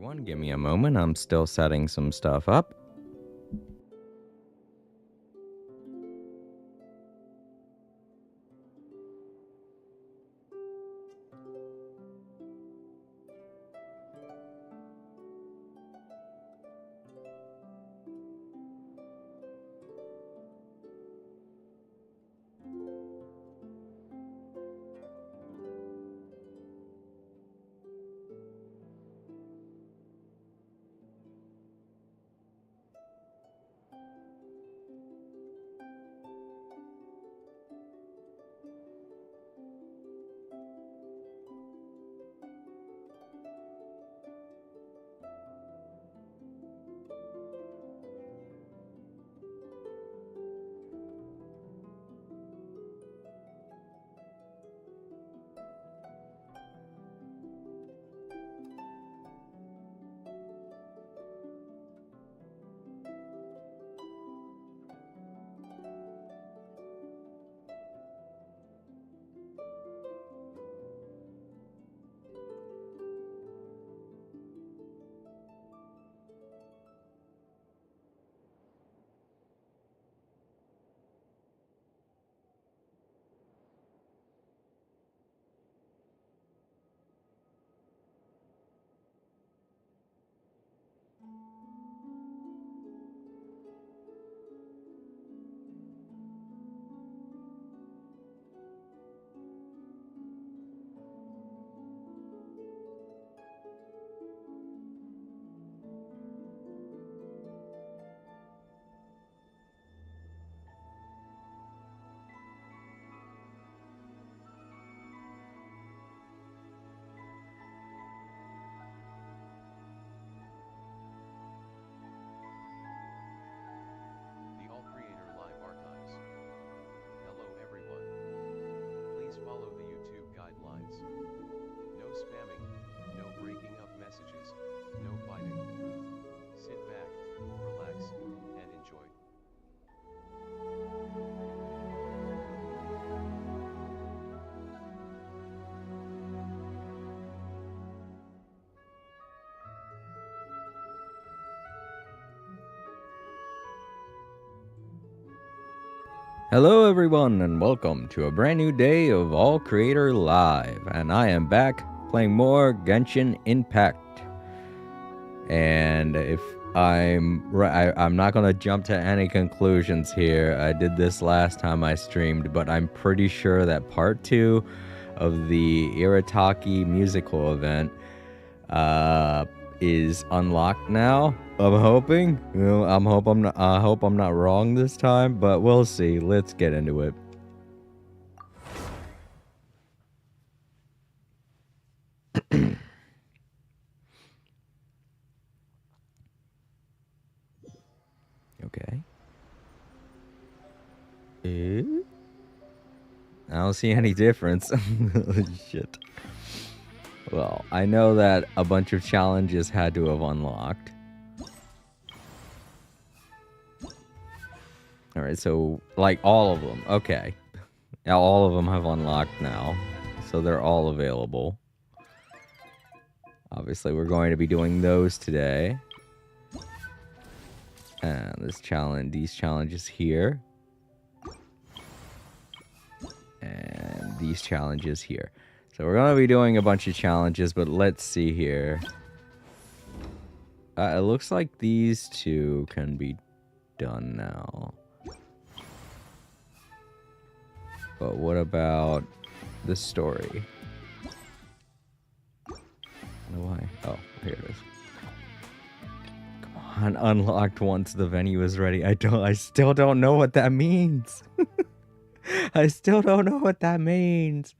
everyone. Give me a moment. I'm still setting some stuff up. The All Creator Live Archives. Hello everyone. Please follow the YouTube guidelines. No spamming, no breaking up messages, no fighting. Sit back, relax, and enjoy. Hello everyone and welcome to a brand new day of All Creator Live, and I am back playing more Genshin Impact. And if I'm right, I'm not gonna jump to any conclusions here. I did this last time I streamed, but I'm pretty sure that part 2 of the Iritaki musical event is unlocked now. I'm hoping. I hope I'm not wrong this time, but we'll see. Let's get into it. Okay. I don't see any difference. Shit. Well, I know that a bunch of challenges had to have unlocked. Alright, so, like, all of them. Okay. Now, all of them have unlocked now. So they're all available. Obviously, we're going to be doing those today. And these challenges here. And these challenges here. So we're going to be doing a bunch of challenges, but let's see here. It looks like these two can be done now. But what about the story? Why? Oh, here it is. Come on, unlocked once the venue is ready. I still don't know what that means. I still don't know what that means.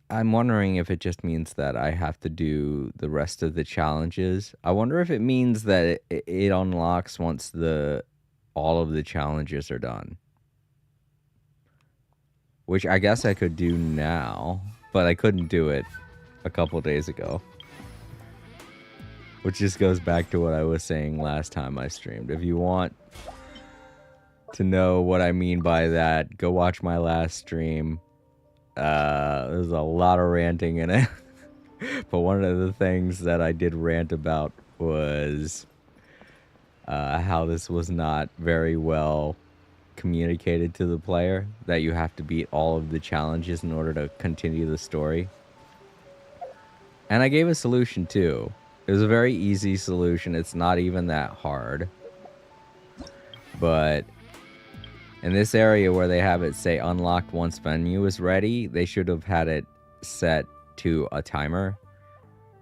I'm wondering if it just means that I have to do the rest of the challenges. I wonder if it means that it unlocks once all of the challenges are done. Which I guess I could do now, but I couldn't do it a couple days ago. Which just goes back to what I was saying last time I streamed. If you want to know what I mean by that, go watch my last stream. There's a lot of ranting in it. But one of the things that I did rant about was how this was not very well communicated to the player, that you have to beat all of the challenges in order to continue the story. And I gave a solution too. It was a very easy solution. It's not even that hard. But in this area where they have it say unlocked once menu is ready, they should have had it set to a timer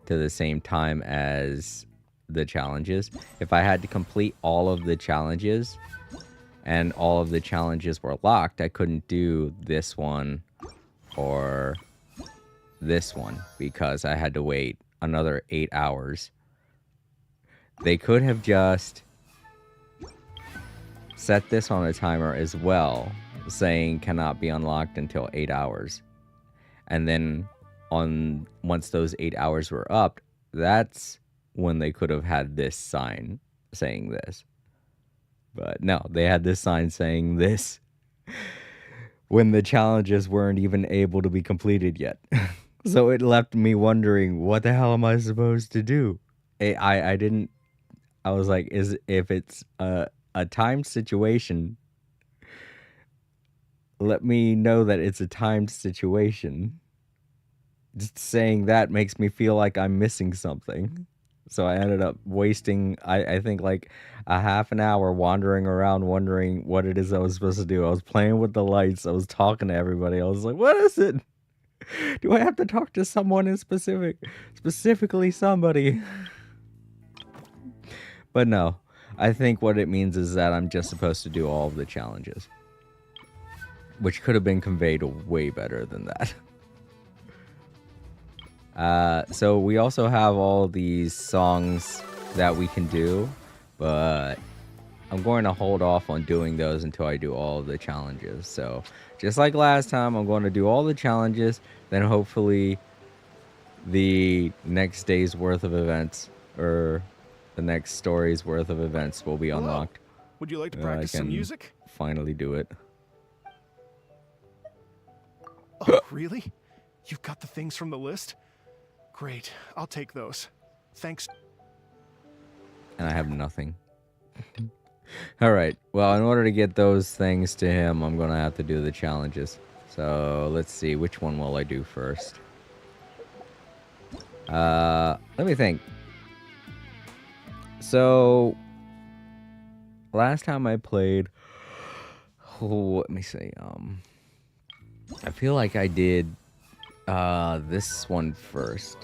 to the same time as the challenges. If I had to complete all of the challenges and all of the challenges were locked, I couldn't do this one or this one because I had to wait another 8 hours. They could have just set this on a timer as well, saying cannot be unlocked until 8 hours. And then once those 8 hours were up, that's when they could have had this sign saying this. But no, they had this sign saying this when the challenges weren't even able to be completed yet. So it left me wondering, what the hell am I supposed to do? I didn't. I was like, if it's a timed situation, let me know that it's a timed situation. Just saying that makes me feel like I'm missing something. So I ended up wasting, I think, like a half an hour wandering around wondering what it is I was supposed to do. I was playing with the lights. I was talking to everybody. I was like, what is it? Do I have to talk to someone in specifically somebody? But no, I think what it means is that I'm just supposed to do all of the challenges, which could have been conveyed way better than that. So we also have all these songs that we can do, but I'm going to hold off on doing those until I do all of the challenges. So just like last time, I'm going to do all the challenges, then hopefully the next day's worth of events, or the next story's worth of events, will be unlocked. Would you like to practice some music? Finally do it. Oh, really? You've got the things from the list? Great, I'll take those. Thanks. And I have nothing. Alright, well, in order to get those things to him, I'm going to have to do the challenges. So, let's see, which one will I do first? Let me think. So, last time I played... let me see, I feel like I did this one first.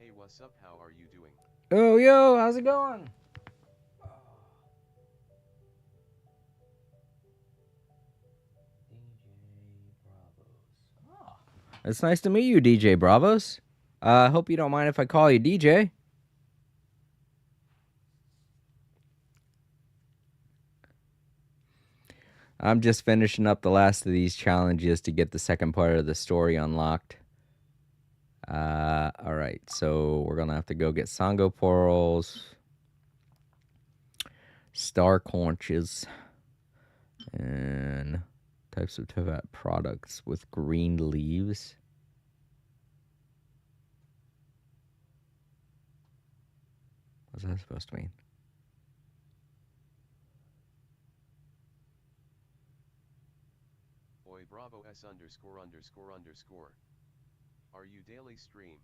Hey, what's up? How are you doing? Oh, yo, how's it going? It's nice to meet you, DJ Bravos. I hope you don't mind if I call you DJ. I'm just finishing up the last of these challenges to get the second part of the story unlocked. Alright, so we're gonna have to go get Sango Pearls, Star Conches, and types of Tovat products with green leaves. What's that supposed to mean? Oi, Bravo S_____. Are you daily stream?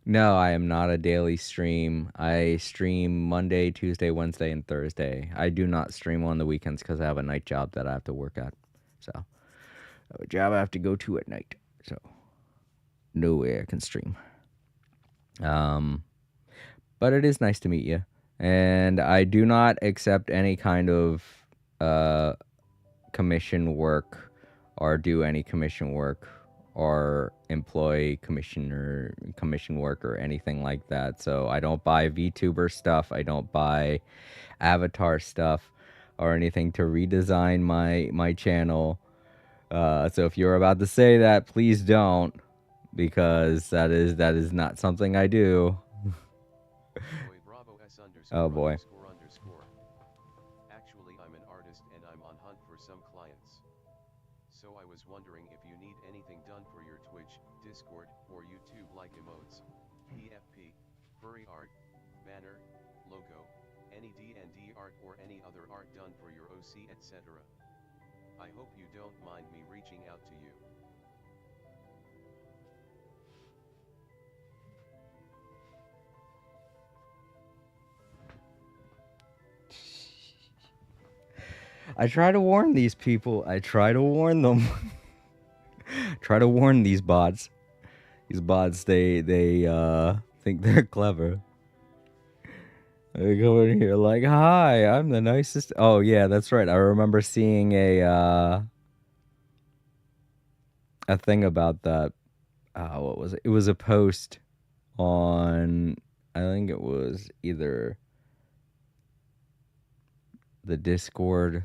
No, I am not a daily stream. I stream Monday, Tuesday, Wednesday, and Thursday. I do not stream on the weekends because I have a night job that I have to work at. So, I have a job I have to go to at night. So, no way I can stream. But it is nice to meet you. And I do not accept any kind of commission work or do any commission work or employ commission work or anything like that. So I don't buy VTuber stuff. I don't buy avatar stuff or anything to redesign my channel. So if you're about to say that, please don't, because that is not something I do. Oi, Bravo S_____. Oh boy. Actually, I'm an artist and I'm on hunt for some clients. So I was wondering if you need anything done for your Twitch, Discord, or YouTube. furry art, banner, logo, any D&D art or any other art done for your OC etc. I hope you don't mind me reaching out to you. I try to warn these people. I try to warn them. Try to warn these bots. These bots, they think they're clever. They go in here like, "Hi, I'm the nicest." Oh yeah, that's right. I remember seeing a thing about that. What was it? It was a post on, I think it was either the Discord.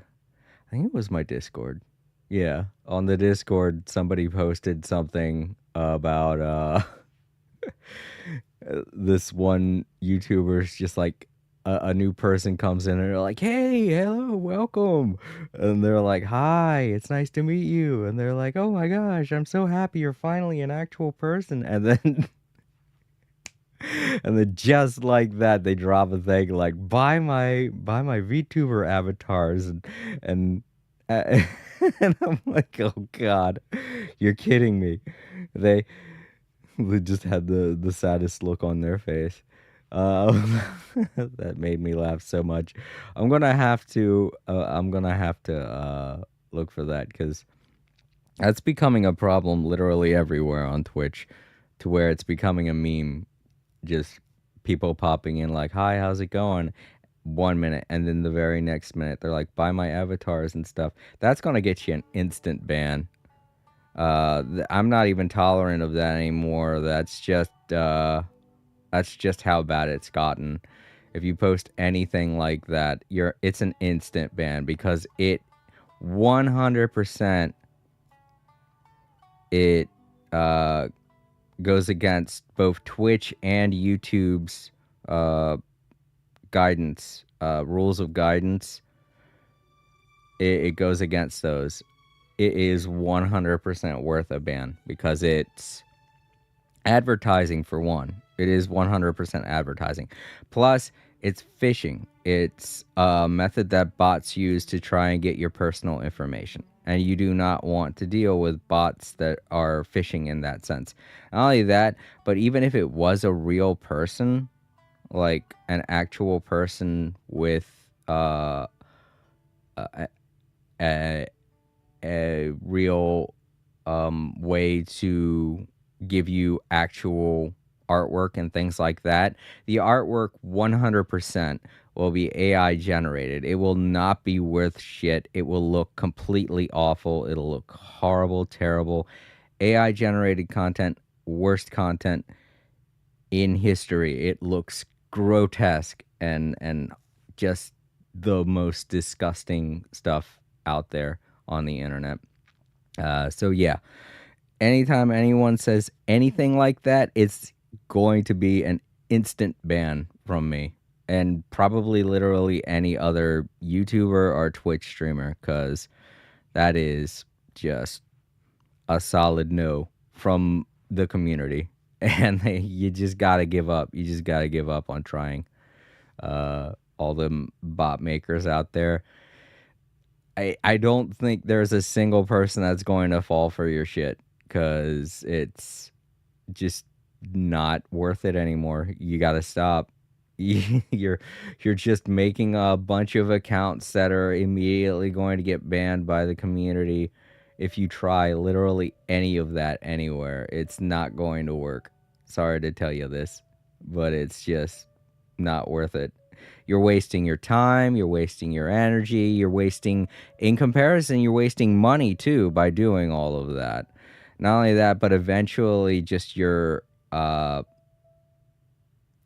I think it was my Discord. Yeah, on the Discord, somebody posted something about this one YouTuber's just like a new person comes in and they're like, "Hey, hello, welcome," and they're like, "Hi, it's nice to meet you," and they're like, "Oh my gosh, I'm so happy you're finally an actual person," and then and then just like that, they drop a thing like, buy my VTuber avatars," and uh, and I'm like, "Oh God, you're kidding me." They they just had the saddest look on their face. That made me laugh so much. I'm gonna have to look for that because that's becoming a problem literally everywhere on Twitch, to where it's becoming a meme. Just people popping in like, "Hi, how's it going?" 1 minute, and then the very next minute they're like, "Buy my avatars and stuff." That's gonna get you an instant ban. I'm not even tolerant of that anymore. That's just how bad it's gotten. If you post anything like that, it's an instant ban because it 100% it goes against both Twitch and YouTube's guidance, rules of guidance. It goes against those. It is 100% worth a ban because it's advertising for one. It is 100% advertising. Plus, it's phishing. It's a method that bots use to try and get your personal information. And you do not want to deal with bots that are phishing in that sense. Not only that, but even if it was a real person, like an actual person with a real way to give you actual artwork and things like that, the artwork 100% will be AI generated. It will not be worth shit. It will look completely awful. It'll look horrible, terrible. AI generated content, worst content in history. It looks grotesque and just the most disgusting stuff out there on the internet. So yeah, anytime anyone says anything like that, it's going to be an instant ban from me, and probably literally any other YouTuber or Twitch streamer, because that is just a solid no from the community. And you just gotta give up. You just gotta give up on trying. All the bot makers out there, I don't think there's a single person that's going to fall for your shit, because it's just not worth it anymore. You gotta stop. You're just making a bunch of accounts that are immediately going to get banned by the community. If you try literally any of that anywhere, it's not going to work. Sorry to tell you this, but it's just not worth it. You're wasting your time, you're wasting your energy, in comparison, you're wasting money too by doing all of that. Not only that, but eventually just your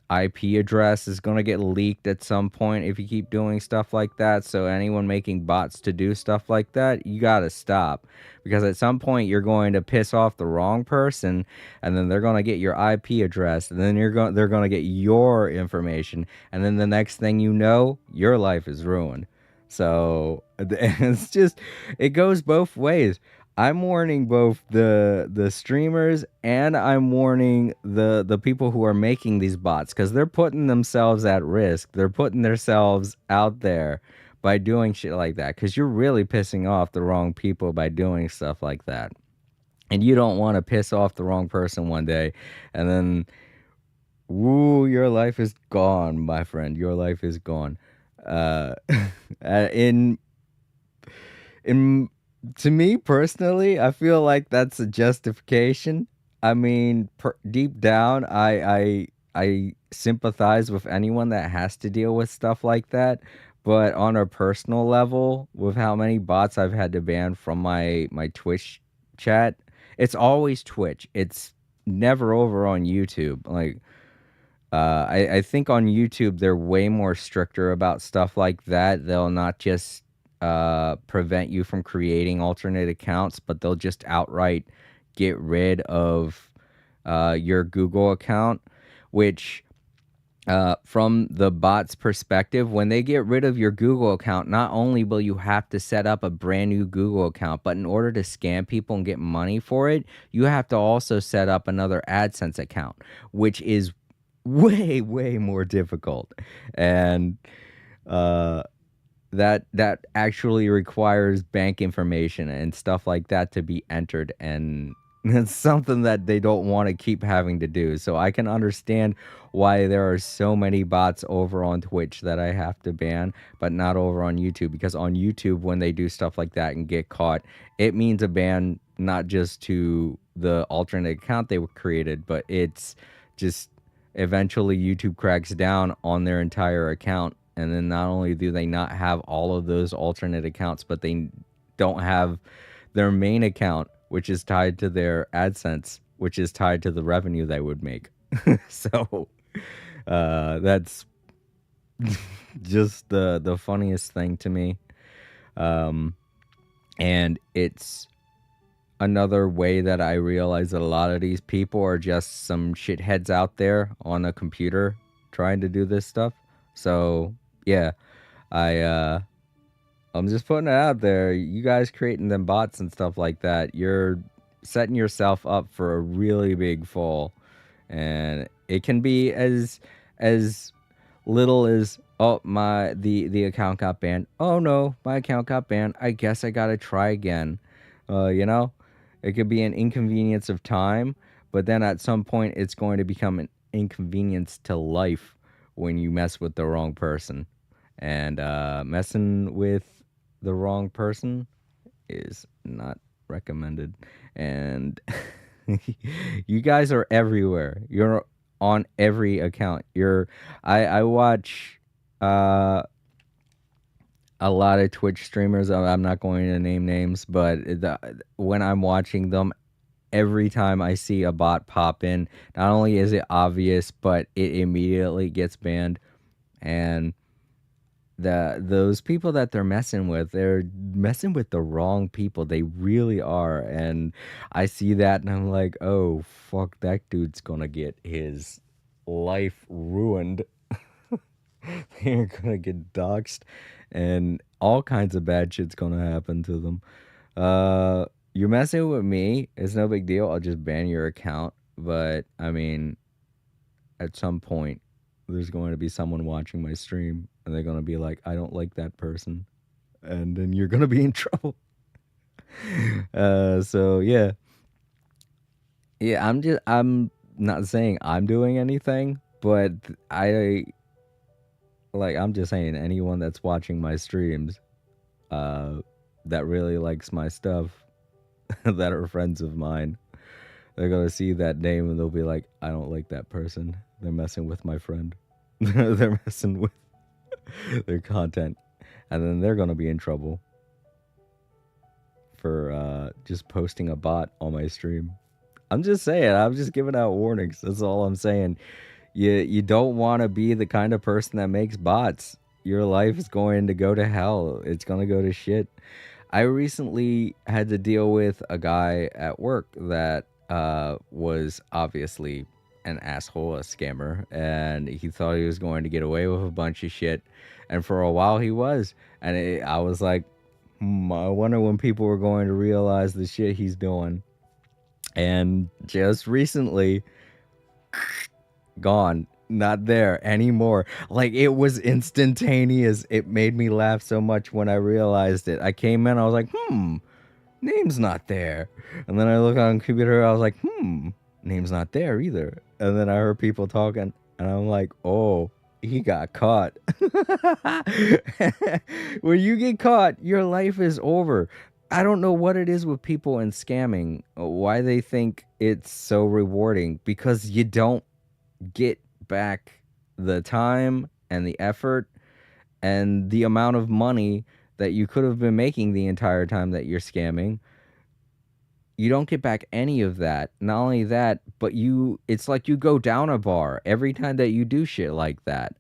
IP address is going to get leaked at some point if you keep doing stuff like that. So anyone making bots to do stuff like that, you got to stop, because at some point you're going to piss off the wrong person, and then they're going to get your IP address, and then they're going to get your information, and then the next thing you know, your life is ruined. So it's just, it goes both ways. I'm warning both the streamers, and I'm warning the people who are making these bots, because they're putting themselves at risk. They're putting themselves out there by doing shit like that, because you're really pissing off the wrong people by doing stuff like that. And you don't want to piss off the wrong person one day, and then, woo, your life is gone, my friend. Your life is gone. Uh, in in to me personally, I feel like that's a justification. I mean, deep down, I sympathize with anyone that has to deal with stuff like that. But on a personal level, with how many bots I've had to ban from my Twitch chat, it's always Twitch. It's never over on YouTube. Like, I think on YouTube they're way more stricter about stuff like that. They'll not just prevent you from creating alternate accounts, but they'll just outright get rid of your Google account, which, from the bot's perspective, when they get rid of your Google account, not only will you have to set up a brand new Google account, but in order to scam people and get money for it, you have to also set up another AdSense account, which is way more difficult. And that actually requires bank information and stuff like that to be entered, and it's something that they don't want to keep having to do. So I can understand why there are so many bots over on Twitch that I have to ban, but not over on YouTube, because on YouTube, when they do stuff like that and get caught, it means a ban, not just to the alternate account they were created, but it's just eventually YouTube cracks down on their entire account. And then not only do they not have all of those alternate accounts, but they don't have their main account, which is tied to their AdSense, which is tied to the revenue they would make. So that's just the funniest thing to me. And it's another way that I realize that a lot of these people are just some shitheads out there on a computer trying to do this stuff. So yeah, I'm just putting it out there. You guys creating them bots and stuff like that, you're setting yourself up for a really big fall. And it can be as little as, oh, the account got banned. Oh no, my account got banned. I guess I gotta try again. You know? It could be an inconvenience of time, but then at some point it's going to become an inconvenience to life when you mess with the wrong person. And messing with the wrong person is not recommended. And you guys are everywhere. You're on every account. I watch a lot of Twitch streamers. I'm not going to name names, but when I'm watching them, every time I see a bot pop in, not only is it obvious, but it immediately gets banned. And those people that they're messing with, they're messing with the wrong people. They really are. And I see that and I'm like, oh fuck, that dude's gonna get his life ruined. They're gonna get doxxed, and all kinds of bad shit's gonna happen to them. You're messing with me, it's no big deal. I'll just ban your account. But I mean, at some point there's going to be someone watching my stream and they're going to be like, I don't like that person. And then you're going to be in trouble. So yeah. Yeah, I'm not saying I'm doing anything, but I'm just saying anyone that's watching my streams, that really likes my stuff, that are friends of mine, they're gonna see that name and they'll be like, I don't like that person. They're messing with my friend. They're messing with their content. And then they're gonna be in trouble for just posting a bot on my stream. I'm just saying, I'm just giving out warnings. That's all I'm saying. You don't want to be the kind of person that makes bots. Your life is going to go to hell. It's gonna go to shit. I recently had to deal with a guy at work that was obviously an asshole, a scammer, and he thought he was going to get away with a bunch of shit. And for a while he was. And I was like, I wonder when people were going to realize the shit he's doing. And just recently, gone. Not there anymore. Like, it was instantaneous. It made me laugh so much when I realized it. I came in, I was like, name's not there. And then I look on the computer, I was like, name's not there either. And then I heard people talking, and I'm like, oh, he got caught. When you get caught, your life is over. I don't know what it is with people and scamming, why they think it's so rewarding, because you don't get back the time and the effort and the amount of money that you could have been making the entire time that you're scamming. You don't get back any of that. Not only that, but it's like you go down a bar every time that you do shit like that,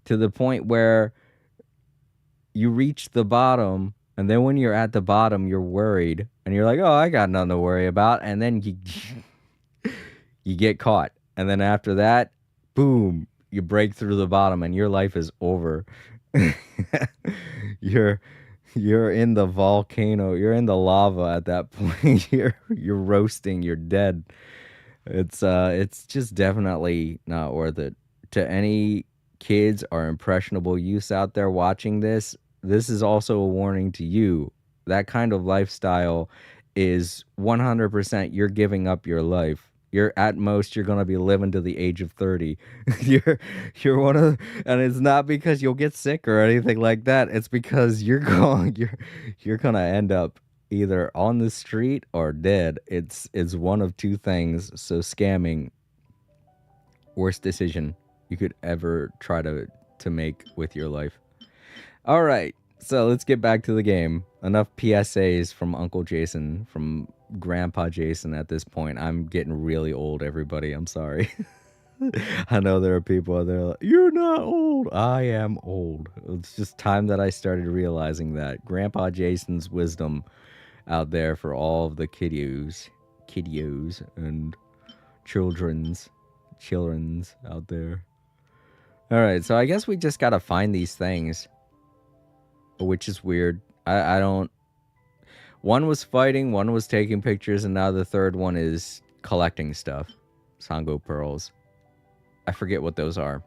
to the point where you reach the bottom, and then when you're at the bottom, you're worried, and you're like, oh, I got nothing to worry about, and then you get caught. And then after that, boom, you break through the bottom, and your life is over. You're in the volcano. You're in the lava at that point. You're roasting. You're dead. It's just definitely not worth it. To any kids or impressionable youths out there watching this, this is also a warning to you. That kind of lifestyle is 100% you're giving up your life. You're at most you're gonna be living to the age of 30. you're one of, and it's not because you'll get sick or anything like that. It's because you're gonna end up either on the street or dead. It's one of two things. So scamming, worst decision you could ever try to make with your life. All right, so let's get back to the game. Enough PSAs from Uncle Jason, from Grandpa Jason at this point. I'm getting really old, everybody. I'm sorry. I know there are people out there like, you're not old. I am old. It's just time that I started realizing that. Grandpa Jason's wisdom out there for all of the kiddos and children's out there. All right, so I guess we just gotta find these things, which is weird. I don't... One was fighting, one was taking pictures, and now the third one is collecting stuff. Sango pearls. I forget what those are,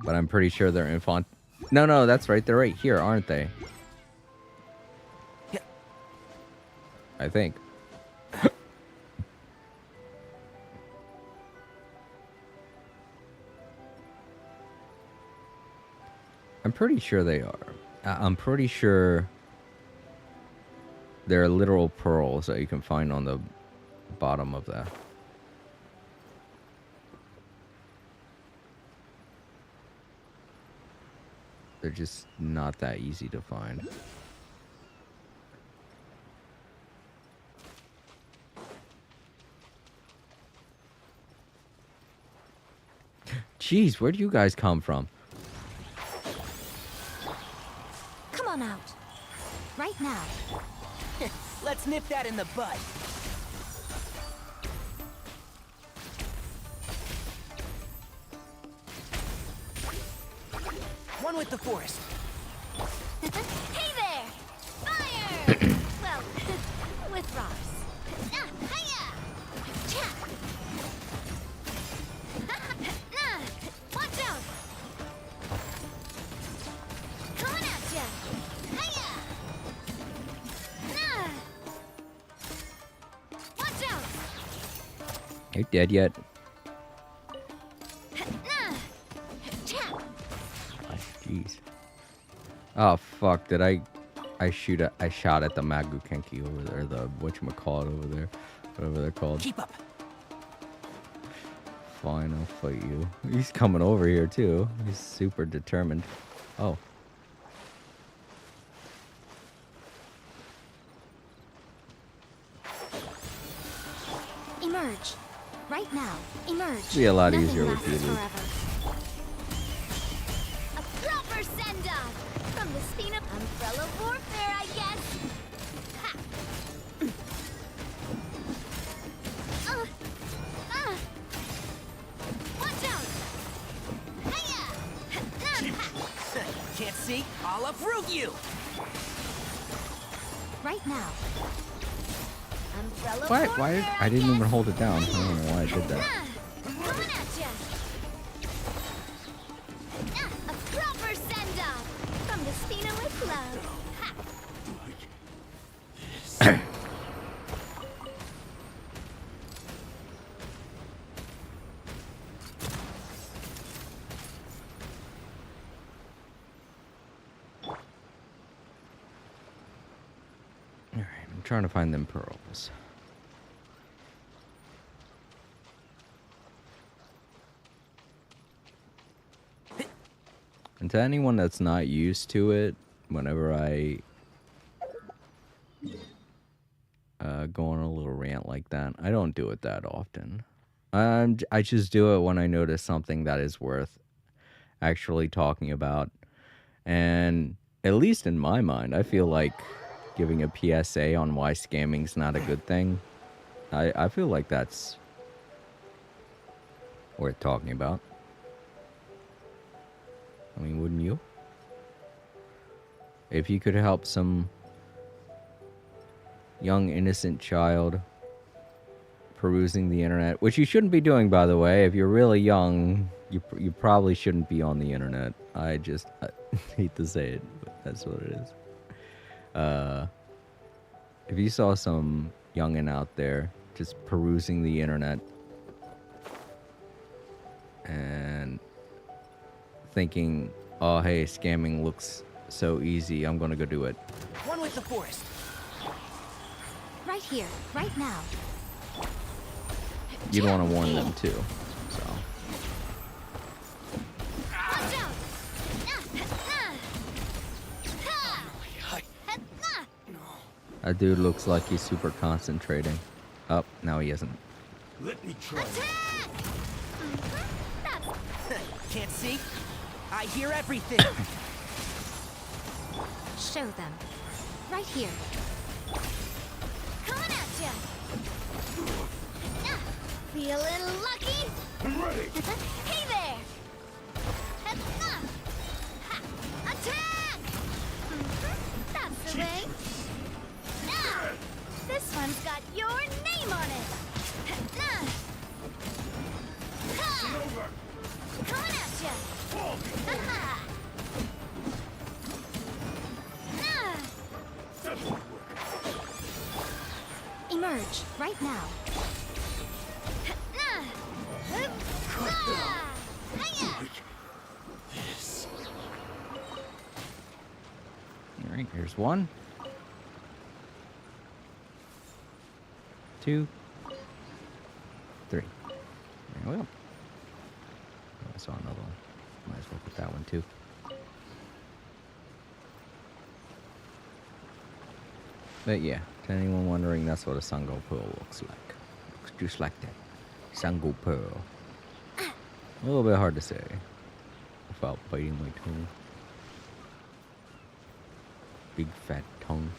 but I'm pretty sure they're infant. No, that's right. They're right here, aren't they? Yeah. I think. I'm pretty sure they are. I'm pretty sure they're literal pearls that you can find on the bottom of that. They're just not that easy to find. Jeez, where do you guys come from? Come on out. Right now. Let's nip that in the bud. One with the forest. Hey there! Fire! Well, with rocks. Hiya! Watch out! Coming at ya! Hiya! Watch out! Are you dead yet? Jeez. Oh fuck! Did I shot at the Magukenki over there, the whatchamacallit over there, whatever they're called. Keep up. Fine, I'll fight you. He's coming over here too. He's super determined. Oh. Emerge. Right now. Emerge. Be a lot Nothing easier with lasts you, dude. forever. A proper send-off from the speed of umbrella warfare, I guess. Ha. Watch out! Hiya! Can't see? I'll uproot you. right now. Umbrella Why? warfare, I didn't even guess. hold it down. I don't know why I did that. Coming at ya. A proper send-off from the Spina with love. Ha. Alright, I'm trying to find them pearls. And to anyone that's not used to it, whenever I go on a little rant like that, I don't do it that often. I just do it when I notice something that is worth actually talking about. And at least in my mind, I feel like giving a PSA on why scamming's not a good thing. I feel like that's worth talking about. I mean, wouldn't you? If you could help some young innocent child perusing the internet, which you shouldn't be doing, by the way. If you're really young, you probably shouldn't be on the internet. I hate to say it, but that's what it is. If you saw some youngin' out there just perusing the internet and thinking, oh hey, scamming looks so easy, I'm gonna go do it. One with the forest. Right here, right now. You'd want to warn them too. So Watch out! that dude looks like he's super concentrating. Oh, now he isn't. Let me try. Attack! Can't see? I hear everything. Show them. Right here. Coming at ya! Feeling lucky? I'm ready. Hey there! Ha! Attack! That's the way. Now, this one's got your name on it. Ha! Coming at ya! Ha! Emerge right now. All right, here's one. 2, 3. There we go. I saw another one. Might as well put that one too. But yeah, to anyone wondering, that's what a Sango Pearl looks like. Looks just like that. Sango Pearl. A little bit hard to say without biting my tongue. Big fat tongue.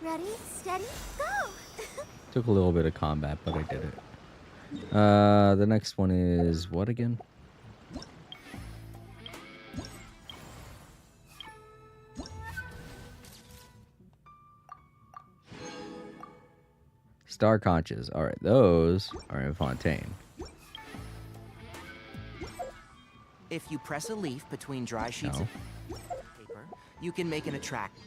Ready, steady, go! Took a little bit of combat, but I did it. The next one is what again? Star conches. All right, those are in Fontaine. If you press a leaf between dry sheets No. of paper, you can make an attract.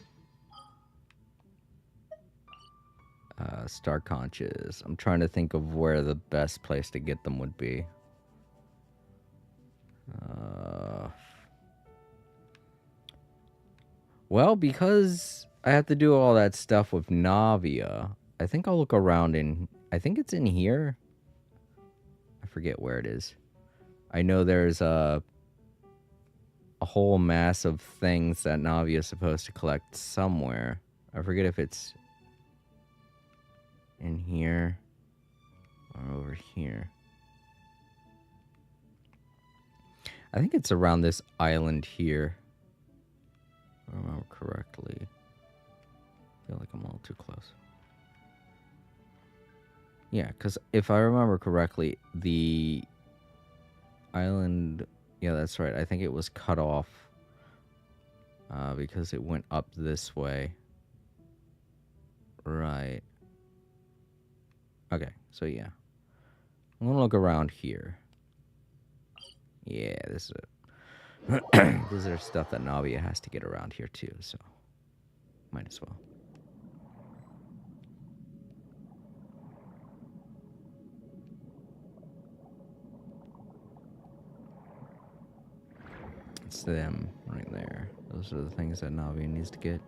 Star conches. I'm trying to think of where the best place to get them would be. Well, because I have to do all that stuff with Navia, I think I'll look around in... I think it's in here. I forget where it is. I know there's a whole mass of things that Navia is supposed to collect somewhere. I forget if it's in here or over here. I think it's around this island here. If I remember correctly. I feel like I'm a little too close. Yeah, because if I remember correctly, the island... Yeah, that's right. I think it was cut off because it went up this way. Right. Okay, so yeah. I'm gonna look around here. Yeah, this is it. These are stuff that Navia has to get around here too, so might as well. It's them right there. Those are the things that Navia needs to get.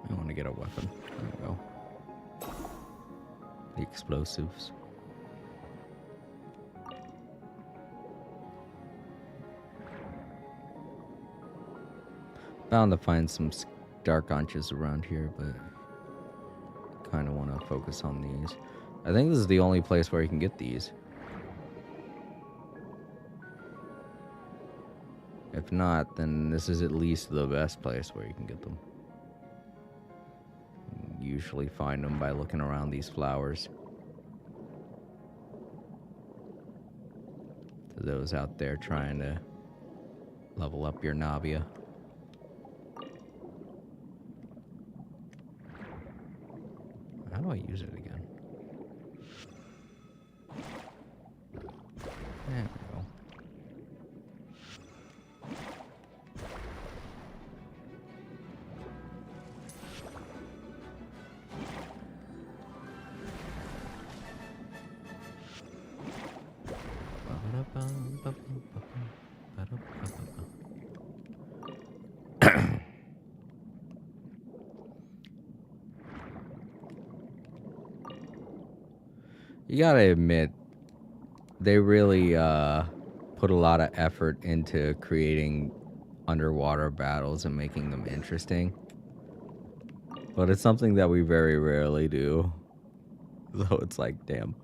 I want to get a weapon. There we go. The explosives. Bound to find some dark conches around here, but kind of want to focus on these. I think this is the only place where you can get these. If not, then this is at least the best place where you can get them. Usually find them by looking around these flowers. To those out there trying to level up your Navia. How do I use it again? There we go. You gotta admit, they really put a lot of effort into creating underwater battles and making them interesting. But it's something that we very rarely do. So it's like, damn.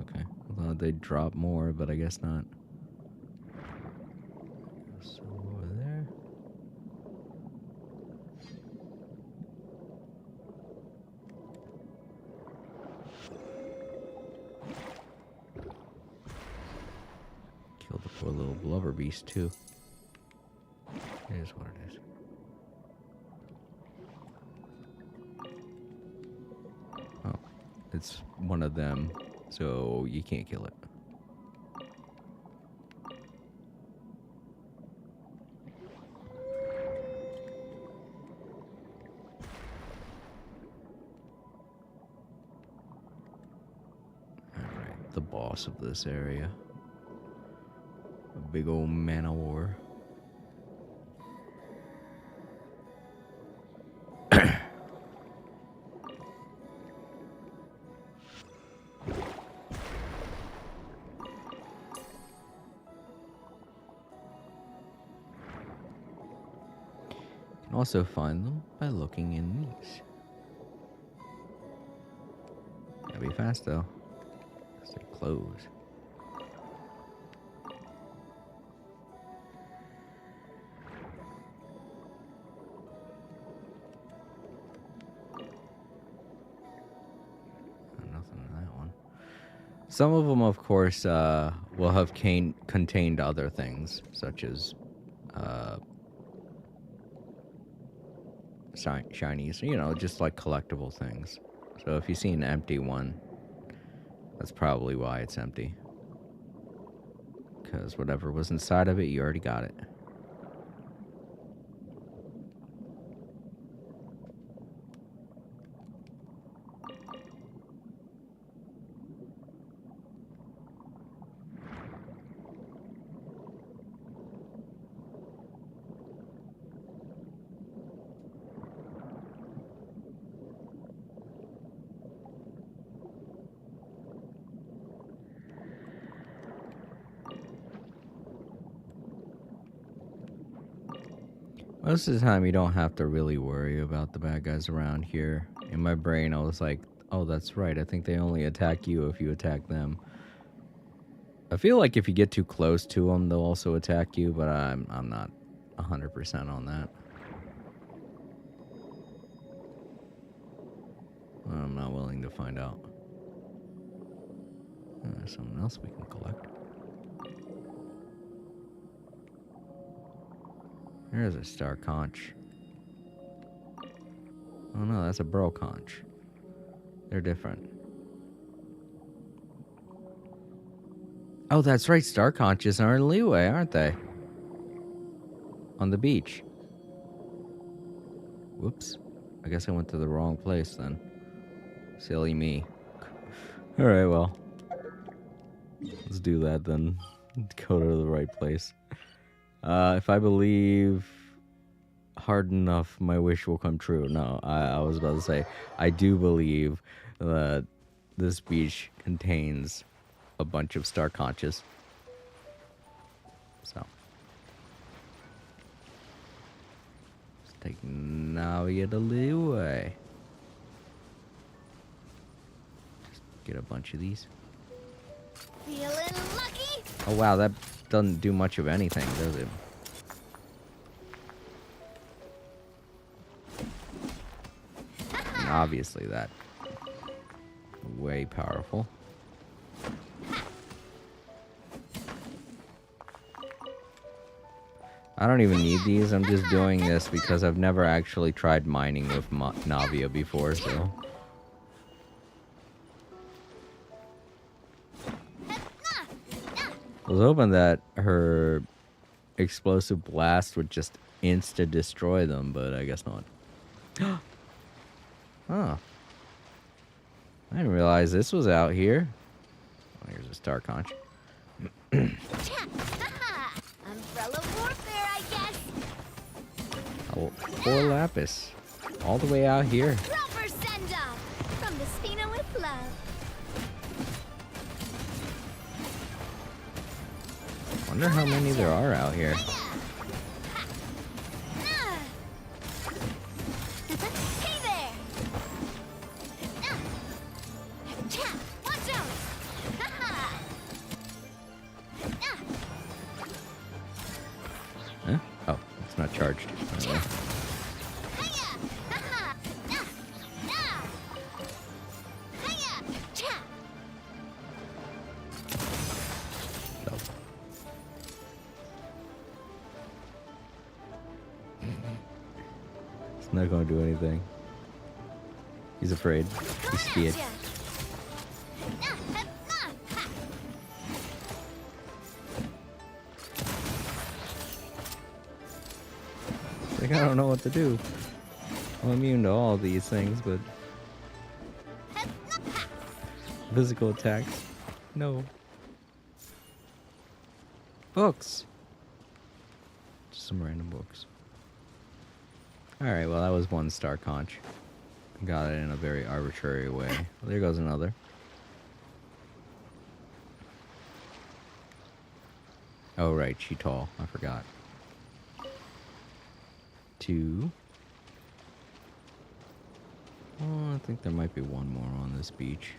Okay, I thought they'd drop more, but I guess not. So over there. Killed the poor little blubber beast too. Here's what it is. Oh, it's one of them, so you can't kill it. Alright, the boss of this area. A big old man of war. Also find them by looking in these. Gotta be fast though, because they're closed. Nothing in that one. Some of them, of course, will have contained other things, such as shinies, you know, just like collectible things. So if you see an empty one, that's probably why it's empty. Because whatever was inside of it, you already got it. Most of the time, you don't have to really worry about the bad guys around here. In my brain, I was like, oh, that's right. I think they only attack you if you attack them. I feel like if you get too close to them, they'll also attack you, but I'm not 100% on that. I'm not willing to find out. There's something else we can collect. There's a star conch. Oh no, that's a burl conch. They're different. Oh, that's right. Star conches are in Leeway, aren't they? On the beach. Whoops. I guess I went to the wrong place then. Silly me. Alright, well. Let's do that then. Go to the right place. If I believe hard enough, my wish will come true. No, I was about to say, I do believe that this beach contains a bunch of star conches. So. Let's take Navia to Leeway. Just get a bunch of these. Feeling lucky? Oh wow, that doesn't do much of anything, does it? And obviously that way powerful. I don't even need these. I'm just doing this because I've never actually tried mining with Navia before, so. I was hoping that her explosive blast would just insta-destroy them, but I guess not. Huh. I didn't realize this was out here. Oh, here's a star conch. Umbrella warfare, I guess. Oh, poor Lapis. All the way out here. Proper send-off from the Spina with love. Wonder how many there are out here. Hey there! Watch out! Huh? Oh, it's not charged. Anyway. So. It's not gonna do anything. He's afraid. He's scared. Like, I don't know what to do. I'm immune to all these things, but physical attacks, no. Books. Just some random books. Alright, well that was one star conch. Got it in a very arbitrary way. Well, there goes another. Oh right, Cheetal. I forgot. 2. Oh, I think there might be one more on this beach.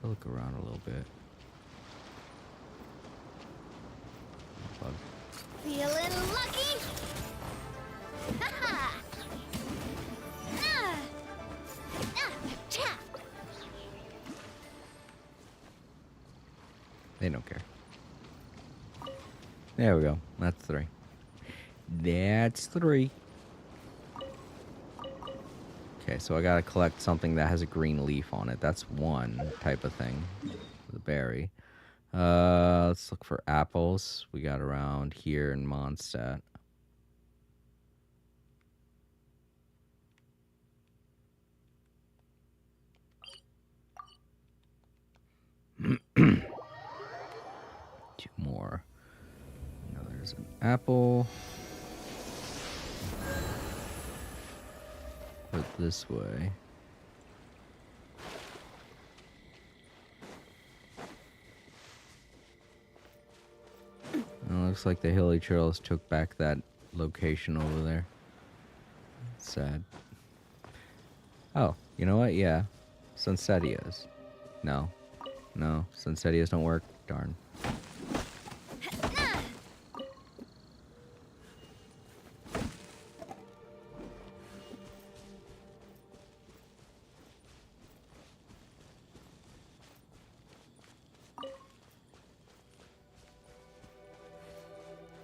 I'll look around a little bit. Bug. Feeling lucky? They don't care. There we go. That's 3. That's 3. Okay, so I gotta collect something that has a green leaf on it. That's one type of thing. The berry. Let's look for apples. We got around here in Mondstadt. Two more. Now there's an apple. Put this way. It looks Looks like the Hilly Trails took back that location over there. Sad. Oh, you know what? Yeah. Sunsetias. No. No. Sunsetias don't work. Darn.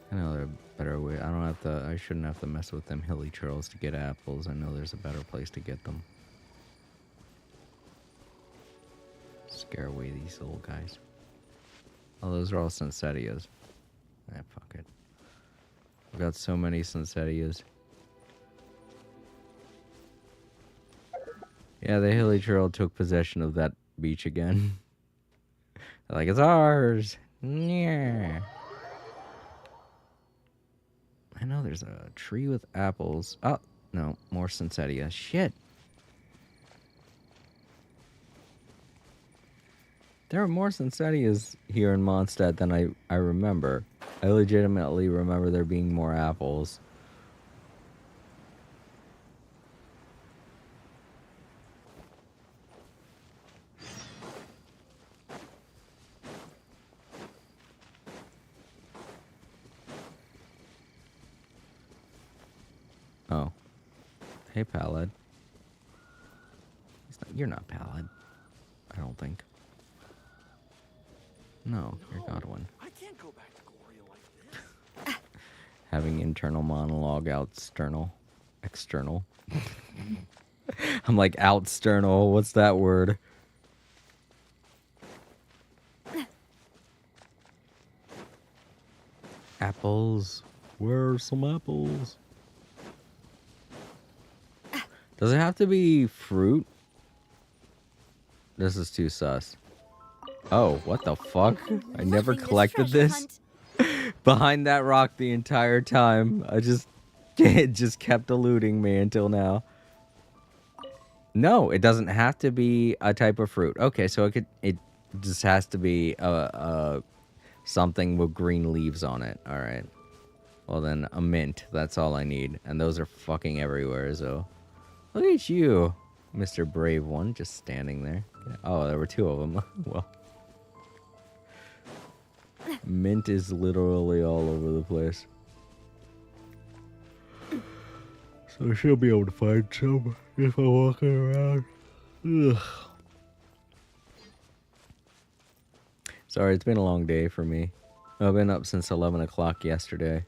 I know there are better way. I don't have to. I shouldn't have to mess with them Hilly Trails to get apples. I know there's a better place to get them. Scare away these little guys. Oh, those are all Sunsetias. Ah, fuck it. I've got so many Sunsetias. Yeah, the Hilly Trail took possession of that beach again. They're like, it's ours. Yeah. I know there's a tree with apples. Oh, no, more Sunsetia. Shit. There are more Sunsetias here in Mondstadt than I remember. I legitimately remember there being more apples. Oh. Hey, Pallid. You're not Pallid. I don't think. No, you're Godwin. I can't go back to Gloria like this. Having internal monologue, external. I'm like, outsternal. What's that word? Apples. Where are some apples? Does it have to be fruit? This is too sus. Oh, what the fuck? I never Loving collected treasure this. hunt. Behind that rock the entire time. It just kept eluding me until now. No, it doesn't have to be a type of fruit. Okay, so it just has to be something with green leaves on it. All right. Well then, a mint. That's all I need, and those are fucking everywhere. So, look at you, Mr. Brave One, just standing there. Oh, there were two of them. Well. Mint is literally all over the place. So I should be able to find some if I'm walking around. Ugh. Sorry, it's been a long day for me. I've been up since 11 o'clock yesterday.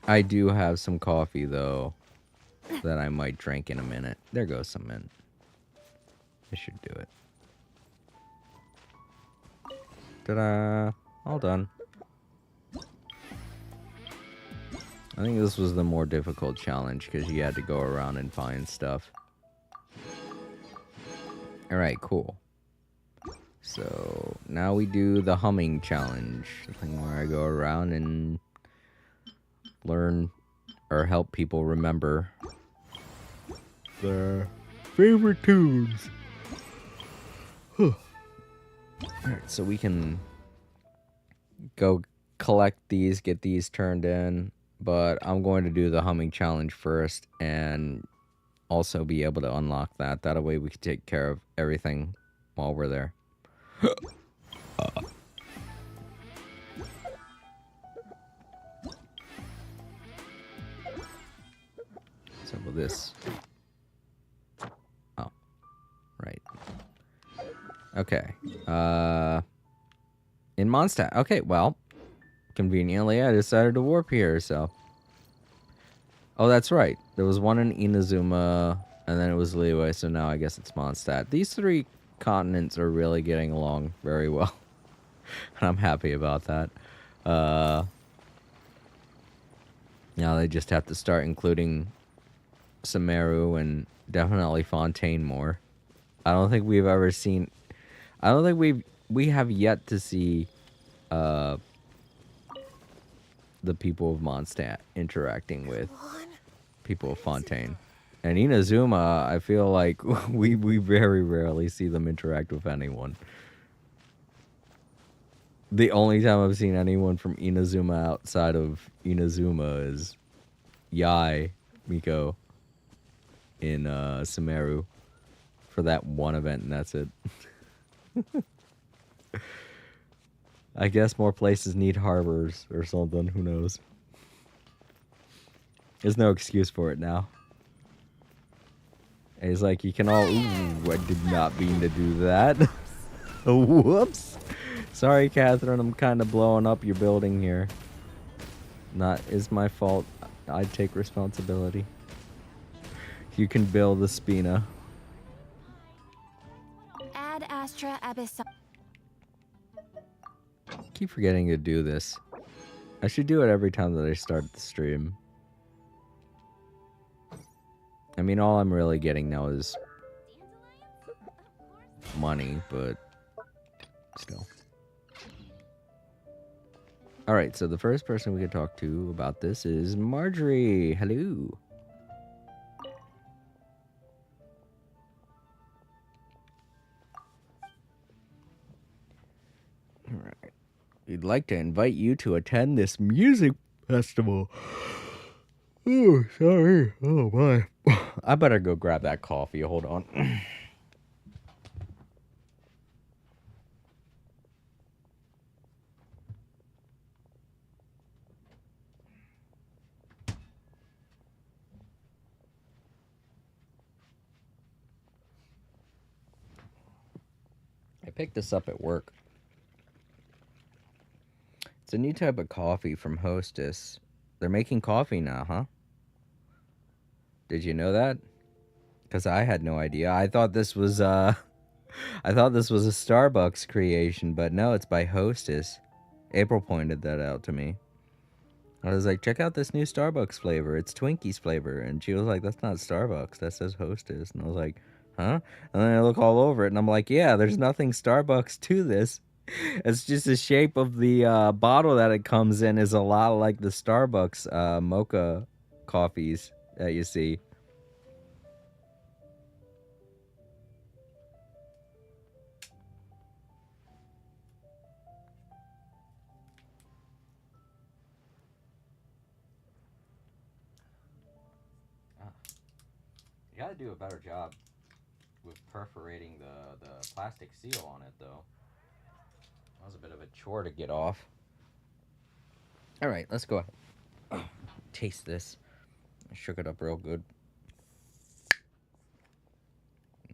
I do have some coffee, though, that I might drink in a minute. There goes some mint. I should do it. Ta-da! All done. I think this was the more difficult challenge because you had to go around and find stuff. Alright, cool. So, now we do the humming challenge. The thing where I go around and learn or help people remember their favorite tunes. Alright, so we can go collect these, get these turned in, but I'm going to do the humming challenge first and also be able to unlock that. That way we can take care of everything while we're there. So with this. Oh, right. Okay. In Mondstadt. Okay, well, conveniently, I decided to warp here, so. Oh, that's right. There was one in Inazuma, and then it was Liyue, so now I guess it's Mondstadt. These three continents are really getting along very well. And I'm happy about that. Now they just have to start including Sumeru and definitely Fontaine more. I don't think we've ever seen... I don't think we have yet to see the people of Mondstadt interacting with people of Fontaine. And Inazuma, I feel like we very rarely see them interact with anyone. The only time I've seen anyone from Inazuma outside of Inazuma is Yai Miko in Sumeru for that one event, and that's it. I guess more places need harbors or something. Who knows? There's no excuse for it now. And he's like, you can all... Ooh, I did not mean to do that. Whoops. Sorry, Catherine. I'm kind of blowing up your building here. Not is my fault. I take responsibility. You can build the Spina. Ad Astra Abyssal. Keep forgetting to do this. I should do it every time that I start the stream. I mean, all I'm really getting now is money, but still. Alright, so the first person we could talk to about this is Marjorie. Hello. Alright. We'd like to invite you to attend this music festival. Oh, sorry. Oh, my. I better go grab that coffee. Hold on. I picked this up at work. It's a new type of coffee from Hostess. They're making coffee now, huh? Did you know that? Because I had no idea. I thought this was I thought this was a Starbucks creation, but no, it's by Hostess. April pointed that out to me. I was like, check out this new Starbucks flavor. It's Twinkies flavor. And she was like, that's not Starbucks. That says Hostess. And I was like, huh? And then I look all over it, and I'm like, yeah, there's nothing Starbucks to this. It's just the shape of the bottle that it comes in is a lot like the Starbucks mocha coffees that you see. You gotta do a better job with perforating the plastic seal on it, though. That was a bit of a chore to get off. Alright, let's go ahead. Taste this. I shook it up real good.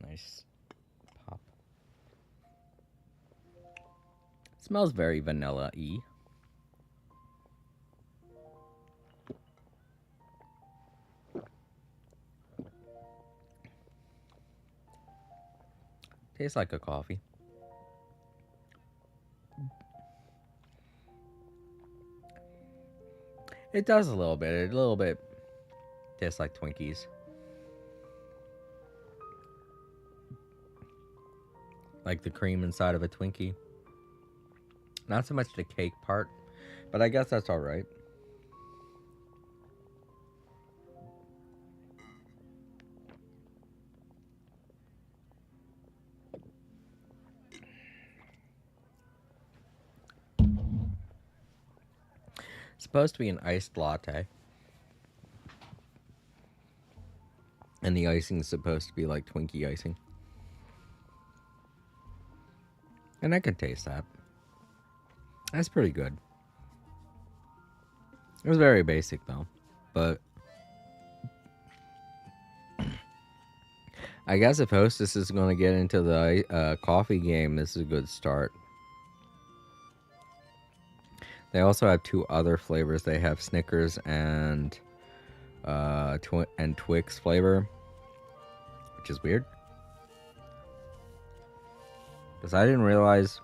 Nice pop. It smells very vanilla-y. Tastes like a coffee. It does a little bit. A little bit tastes like Twinkies. Like the cream inside of a Twinkie. Not so much the cake part, but I guess that's alright. Supposed to be an iced latte. And the icing is supposed to be like Twinkie icing. And I can taste that. That's pretty good. It was very basic though. But I guess if Hostess is going to get into the coffee game, this is a good start. They also have two other flavors. They have Snickers and Twix flavor, which is weird. Because I didn't realize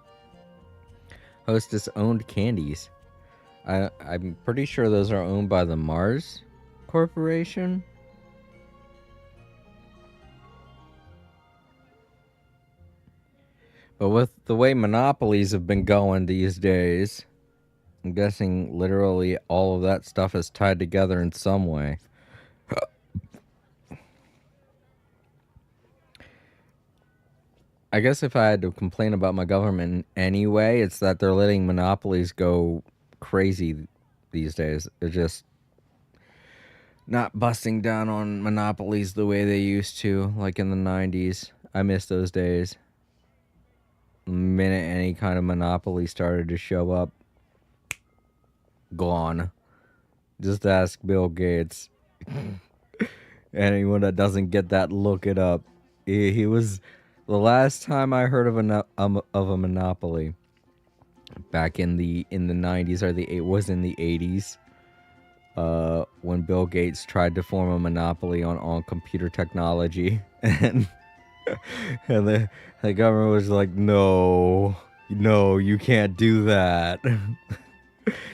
Hostess owned candies. I'm pretty sure those are owned by the Mars Corporation. But with the way monopolies have been going these days, I'm guessing literally all of that stuff is tied together in some way. I guess if I had to complain about my government anyway, it's that they're letting monopolies go crazy these days. They're just not busting down on monopolies the way they used to, like in the 90s. I miss those days. The minute any kind of monopoly started to show up, gone. Just ask Bill Gates. Anyone that doesn't get that, look it up. He was the last time I heard of a monopoly back in the 90s, or it was in the 80s. When Bill Gates tried to form a monopoly on computer technology, and the government was like, no, you can't do that.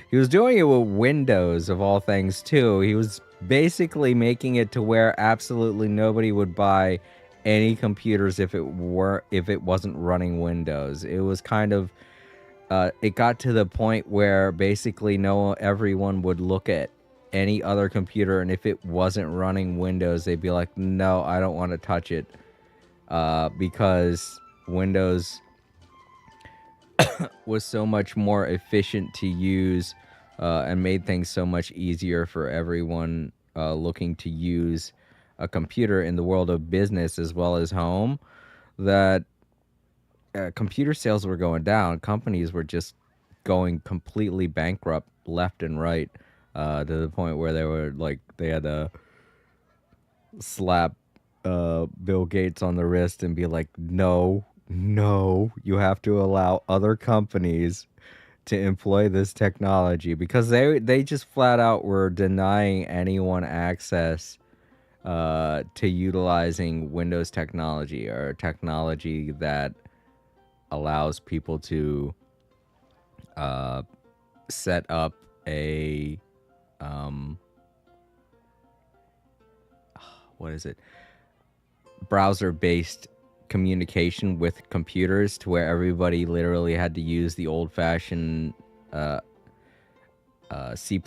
He was doing it with Windows, of all things, too. He was basically making it to where absolutely nobody would buy any computers if it wasn't running Windows. It was kind of it got to the point where basically everyone would look at any other computer, and if it wasn't running Windows, they'd be like, no, I don't want to touch it, because Windows was so much more efficient to use, and made things so much easier for everyone looking to use a computer in the world of business as well as home, that computer sales were going down. Companies were just going completely bankrupt left and right, to the point where they had to slap Bill Gates on the wrist and be like, no, you have to allow other companies to employ this technology, because they just flat out were denying anyone access to utilizing Windows technology, or technology that allows people to set up a browser-based communication with computers, to where everybody literally had to use the old-fashioned C++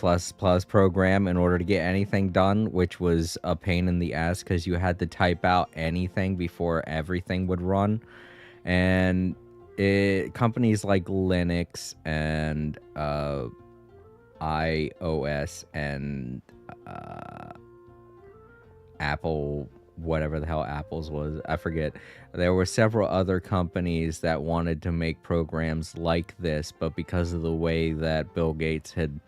program in order to get anything done, which was a pain in the ass because you had to type out anything before everything would run. And companies like Linux and iOS and Apple, whatever the hell Apple's was, I forget. There were several other companies that wanted to make programs like this, but because of the way that Bill Gates had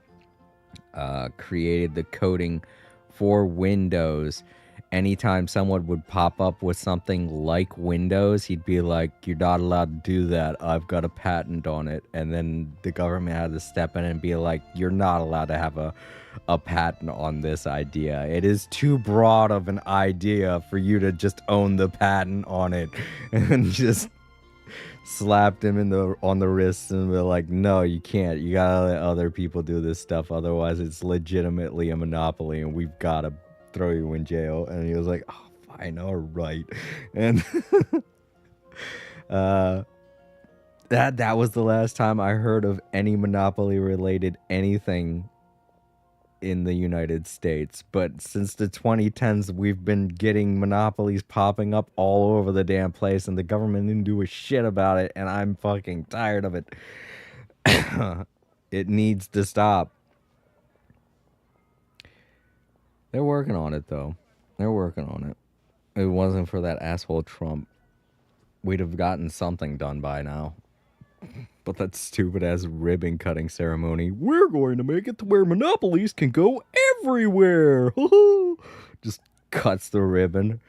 created the coding for Windows, anytime someone would pop up with something like Windows, he'd be like, you're not allowed to do that, I've got a patent on it. And then the government had to step in and be like, you're not allowed to have a patent on this idea. It is too broad of an idea for you to just own the patent on it. And just slapped him on the wrist and be like, no, you can't. You gotta let other people do this stuff, otherwise it's legitimately a monopoly and we've gotta throw you in jail. And he was like, oh, fine, all right. And that was the last time I heard of any monopoly related anything in the United States. But since the 2010s, we've been getting monopolies popping up all over the damn place, and the government didn't do a shit about it, and I'm fucking tired of it. It needs to stop. They're working on it, though. They're working on it. If it wasn't for that asshole Trump, we'd have gotten something done by now. But that stupid-ass ribbon-cutting ceremony, we're going to make it to where monopolies can go everywhere! Just cuts the ribbon.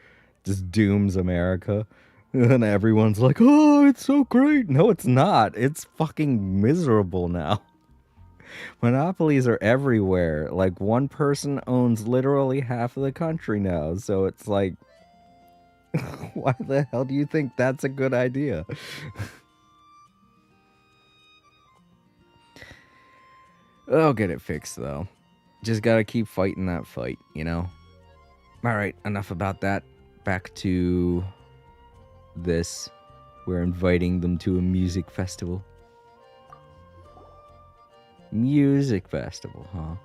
Just dooms America. And everyone's like, oh, it's so great! No, it's not. It's fucking miserable now. Monopolies are everywhere. Like, one person owns literally half of the country now. So it's like, why the hell do you think that's a good idea? I'll get it fixed, though. Just gotta keep fighting that fight, you know? Alright, enough about that. Back to this. We're inviting them to a music festival. Music festival, huh?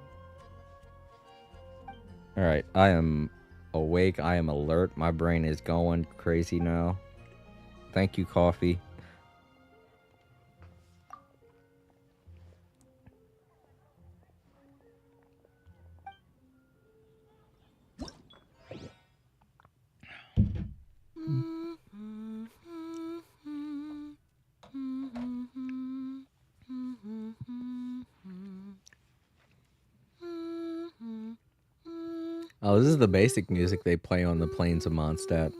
Alright, I am awake. I am alert. My brain is going crazy now. Thank you, coffee. Oh, this is the basic music they play on the plains of Mondstadt.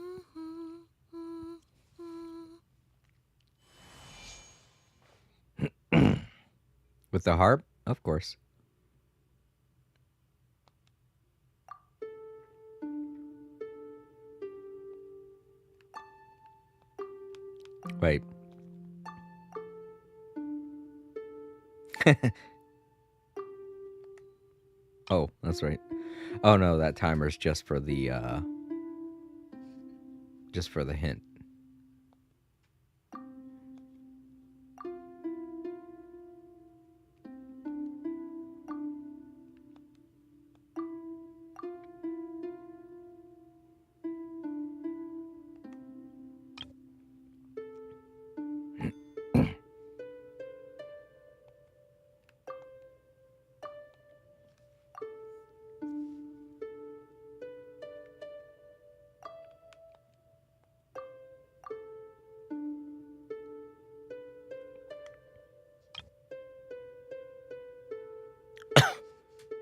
With the harp? Of course. Wait. Oh, that's right. Oh no, that timer's just for the hint.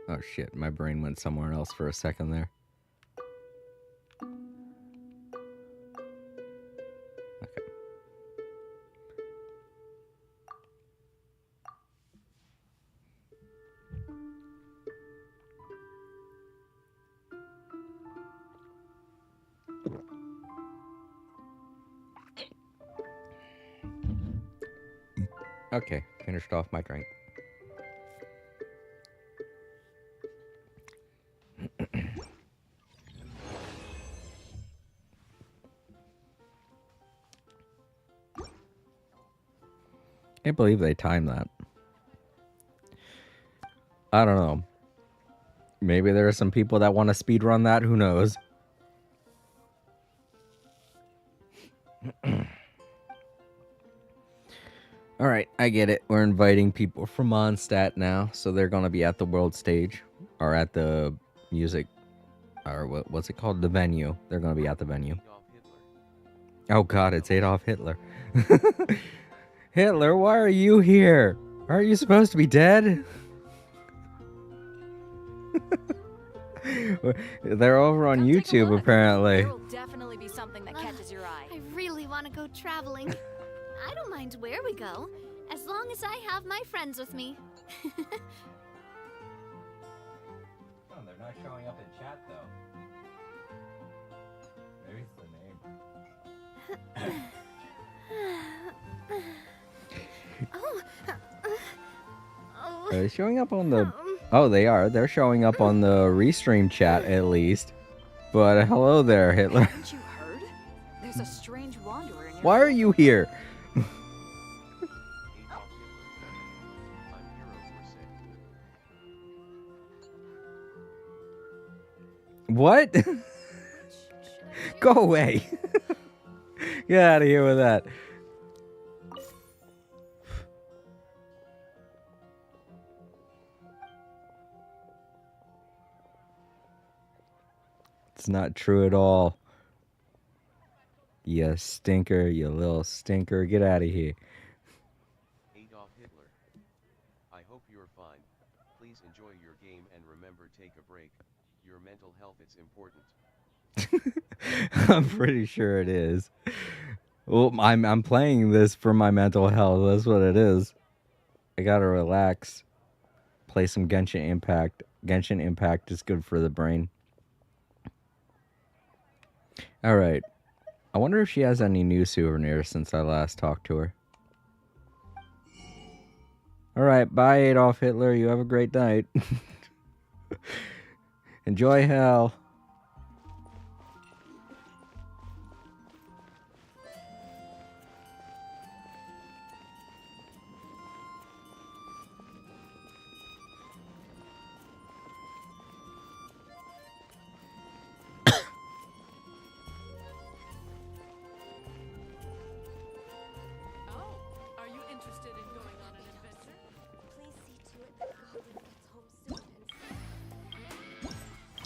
Oh shit, my brain went somewhere else for a second there. Okay. Okay, finished off my drink. Can't believe they timed that. I don't know. Maybe there are some people that want to speedrun that. Who knows? All right, I get it. We're inviting people from Mondstadt now, so they're going to be at the world stage or at the music or what's it called? The venue. They're going to be at the venue. Oh god, it's Adolf Hitler. Hitler, why are you here? Aren't you supposed to be dead? They're over on YouTube apparently. There will definitely be something that catches your eye. I really want to go traveling. I don't mind where we go, as long as I have my friends with me. Oh, they're not showing up in chat though. Maybe it's the name. Are they showing up on the... Oh, they are. They're showing up on the restream chat at least. But hello there, Hitler. Haven't you heard? There's a strange wanderer in your Why are you here? Adolf Hitler. I'm hero for What? Go away. Get out of here with that. It's not true at all. You stinker, you little stinker. Get out of here. Adolf Hitler. I hope you're fine. Please enjoy your game and remember, take a break. Your mental health is important. I'm pretty sure it is. Well, I'm playing this for my mental health. That's what it is. I gotta relax. Play some Genshin Impact. Genshin Impact is good for the brain. All right. I wonder if she has any new souvenirs since I last talked to her. All right. Bye, Adolf Hitler. You have a great night. Enjoy hell.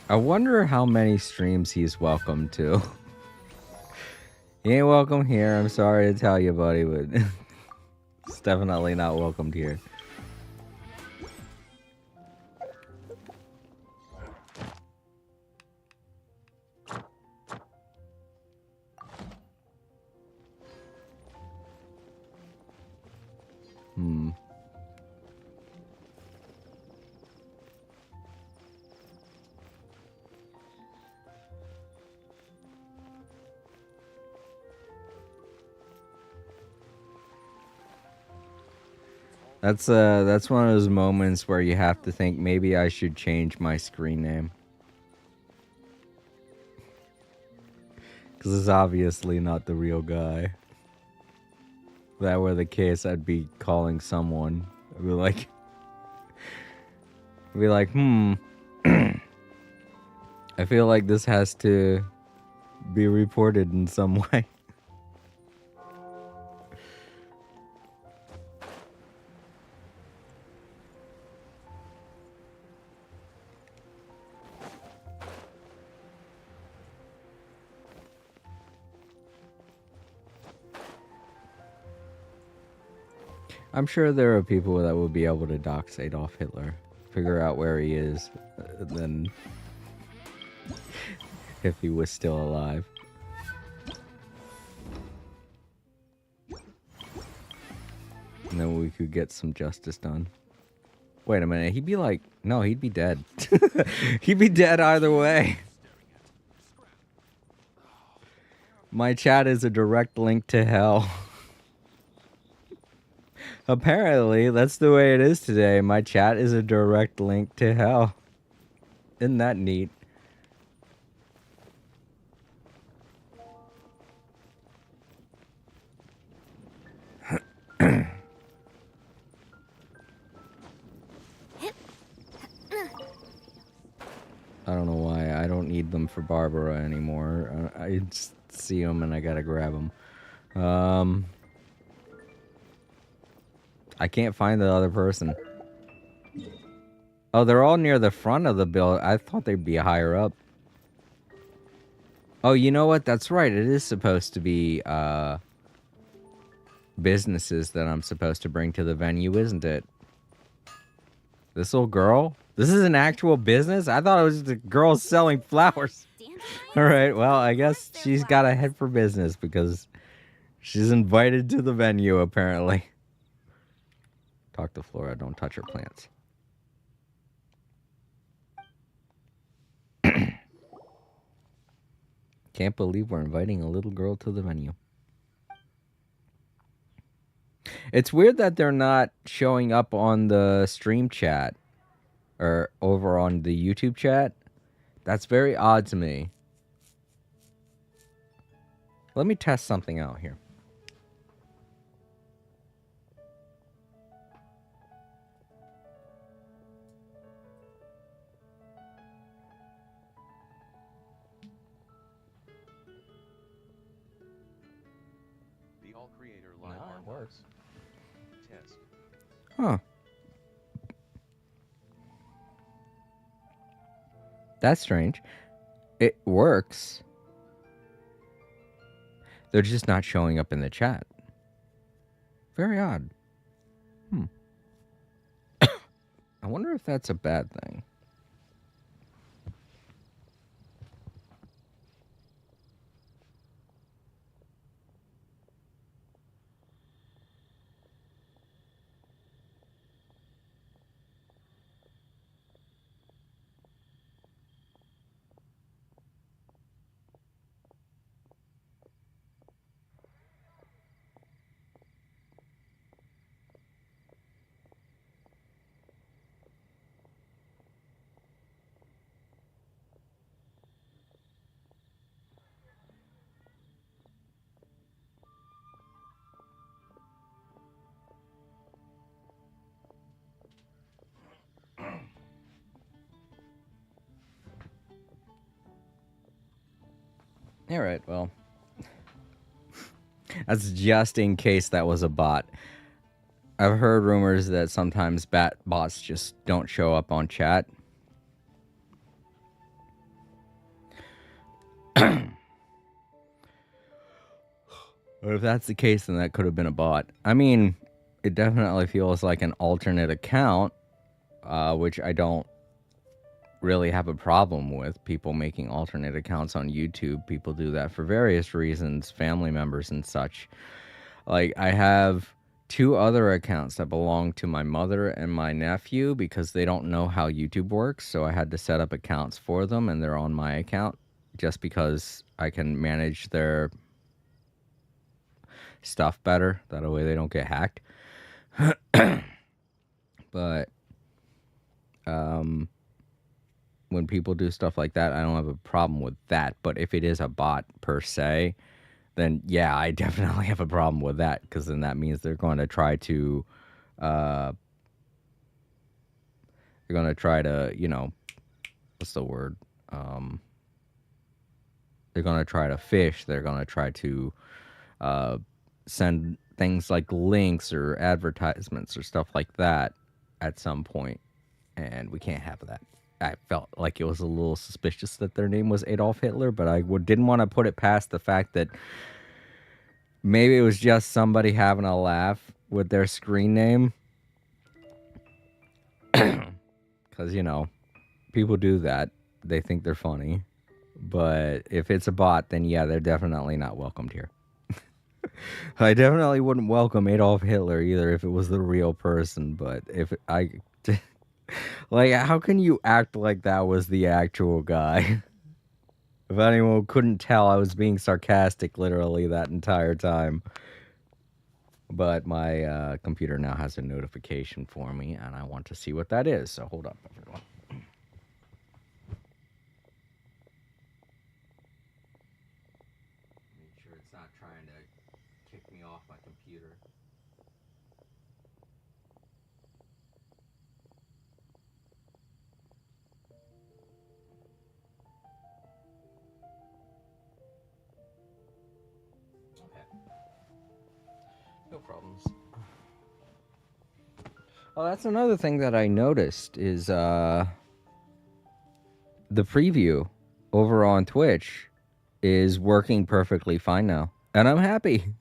I wonder how many streams he's welcome to. He ain't welcome here. I'm sorry to tell you, buddy, but it's definitely not welcomed here. That's one of those moments where you have to think maybe I should change my screen name. Because it's obviously not the real guy. If that were the case, I'd be calling someone. I'd be like, I feel like this has to be reported in some way. I'm sure there are people that will be able to dox Adolf Hitler, figure out where he is, then if he was still alive. And then we could get some justice done. Wait a minute, he'd be like, no, he'd be dead. He'd be dead either way. My chat is a direct link to hell. Apparently, that's the way it is today. My chat is a direct link to hell. Isn't that neat? I don't know why. I don't need them for Barbara anymore. I just see them and I gotta grab them. I can't find the other person. Oh, they're all near the front of the build. I thought they'd be higher up. Oh, you know what? That's right. It is supposed to be businesses that I'm supposed to bring to the venue, isn't it? This little girl? This is an actual business? I thought it was just a girl selling flowers. All right, well, I guess she's got to head for business because she's invited to the venue, apparently. Talk to Flora, don't touch her plants. Can't believe we're inviting a little girl to the venue. It's weird that they're not showing up on the stream chat or over on the YouTube chat. That's very odd to me. Let me test something out here. The All Creator Live works. Test. Huh. That's strange. It works. They're just not showing up in the chat. Very odd. I wonder if that's a bad thing. All right, well, that's just in case that was a bot. I've heard rumors that sometimes bots just don't show up on chat. But if that's the case, then that could have been a bot. I mean, it definitely feels like an alternate account, which I don't really have a problem with. People making alternate accounts on YouTube. People do that for various reasons, family members and such. Like, I have 2 other accounts that belong to my mother and my nephew because they don't know how YouTube works. So I had to set up accounts for them, and they're on my account just because I can manage their stuff better. That way they don't get hacked. But when people do stuff like that, I don't have a problem with that. But if it is a bot per se, then yeah, I definitely have a problem with that, because then that means they're going to try to you know, what's the word? They're going to try to fish. They're going to try to send things like links or advertisements or stuff like that at some point, and we can't have that. I felt like it was a little suspicious that their name was Adolf Hitler, but I didn't want to put it past the fact that maybe it was just somebody having a laugh with their screen name. Because, you know, people do that. They think they're funny. But if it's a bot, then yeah, they're definitely not welcomed here. I definitely wouldn't welcome Adolf Hitler either if it was the real person. But if I... like, how can you act like that was the actual guy? If anyone couldn't tell, I was being sarcastic literally that entire time. But my computer now has a notification for me, and I want to see what that is. So hold up, everyone. Make sure it's not trying to kick me off my computer. Okay. No problems. Oh, that's another thing that I noticed is the preview over on Twitch is working perfectly fine now. And I'm happy.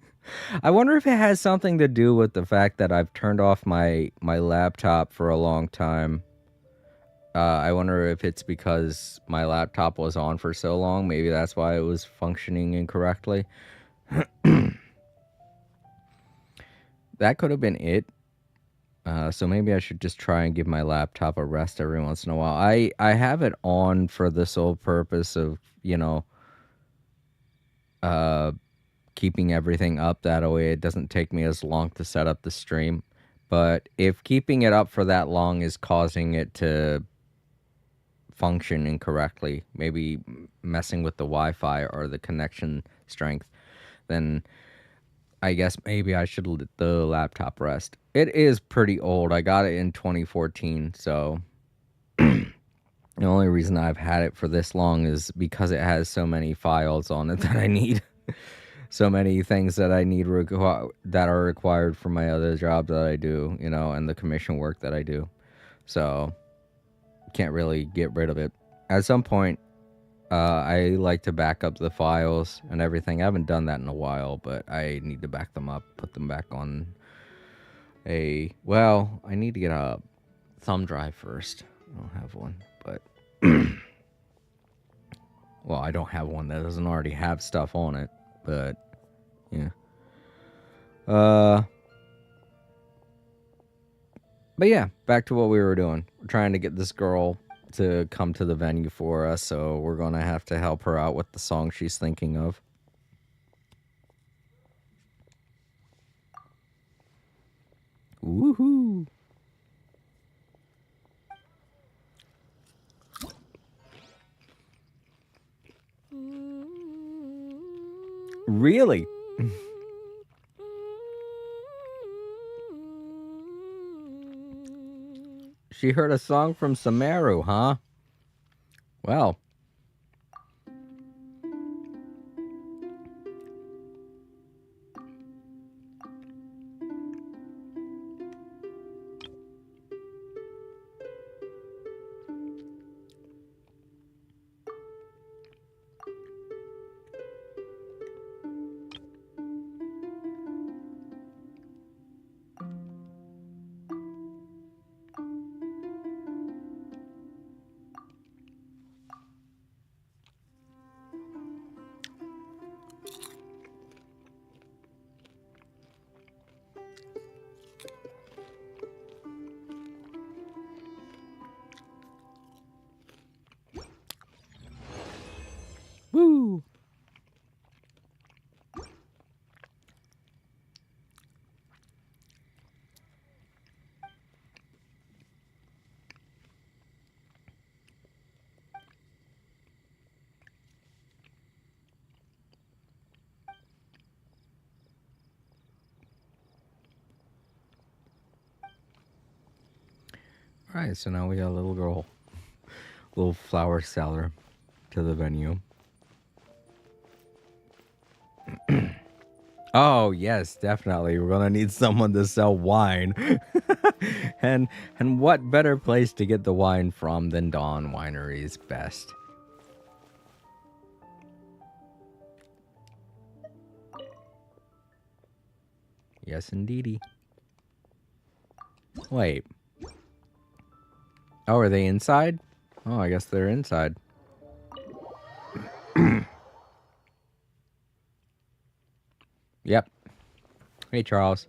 I wonder if it has something to do with the fact that I've turned off my laptop for a long time. I wonder if it's because my laptop was on for so long. Maybe that's why it was functioning incorrectly. That could have been it. So maybe I should just try and give my laptop a rest every once in a while. I have it on for the sole purpose of, you know, keeping everything up. That way it doesn't take me as long to set up the stream. But if keeping it up for that long is causing it to function incorrectly, maybe messing with the Wi-Fi or the connection strength, then I guess maybe I should let the laptop rest. It is pretty old. I got it in 2014, so the only reason I've had it for this long is because it has so many files on it that I need. So many things that I need that are required for my other job that I do, you know, and the commission work that I do. So can't really get rid of it. At some point, I like to back up the files and everything. I haven't done that in a while, but I need to back them up, put them back on well, I need to get a thumb drive first. I don't have one, but well, I don't have one that doesn't already have stuff on it, but yeah. But yeah, back to what we were doing. We're trying to get this girl to come to the venue for us, so we're gonna have to help her out with the song she's thinking of. Woohoo! Really? She heard a song from Samaru, huh? Well. Woo! Alright, so now we got a little girl. Little flower seller to the venue. Oh, yes, definitely. We're gonna need someone to sell wine. and what better place to get the wine from than Dawn Winery's best? Yes, indeedy. Wait. Oh, are they inside? Oh, I guess they're inside. Yep. Hey, Charles.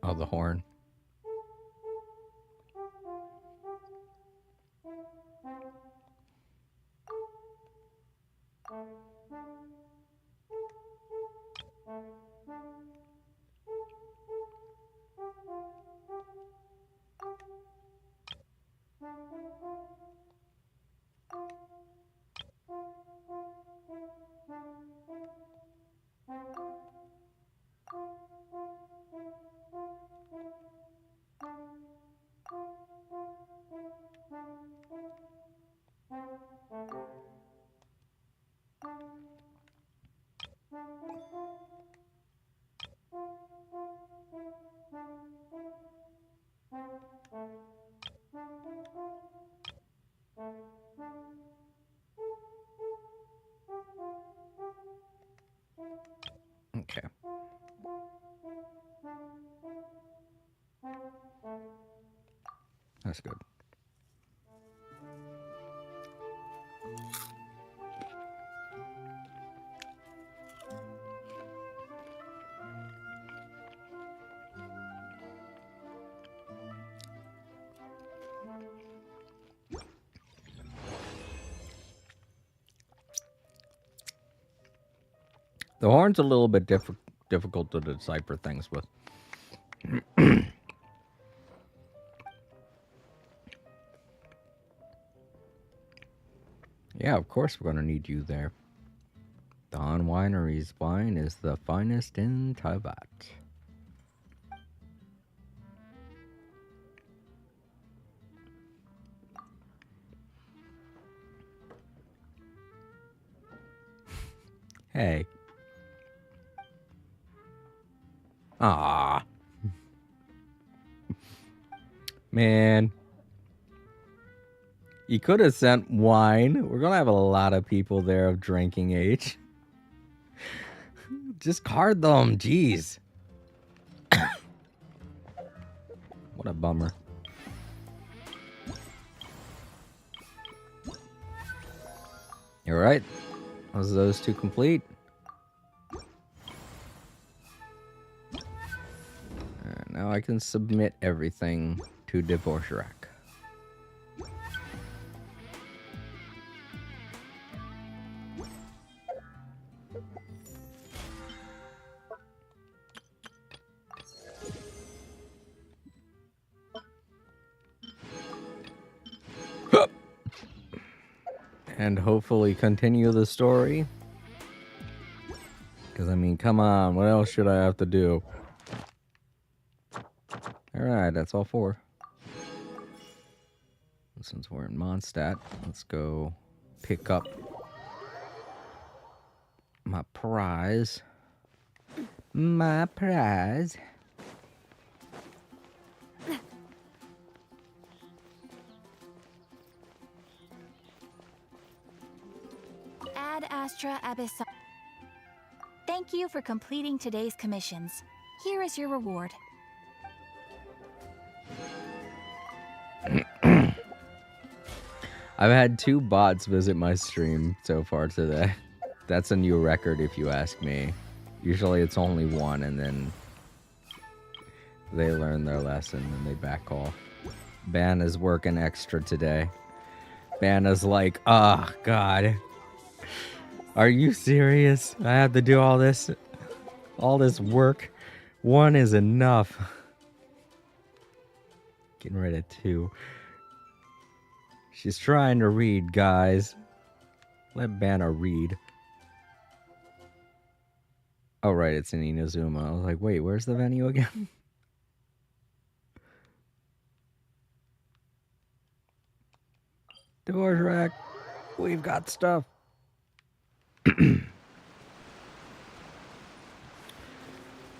Oh, the horn. Okay. That's good. The horn's a little bit difficult to decipher things with. Yeah, of course we're going to need you there. Dawn Winery's wine is the finest in Tibet. Hey. Ah. Man. You could have sent wine. We're going to have a lot of people there of drinking age. Just card them. Jeez. What a bummer. You're right. Was those two complete? Now I can submit everything to Dvorak. And hopefully continue the story Because, I mean, come on. What else should I have to do? Alright, that's all 4. Since we're in Mondstadt, let's go pick up my prize. My prize. Ad Astra Abyssal. Thank you for completing today's commissions. Here is your reward. I've had 2 bots visit my stream so far today. That's a new record if you ask me. Usually it's only 1 and then they learn their lesson and they back off. Ban is working extra today. Ban is like, oh god. Are you serious? I have to do all this work. 1 is enough. Getting rid of 2. She's trying to read, guys. Let Banna read. Oh, right, it's in Inazuma. I was like, wait, where's the venue again? Dvorak, we've got stuff.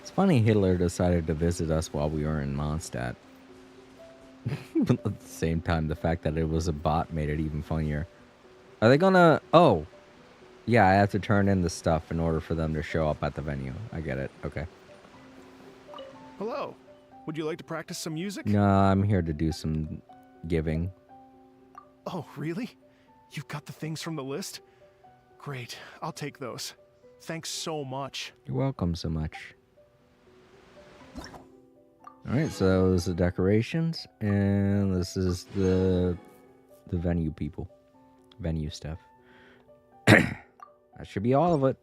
It's funny Hitler decided to visit us while we were in Mondstadt. But at the same time, the fact that it was a bot made it even funnier. Are they gonna... Oh. Yeah, I have to turn in the stuff in order for them to show up at the venue. I get it. Okay. Hello. Would you like to practice some music? No, I'm here to do some giving. Oh, really? You've got the things from the list? Great. I'll take those. Thanks so much. You're welcome so much. Alright, so those are the decorations, and this is the venue people. Venue stuff. That should be all of it.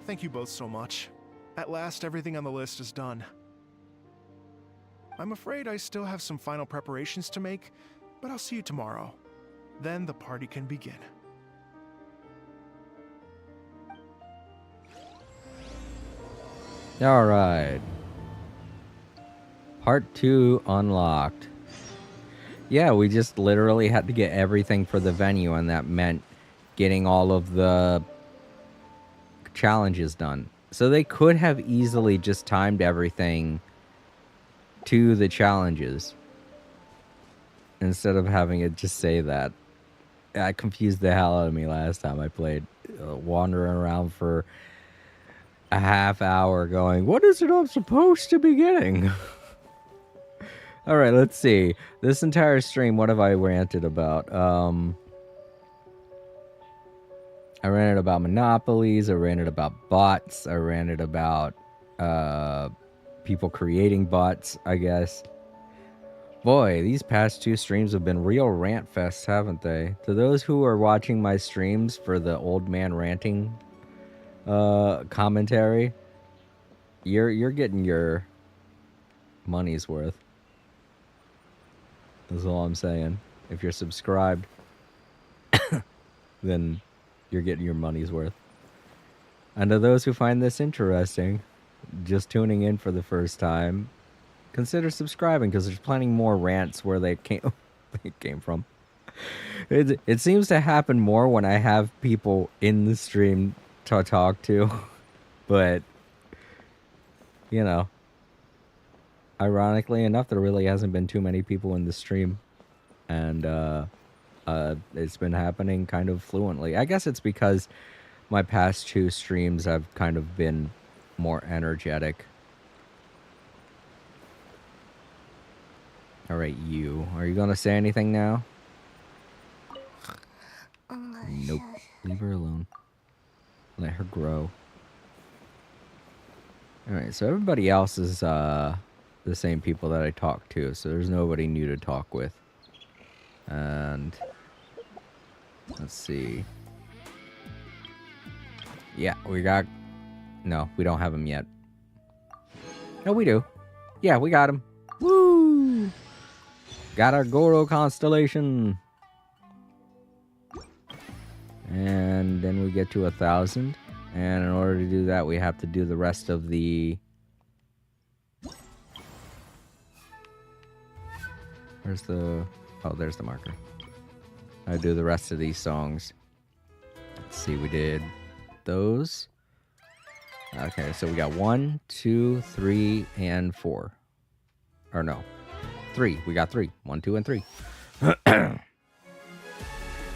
Thank you both so much. At last, everything on the list is done. I'm afraid I still have some final preparations to make, but I'll see you tomorrow. Then the party can begin. Alright. Part 2 unlocked. Yeah, we just literally had to get everything for the venue, and that meant getting all of the challenges done. So they could have easily just timed everything to the challenges instead of having it just say that. I confused the hell out of me last time I played, wandering around for a half hour going, what is it I'm supposed to be getting? Alright, let's see. This entire stream, what have I ranted about? I ranted about monopolies, I ranted about bots, I ranted about people creating bots, I guess. Boy, these past 2 streams have been real rant fests, haven't they? To those who are watching my streams for the old man ranting commentary, you're getting your money's worth. That's all I'm saying. If you're subscribed, then you're getting your money's worth. And to those who find this interesting, just tuning in for the first time, consider subscribing, because there's plenty more rants where they came from. It seems to happen more when I have people in the stream to talk to, but you know, ironically enough, there really hasn't been too many people in the stream, and it's been happening kind of fluently. I guess it's because my past 2 streams have kind of been more energetic. Alright, you. Are you gonna say anything now? Nope. Leave her alone. Let her grow. Alright, so everybody else is the same people that I talked to, so there's nobody new to talk with. And let's see. Yeah, we got... No, we don't have him yet. No, we do. Yeah, we got him. Woo! Got our Goro constellation. And then we get to 1,000. And in order to do that, we have to do the rest of the... Where's the... Oh, there's the marker. I do the rest of these songs. Let's see, we did those. Okay, so we got 1, 2, 3, and 4. Or no, 3. We got 3. 1, 2, and 3.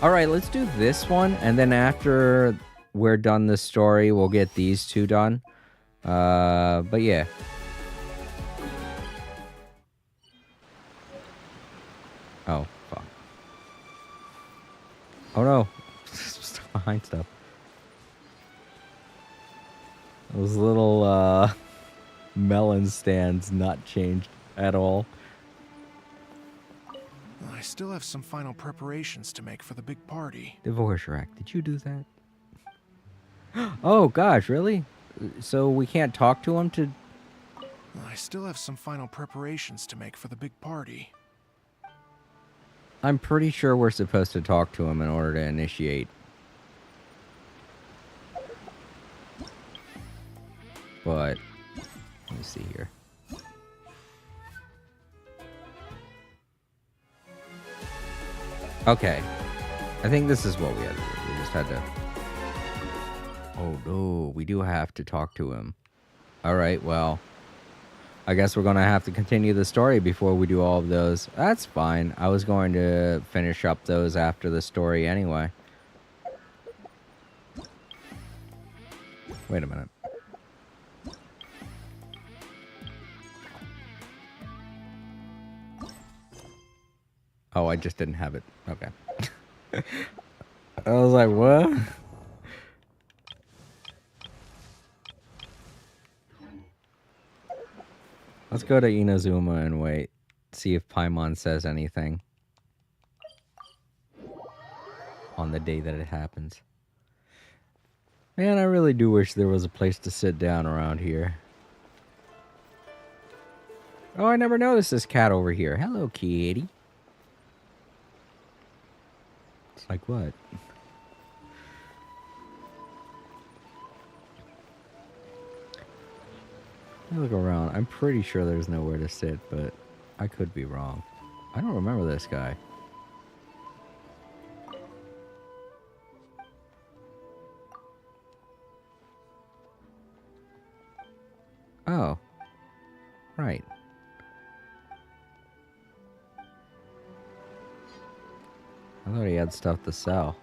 All right, let's do this one, and then after we're done the story, we'll get these 2 done. But yeah. Oh, fuck. Oh no. Stuck behind stuff. Those little melon stands not changed at all. I still have some final preparations to make for the big party. Dvorak, did you do that? Oh gosh, really? So we can't talk to him to... I still have some final preparations to make for the big party. I'm pretty sure we're supposed to talk to him in order to initiate. But, let me see here. Okay. I think this is what we had to do. We just had to... Oh, no. We do have to talk to him. Alright, well... I guess we're going to have to continue the story before we do all of those. That's fine. I was going to finish up those after the story anyway. Wait a minute. Oh, I just didn't have it. Okay. I was like, what? Let's go to Inazuma and wait. See if Paimon says anything. On the day that it happens. Man, I really do wish there was a place to sit down around here. Oh, I never noticed this cat over here. Hello, kitty. It's like what? I look around. I'm pretty sure there's nowhere to sit, but I could be wrong. I don't remember this guy. Oh. Right. I thought he had stuff to sell.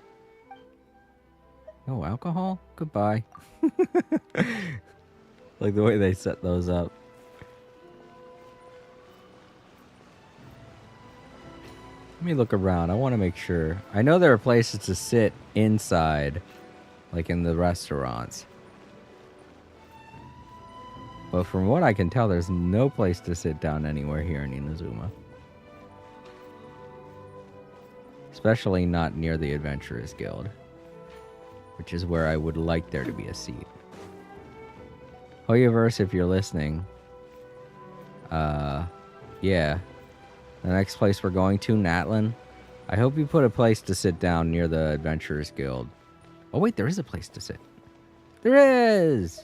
No alcohol? Goodbye. Like the way they set those up. Let me look around. I want to make sure. I know there are places to sit inside, like in the restaurants. But from what I can tell, there's no place to sit down anywhere here in Inazuma. Especially not near the Adventurers Guild. Which is where I would like there to be a seat. Hoyoverse, if you're listening. Yeah. The next place we're going to, Natlin. I hope you put a place to sit down near the Adventurers Guild. Oh wait, there is a place to sit. There is!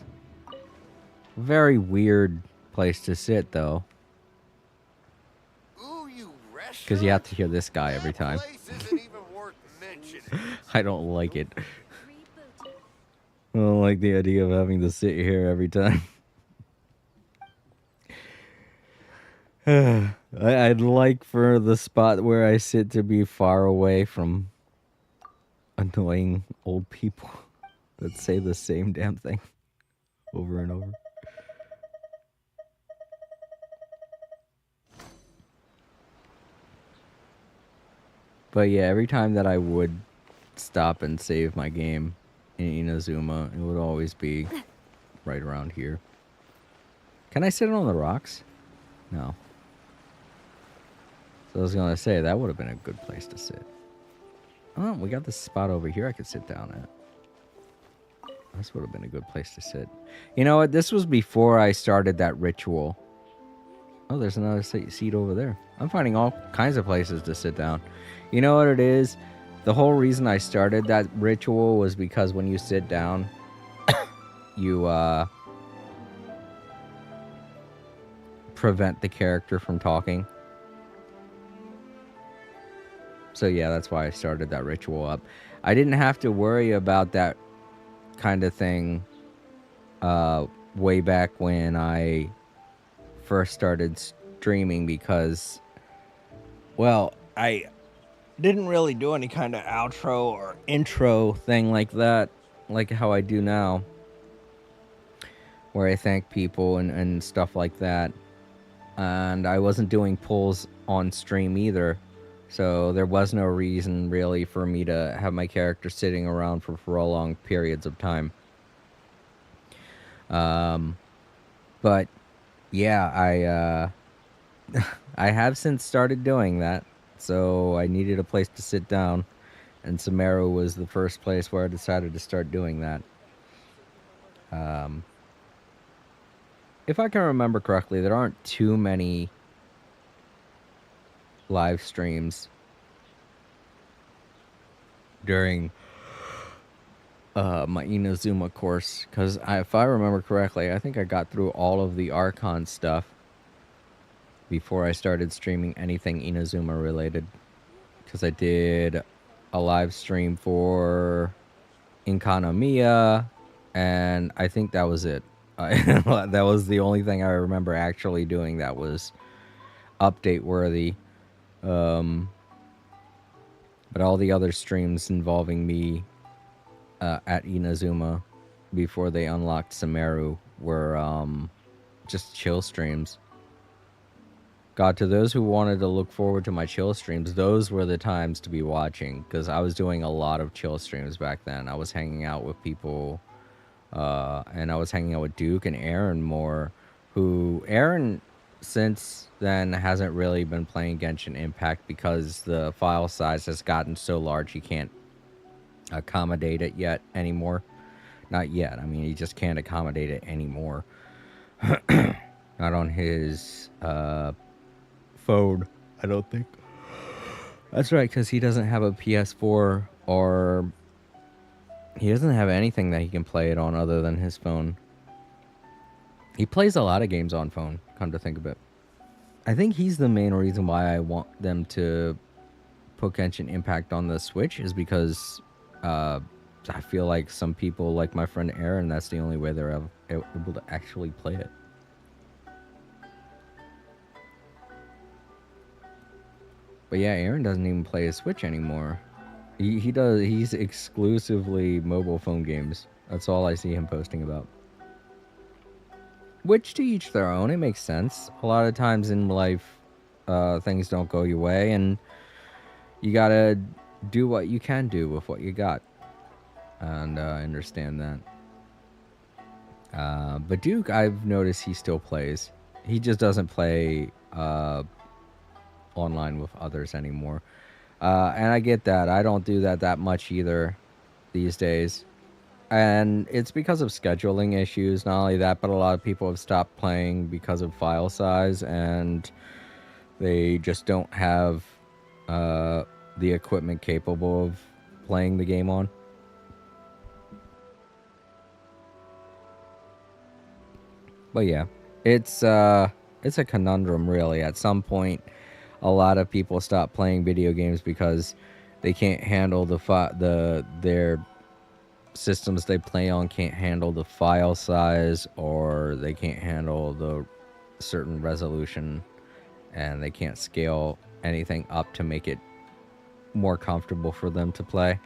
Very weird place to sit, though. Because you have to hear this guy every time. I don't like it. I don't like the idea of having to sit here every time. I'd like for the spot where I sit to be far away from annoying old people that say the same damn thing over and over. But yeah, every time that I would stop and save my game in Inazuma, it would always be right around here. Can I sit on the rocks? No. So I was going to say, that would have been a good place to sit. Oh, we got this spot over here I could sit down at. This would have been a good place to sit. You know what? This was before I started that ritual. Oh, there's another seat over there. I'm finding all kinds of places to sit down. You know what it is? The whole reason I started that ritual was because when you sit down, you prevent the character from talking. So yeah, that's why I started that ritual up. I didn't have to worry about that kind of thing way back when I first started streaming because, well, I didn't really do any kind of outro or intro thing like that, like how I do now, where I thank people and stuff like that. And I wasn't doing pulls on stream either, so there was no reason really for me to have my character sitting around for prolonged periods of time. But yeah, I have since started doing that, so I needed a place to sit down, and Sumeru was the first place where I decided to start doing that. If I can remember correctly, there aren't too many live streams during my Inazuma course, because if I remember correctly, I think I got through all of the Archon stuff before I started streaming anything Inazuma related, because I did a live stream for Inkanomiya, and I think that was it. That was the only thing I remember actually doing that was update worthy. But all the other streams involving me at Inazuma before they unlocked Sumeru were just chill streams. God, to those who wanted to look forward to my chill streams, those were the times to be watching, because I was doing a lot of chill streams back then. I was hanging out with people, and I was hanging out with Duke and Aaron more, who Aaron since then hasn't really been playing Genshin Impact because the file size has gotten so large he can't accommodate it yet anymore. Not yet. I mean, he just can't accommodate it anymore. Not on his phone, I don't think. That's right, because he doesn't have a PS4, or he doesn't have anything that he can play it on other than his phone. He plays a lot of games on phone, come to think of it. I think he's the main reason why I want them to put Genshin Impact on the Switch, is because I feel like some people, like my friend Aaron, that's the only way they're able to actually play it. But yeah, Aaron doesn't even play his Switch anymore. He does. He's exclusively mobile phone games. That's all I see him posting about. Which, to each their own. It makes sense. A lot of times in life, things don't go your way, and you gotta do what you can do with what you got. And I understand that. But Duke, I've noticed he still plays. He just doesn't play online with others anymore. And I get that. I don't do that much either these days. And it's because of scheduling issues. Not only that, but a lot of people have stopped playing because of file size, and they just don't have the equipment capable of playing the game on. But yeah, it's a conundrum, really. At some point, a lot of people stop playing video games because they can't handle their systems they play on can't handle the file size, or they can't handle the certain resolution, and they can't scale anything up to make it more comfortable for them to play.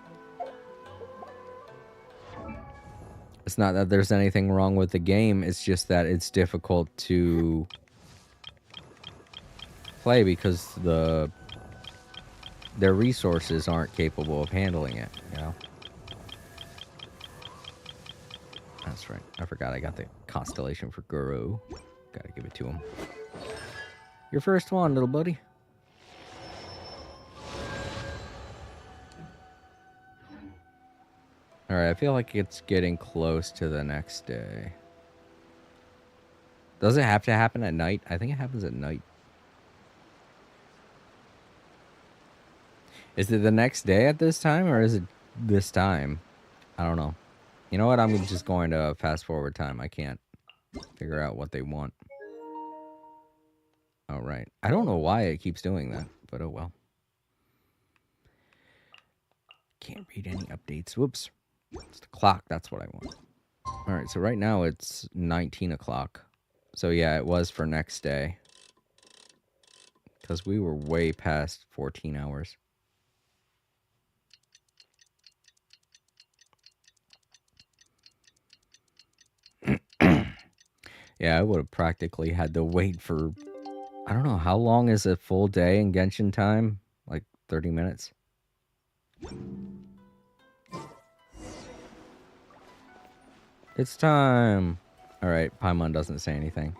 It's not that there's anything wrong with the game, it's just that it's difficult to play because their resources aren't capable of handling it, you know? That's right. I forgot I got the constellation for Guru. Gotta give it to him. Your first one, little buddy. Alright, I I feel like it's getting close to the next day. Does it have to happen at night? I think it happens at night. Is it the next day at this time, or is it this time? I don't know. You know what? I'm just going to fast forward time. I can't figure out what they want. All right. I don't know why it keeps doing that, but oh well. Can't read any updates. Whoops. It's the clock. That's what I want. All right. So right now it's 19 o'clock. So yeah, it was for next day. Because we were way past 14 hours. Yeah, I would have practically had to wait for... I don't know, how long is a full day in Genshin time? Like 30 minutes? It's time! Alright, Paimon doesn't say anything.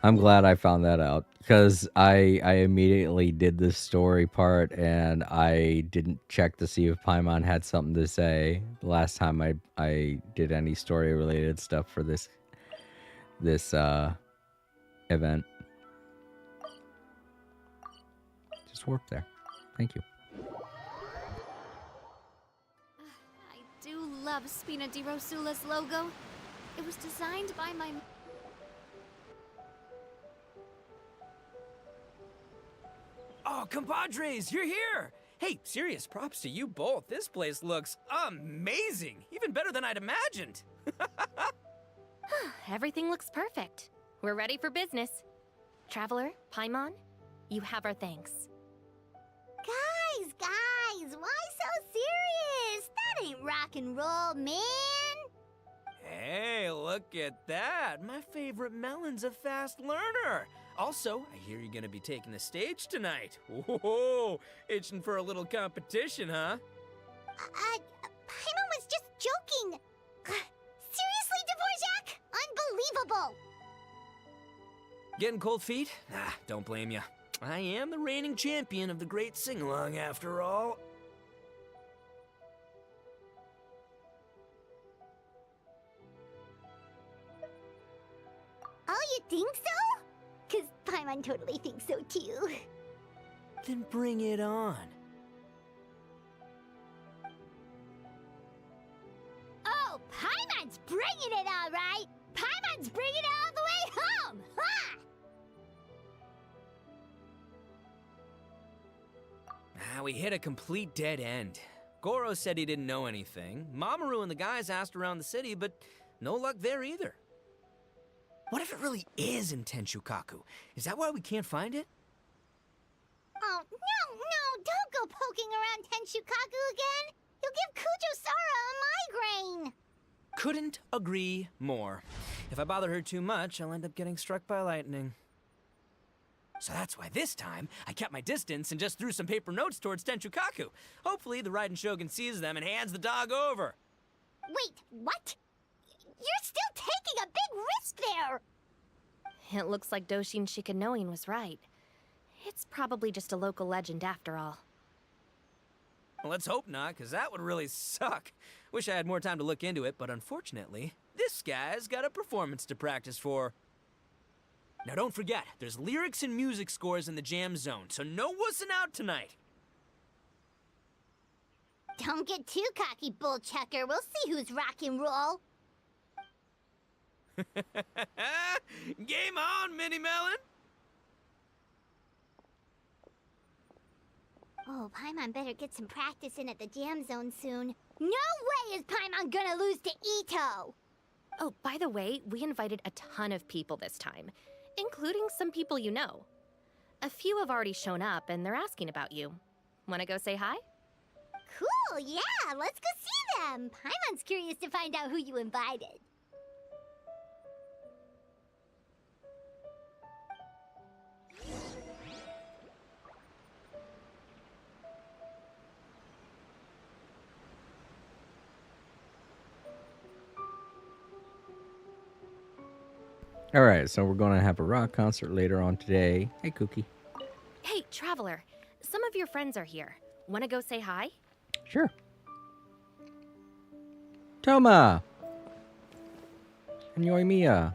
I'm glad I found that out, because I immediately did this story part, and I didn't check to see if Paimon had something to say the last time I did any story-related stuff for this event. Just warp there. Thank you. I do love Spina di Rosula's logo. It was designed by my... Oh, compadres, you're here! Hey, serious props to you both. This place looks amazing! Even better than I'd imagined! Everything looks perfect. We're ready for business. Traveler, Paimon, you have our thanks. Guys, why so serious? That ain't rock and roll, man. Hey, look at that! My favorite melon's a fast learner! Also, I hear you're gonna be taking the stage tonight. Whoa, itching for a little competition, huh? Paimon was just joking. Seriously, Dvorak? Unbelievable. Getting cold feet? Ah, don't blame ya. I am the reigning champion of the great sing-along after all. Oh, you think so? Because Paimon totally thinks so too. Then bring it on. Oh, Paimon's bringing it all right. Paimon's bringing it all the way home. Ha! We hit a complete dead end. Goro said he didn't know anything. Mamoru and the guys asked around the city, but no luck there either. What if it really is in Tenshukaku? Is that why we can't find it? Oh, no, don't go poking around Tenshukaku again. You'll give Kujo-Sara a migraine. Couldn't agree more. If I bother her too much, I'll end up getting struck by lightning. So that's why this time, I kept my distance and just threw some paper notes towards Tenshukaku. Hopefully, the Raiden Shogun sees them and hands the dog over. Wait, what? You're still taking a big risk there! It looks like Doshin Shikanoin was right. It's probably just a local legend after all. Well, let's hope not, because that would really suck. Wish I had more time to look into it, but unfortunately, this guy's got a performance to practice for. Now don't forget, there's lyrics and music scores in the jam zone, so no wussing out tonight. Don't get too cocky, bullchucker. We'll see who's rock and roll. Game on, Mini Melon! Oh, Paimon better get some practice in at the jam zone soon. No way is Paimon gonna lose to Ito! Oh, by the way, we invited a ton of people this time, including some people you know. A few have already shown up, and they're asking about you. Wanna go say hi? Cool, yeah, let's go see them. Paimon's curious to find out who you invited. All right, so we're going to have a rock concert later on today. Hey, Cookie. Hey, Traveler, some of your friends are here. Wanna go say hi? Sure. Toma! And Yoimiya.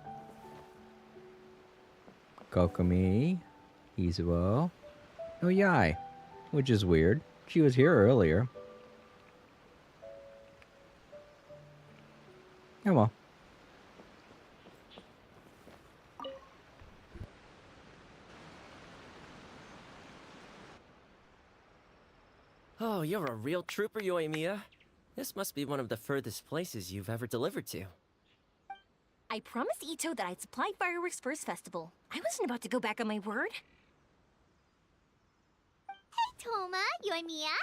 Kokomi. Izuo. No Yai. Which is weird. She was here earlier. Oh well. Oh, you're a real trooper, Yoimiya. This must be one of the furthest places you've ever delivered to. I promised Ito that I'd supply fireworks for his festival. I wasn't about to go back on my word. Hey, Toma, Yoimiya.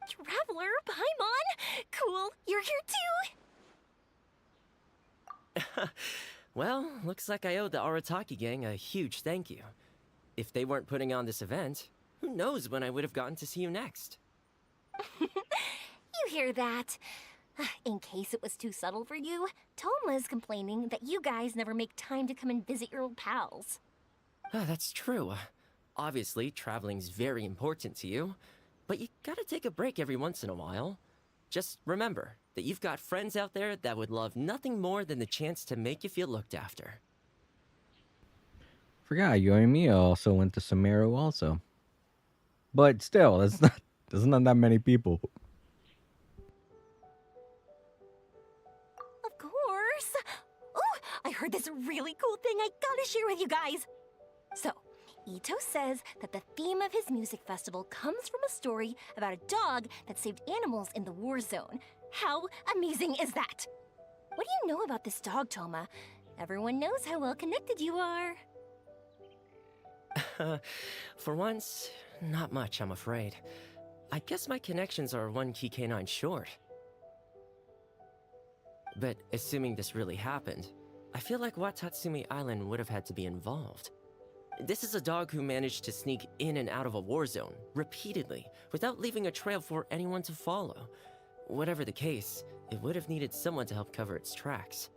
Traveler, Paimon. Cool, you're here too. Well, looks like I owe the Arataki gang a huge thank you. If they weren't putting on this event, who knows when I would have gotten to see you next. You hear that? In case it was too subtle for you, Toma's complaining that you guys never make time to come and visit your old pals. That's true. Obviously, traveling's very important to you, but you gotta take a break every once in a while. Just remember that you've got friends out there that would love nothing more than the chance to make you feel looked after. Forgot Yoimiya also went to Sumeru also. But still, there's not that many people. Of course. Oh, I heard this really cool thing I gotta share with you guys. So, Ito says that the theme of his music festival comes from a story about a dog that saved animals in the war zone. How amazing is that? What do you know about this dog, Toma? Everyone knows how well connected you are. For once, not much, I'm afraid. I guess my connections are one key canine short. But assuming this really happened, I feel like Watatsumi Island would have had to be involved. This is a dog who managed to sneak in and out of a war zone, repeatedly, without leaving a trail for anyone to follow. Whatever the case, it would have needed someone to help cover its tracks.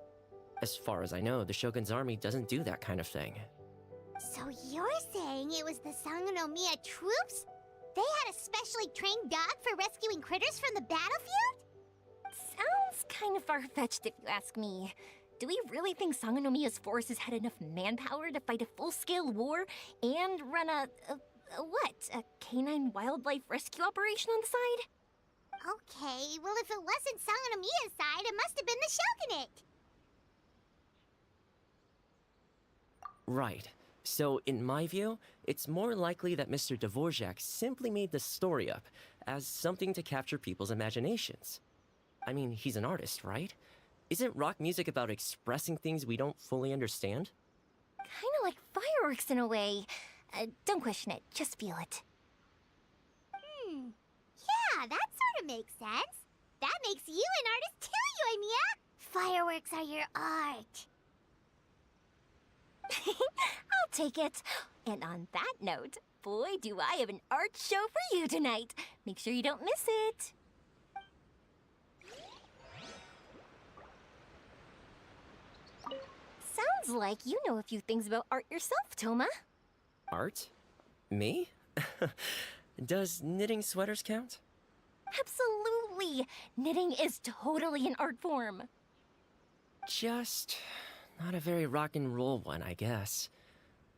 As far as I know, the Shogun's army doesn't do that kind of thing. So you're saying it was the Sangonomiya troops? They had a specially trained dog for rescuing critters from the battlefield? Sounds kind of far-fetched if you ask me. Do we really think Sangonomiya's forces had enough manpower to fight a full-scale war and run a canine wildlife rescue operation on the side? Okay, well if it wasn't Sangonomiya's side, it must have been the Shogunate. Right. So, in my view, it's more likely that Mr. Dvorak simply made the story up as something to capture people's imaginations. I mean, he's an artist, right? Isn't rock music about expressing things we don't fully understand? Kinda like fireworks in a way. Don't question it, just feel it. Yeah, that sort of makes sense. That makes you an artist too, Yoimiya! Fireworks are your art. I'll take it. And on that note, boy, do I have an art show for you tonight. Make sure you don't miss it. Sounds like you know a few things about art yourself, Toma. Art? Me? Does knitting sweaters count? Absolutely! Knitting is totally an art form. Just not a very rock and roll one, I guess.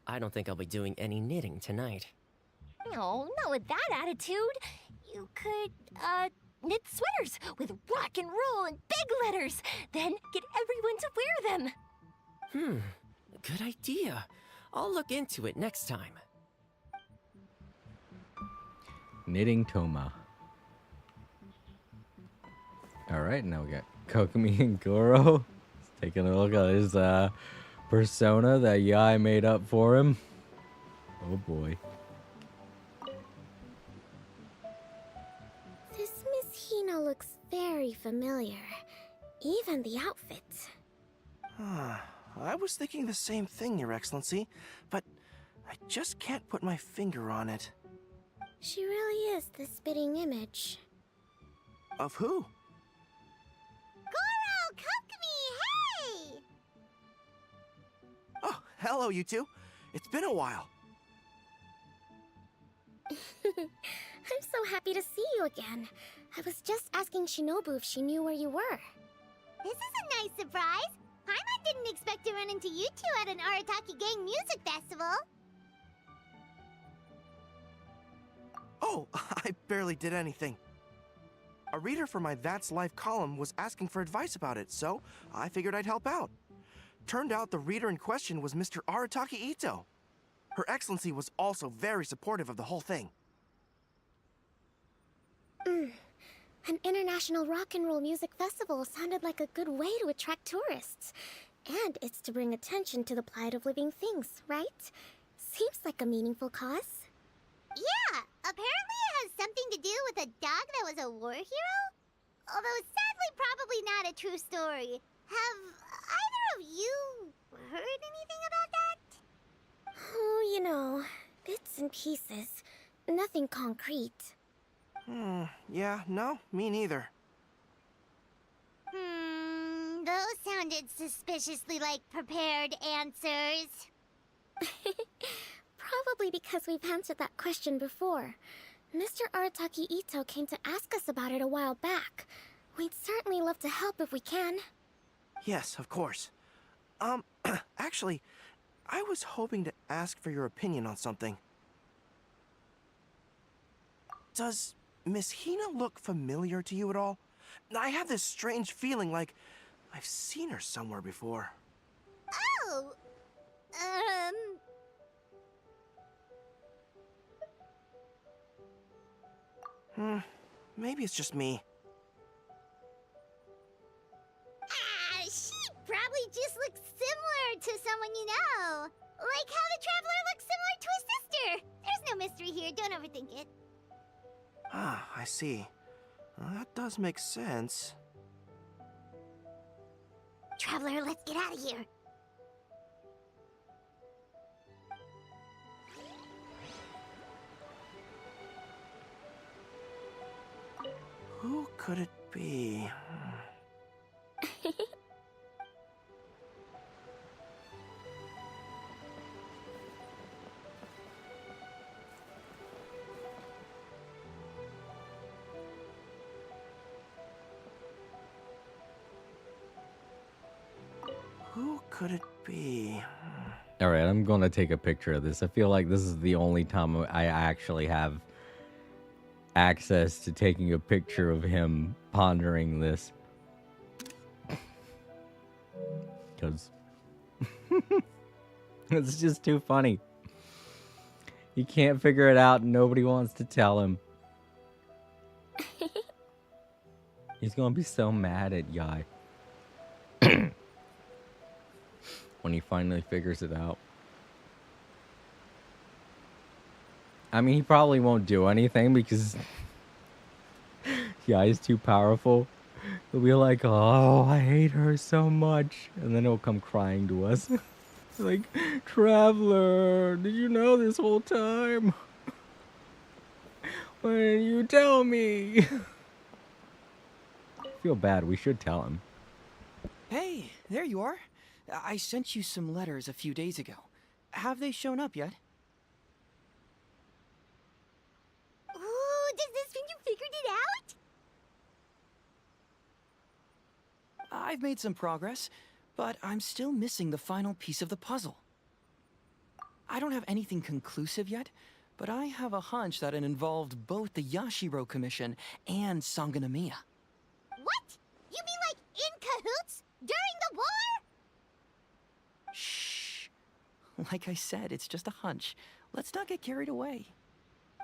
I don't think I'll be doing any knitting tonight. No, not with that attitude. You could, knit sweaters with rock and roll and big letters, then get everyone to wear them. Good idea. I'll look into it next time. Knitting Toma. Alright, now we got Kokomi and Goro. Taking a look at his persona that Yai made up for him. Oh boy. This Miss Hina looks very familiar. Even the outfit. I was thinking the same thing, Your Excellency, but I just can't put my finger on it. She really is the spitting image. Of who? Goro! Kokomi! Hey! Oh, hello, you two. It's been a while. I'm so happy to see you again. I was just asking Shinobu if she knew where you were. This is a nice surprise. Paimon didn't expect to run into you two at an Arataki Gang music festival. Oh, I barely did anything. A reader for my That's Life column was asking for advice about it, so I figured I'd help out. Turned out the reader in question was Mr. Arataki Ito. Her Excellency was also very supportive of the whole thing. An international rock and roll music festival sounded like a good way to attract tourists. And it's to bring attention to the plight of living things, right? Seems like a meaningful cause. Yeah, apparently it has something to do with a dog that was a war hero? Although sadly probably not a true story. Have either of you heard anything about that? Oh, you know, bits and pieces. Nothing concrete. Yeah, no, me neither. Those sounded suspiciously like prepared answers. Probably because we've answered that question before. Mr. Arataki Ito came to ask us about it a while back. We'd certainly love to help if we can. Yes, of course. Actually, I was hoping to ask for your opinion on something. Does Miss Hina look familiar to you at all? I have this strange feeling like I've seen her somewhere before. Oh! Maybe it's just me. She probably just looks similar to someone you know. Like how the Traveler looks similar to his sister. There's no mystery here, don't overthink it. Ah, I see. That does make sense. Traveler, let's get out of here. Who could it be? Who could it be? All right, I'm going to take a picture of this. I feel like this is the only time I actually have access to taking a picture of him pondering this. Because it's just too funny. He can't figure it out and nobody wants to tell him. He's going to be so mad at Yai when he finally figures it out. I mean, he probably won't do anything because Yai's too powerful. He'll be like, oh, I hate her so much. And then he'll come crying to us. Like, Traveler, did you know this whole time? Why didn't you tell me? I feel bad. We should tell him. Hey, there you are. I sent you some letters a few days ago. Have they shown up yet? Ooh, does this mean you figured it out? I've made some progress, but I'm still missing the final piece of the puzzle. I don't have anything conclusive yet, but I have a hunch that it involved both the Yashiro Commission and Sangonomiya. What? You mean like in cahoots? During the war? Shh. Like I said, it's just a hunch. Let's not get carried away.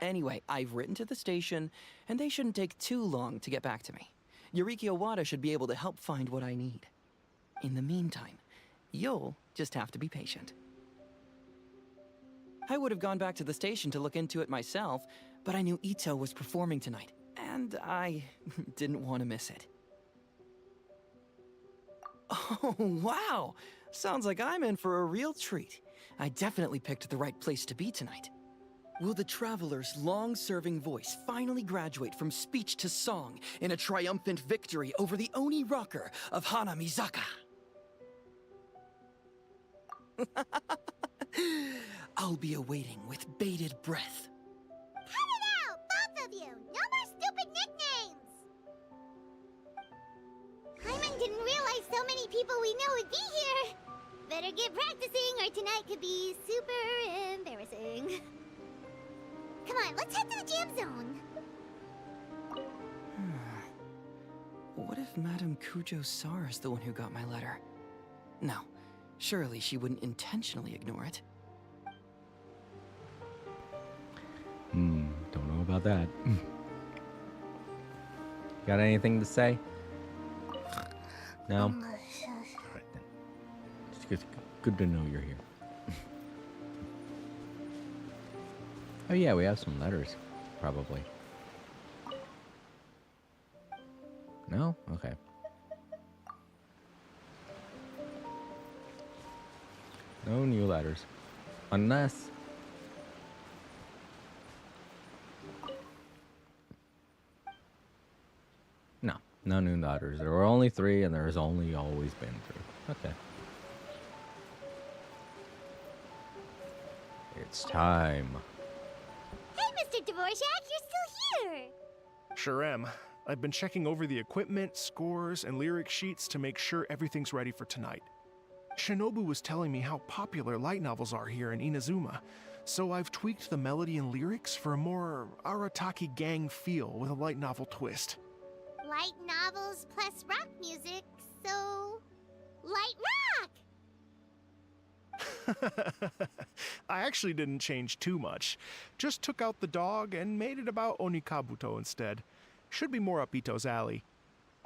Anyway, I've written to the station, and they shouldn't take too long to get back to me. Yuriki Owada should be able to help find what I need. In the meantime, you'll just have to be patient. I would have gone back to the station to look into it myself, but I knew Ito was performing tonight, and I didn't want to miss it. Oh, wow! Sounds like I'm in for a real treat. I definitely picked the right place to be tonight. Will the Traveler's long-serving voice finally graduate from speech to song in a triumphant victory over the Oni rocker of Hanamizaka? I'll be awaiting with bated breath. Cut it out, both of you! No more stupid nicknames! didn't realize so many people we know would be here. Better get practicing or tonight could be super embarrassing. Come on, let's head to the jam zone. What if Madame Kujo-Sar is the one who got my letter? No, surely she wouldn't intentionally ignore it. Don't know about that. Got anything to say? No? Alright then. It's good to know you're here. Oh yeah, we have some letters, probably. No? Okay. No new letters. Unless... No new letters. There were only 3, and there has only always been 3. Okay. It's time. Hey, Mr. Dvorak, you're still here! Sure am. I've been checking over the equipment, scores, and lyric sheets to make sure everything's ready for tonight. Shinobu was telling me how popular light novels are here in Inazuma, so I've tweaked the melody and lyrics for a more Arataki gang feel with a light novel twist. Light novels plus rock music, so... light rock! I actually didn't change too much. Just took out the dog and made it about Onikabuto instead. Should be more up Ito's alley.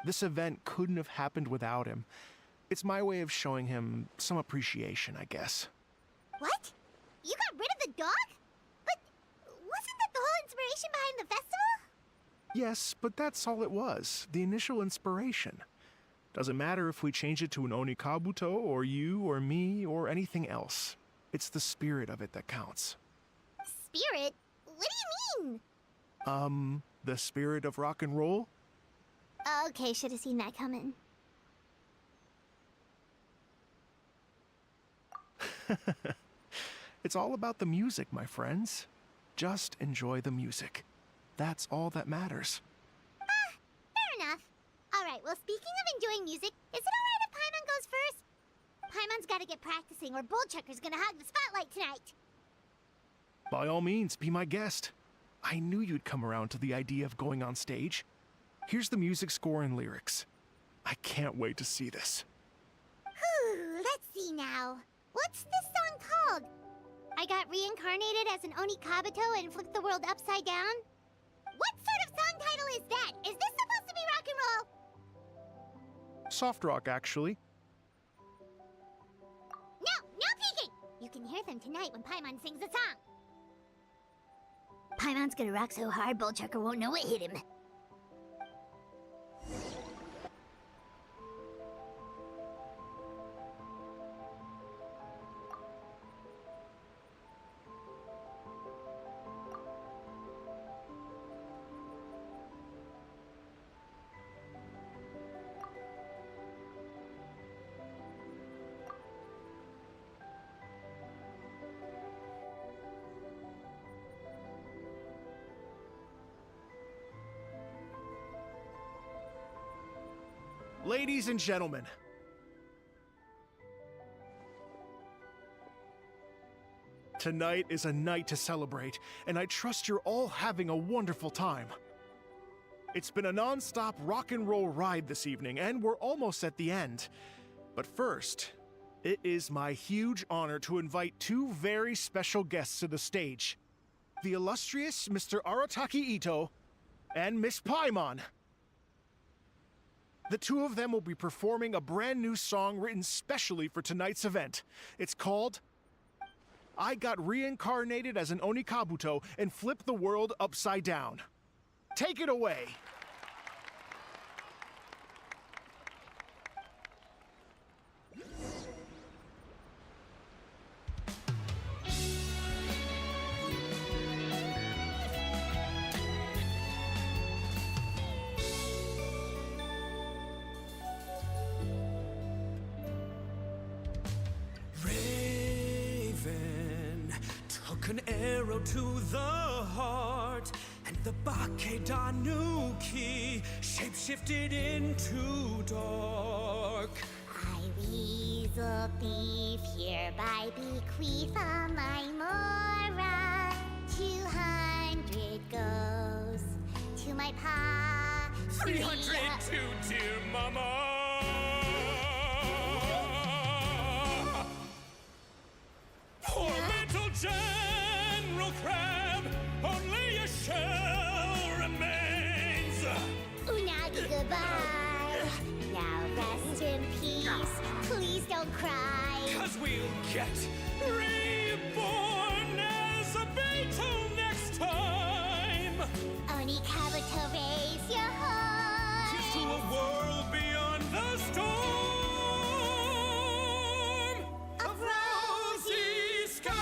This event couldn't have happened without him. It's my way of showing him some appreciation, I guess. What? You got rid of the dog? But wasn't that the whole inspiration behind the festival? Yes, but that's all it was. The initial inspiration. Doesn't matter if we change it to an Onikabuto, or you, or me, or anything else. It's the spirit of it that counts. Spirit? What do you mean? The spirit of rock and roll? Okay, should have seen that coming. It's all about the music, my friends. Just enjoy the music. That's all that matters. Fair enough. Alright, well, speaking of enjoying music, is it alright if Paimon goes first? Paimon's gotta get practicing or Bullchucker's gonna hog the spotlight tonight. By all means, be my guest. I knew you'd come around to the idea of going on stage. Here's the music score and lyrics. I can't wait to see this. Whew, let's see now. What's this song called? I got reincarnated as an Onikabuto and flipped the world upside down? What sort of song title is that? Is this supposed to be rock and roll? Soft rock, actually. No peeking! You can hear them tonight when Paimon sings the song. Paimon's gonna rock so hard, Bullchucker won't know what hit him. Ladies and gentlemen, tonight is a night to celebrate, and I trust you're all having a wonderful time. It's been a non-stop rock and roll ride this evening, and we're almost at the end. But first, it is my huge honor to invite 2 very special guests to the stage. The illustrious Mr. Arataki Ito and Miss Paimon. The 2 of them will be performing a brand new song written specially for tonight's event. It's called I Got Reincarnated as an Onikabuto and Flipped the World Upside Down. Take it away. An arrow to the heart And the Bakedanuki shapeshifted into dark. I, weasel thief, hereby bequeath all my mora. 200 goes to my pa. 300 to dear mama. Poor little General Crab, only a shell remains. Unagi, goodbye. Now rest in peace. Please don't cry. 'Cause we'll get reborn as a beetle next time. Oni Kabuto, raise your heart. Here's to a world beyond the storm of rosy skies.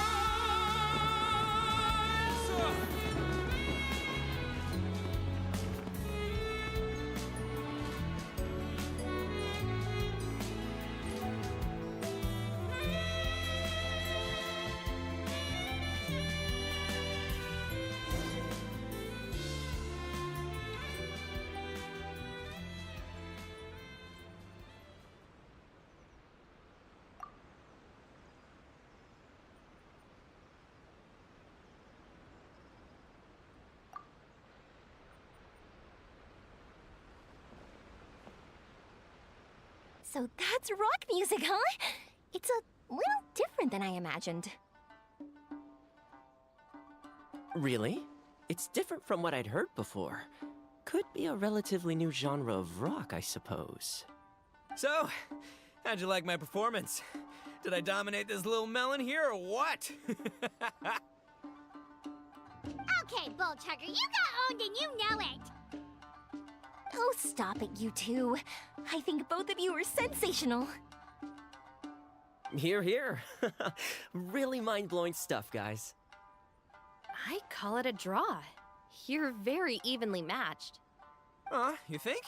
So that's rock music, huh? It's a little different than I imagined. Really? It's different from what I'd heard before. Could be a relatively new genre of rock, I suppose. So, how'd you like my performance? Did I dominate this little melon here or what? Okay, Bull Chugger, you got owned and you know it. Oh, stop it, you two. I think both of you are sensational. Here, here. Really mind-blowing stuff, guys. I call it a draw. You're very evenly matched. You think?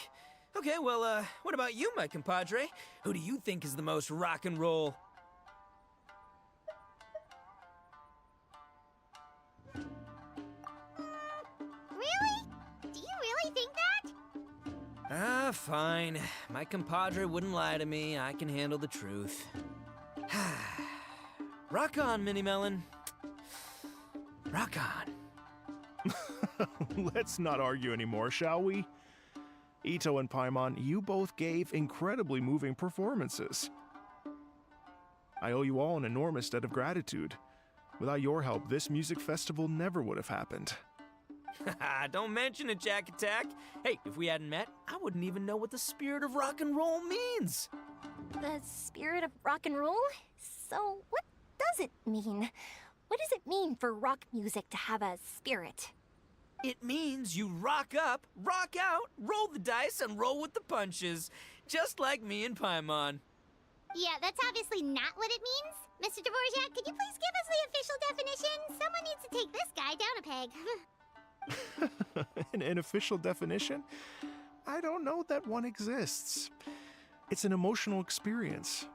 Okay, well, what about you, my compadre? Who do you think is the most rock and roll? Really? Do you really think that? Fine. My compadre wouldn't lie to me. I can handle the truth. Rock on, Mini Melon. Rock on. Let's not argue anymore, shall we? Ito and Paimon, you both gave incredibly moving performances. I owe you all an enormous debt of gratitude. Without your help, this music festival never would have happened. Don't mention it, Jack Attack. Hey, if we hadn't met, I wouldn't even know what the spirit of rock and roll means. The spirit of rock and roll? So, what does it mean? What does it mean for rock music to have a spirit? It means you rock up, rock out, roll the dice, and roll with the punches. Just like me and Paimon. Yeah, that's obviously not what it means. Mr. Dvorak, could you please give us the official definition? Someone needs to take this guy down a peg. An official definition? I don't know that one exists. It's an emotional experience,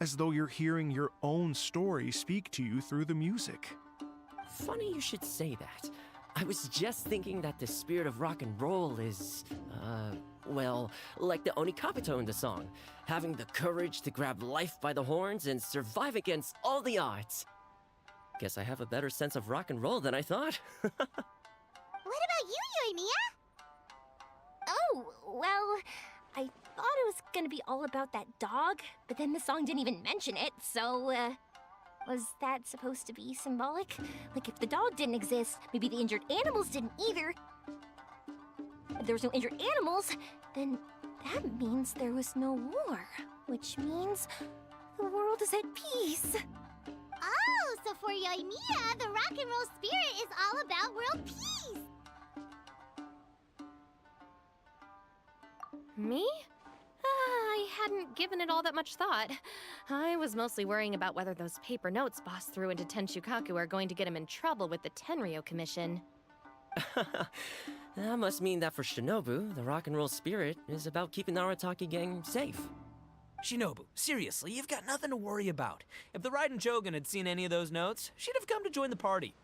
as though you're hearing your own story speak to you through the music. Funny you should say that. I was just thinking that the spirit of rock and roll is, well, like the Onikapito in the song. Having the courage to grab life by the horns and survive against all the odds. Guess I have a better sense of rock and roll than I thought. What about you, Yoimiya? Oh, well, I thought it was gonna be all about that dog, but then the song didn't even mention it, so, was that supposed to be symbolic? Like, if the dog didn't exist, maybe the injured animals didn't either. If there was no injured animals, then that means there was no war, which means the world is at peace. Oh, so for Yoimiya, the rock and roll spirit is all about world peace. Me? I hadn't given it all that much thought. I was mostly worrying about whether those paper notes Boss threw into Tenshukaku are going to get him in trouble with the Tenryo Commission. That must mean that for Shinobu, the rock and roll spirit is about keeping the Arataki gang safe. Shinobu, seriously, you've got nothing to worry about. If the Raiden Shogun had seen any of those notes, she'd have come to join the party.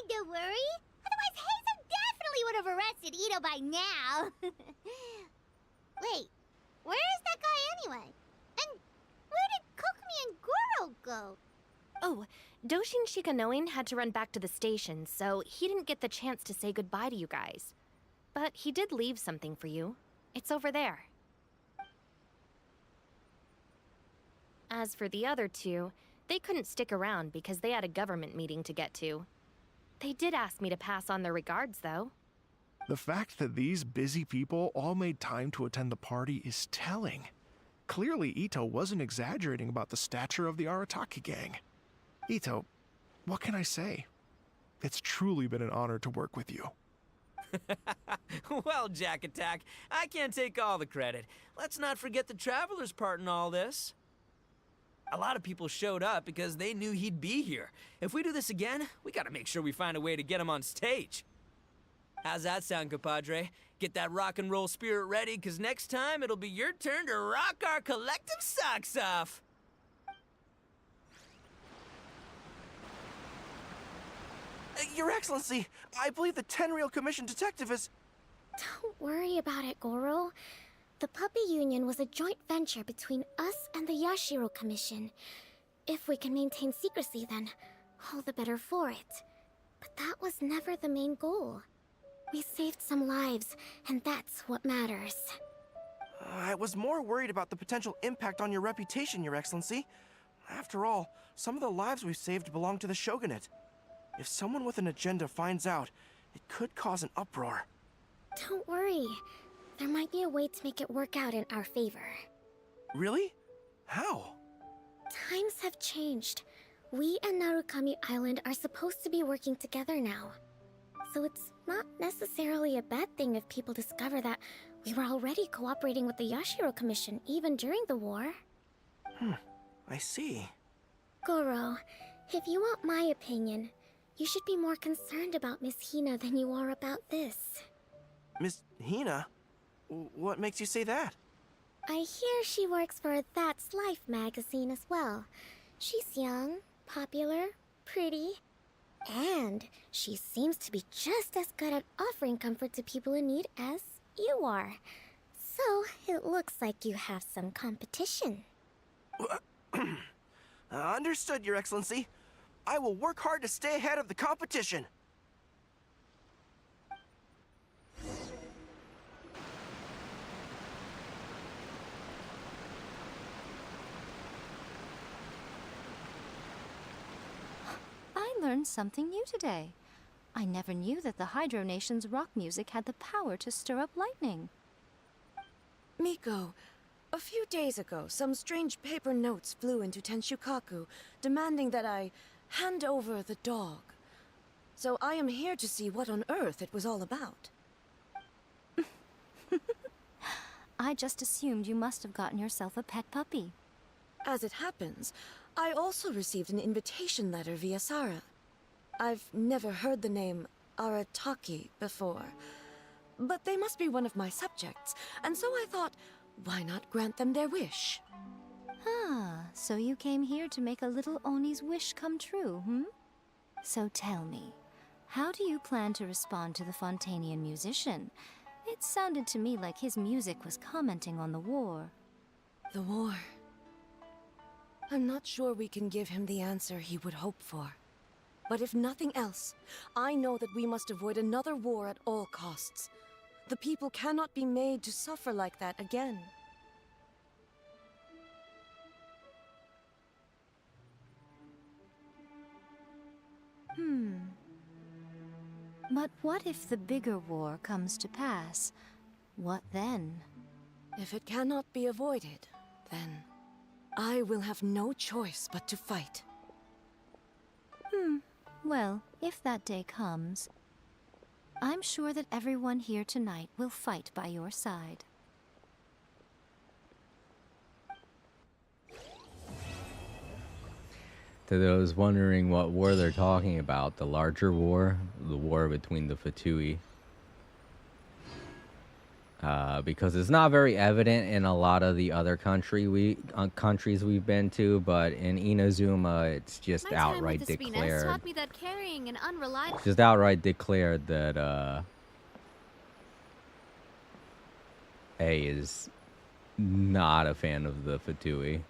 need to worry. Otherwise, Hazel definitely would have arrested Ito by now. Wait, where is that guy anyway? And where did Kokomi and Goro go? Oh, Doshin Shikanoin had to run back to the station, so he didn't get the chance to say goodbye to you guys. But he did leave something for you. It's over there. As for the other two, they couldn't stick around because they had a government meeting to get to. They did ask me to pass on their regards, though. The fact that these busy people all made time to attend the party is telling. Clearly, Ito wasn't exaggerating about the stature of the Arataki gang. Ito, what can I say? It's truly been an honor to work with you. Well, Jack Attack, I can't take all the credit. Let's not forget the Traveler's part in all this. A lot of people showed up because they knew he'd be here. If we do this again, we gotta make sure we find a way to get him on stage. How's that sound, compadre? Get that rock and roll spirit ready, because next time it'll be your turn to rock our collective socks off. Your Excellency, I believe the Tenryou Commission detective is... Don't worry about it, Goro. The Puppy Union was a joint venture between us and the Yashiro Commission. If we can maintain secrecy, then all the better for it. But that was never the main goal. We saved some lives, and that's what matters. I was more worried about the potential impact on your reputation, Your Excellency. After all, some of the lives we've saved belong to the Shogunate. If someone with an agenda finds out, it could cause an uproar. Don't worry. There might be a way to make it work out in our favor. Really? How? Times have changed. We and Narukami Island are supposed to be working together now. So it's not necessarily a bad thing if people discover that we were already cooperating with the Yashiro Commission even during the war. I see. Goro, if you want my opinion, you should be more concerned about Miss Hina than you are about this. Miss Hina? What makes you say that? I hear she works for That's Life magazine as well. She's young, popular, pretty, and she seems to be just as good at offering comfort to people in need as you are. So, it looks like you have some competition. Understood, Your Excellency. I will work hard to stay ahead of the competition. I learned something new today. I never knew that the Hydro Nation's rock music had the power to stir up lightning. Miko, a few days ago, some strange paper notes flew into Tenshukaku, demanding that I hand over the dog. So I am here to see what on earth it was all about. I just assumed you must have gotten yourself a pet puppy. As it happens, I also received an invitation letter via Sara. I've never heard the name Arataki before, but they must be one of my subjects, and so I thought, why not grant them their wish? Ah, so you came here to make a little Oni's wish come true, hmm? So tell me, how do you plan to respond to the Fontanian musician? It sounded to me like his music was commenting on the war. The war. I'm not sure we can give him the answer he would hope for. But if nothing else, I know that we must avoid another war at all costs. The people cannot be made to suffer like that again. But what if the bigger war comes to pass? What then? If it cannot be avoided, then I will have no choice but to fight. Well, if that day comes, I'm sure that everyone here tonight will fight by your side. To those wondering what war they're talking about, the larger war, the war between the Fatui. because it's not very evident in a lot of the other countries we've been to, but in Inazuma, it's just outright declared. Taught me that carrying an unreliable. Just outright declared that A is not a fan of the Fatui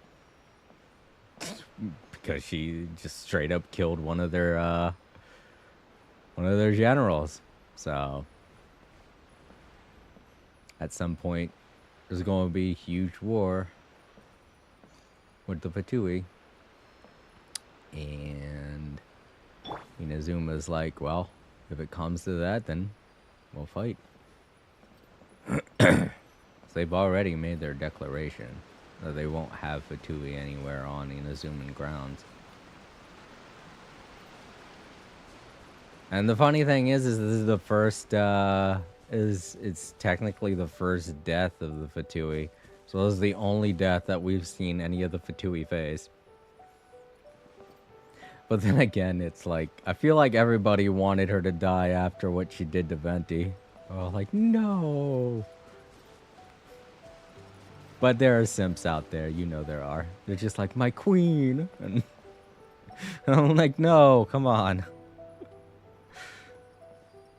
because she just straight up killed one of their generals. So at some point, there's going to be a huge war with the Fatui. And Inazuma's like, well, if it comes to that, then we'll fight. So they've already made their declaration that they won't have Fatui anywhere on Inazuman grounds. And the funny thing is this is the first, it's technically the first death of the Fatui. So this is the only death that we've seen any of the Fatui face. But then again, it's like, I feel like everybody wanted her to die after what she did to Venti. Oh, like, no. But there are simps out there, you know there are. They're just like, my queen. And I'm like, no, come on.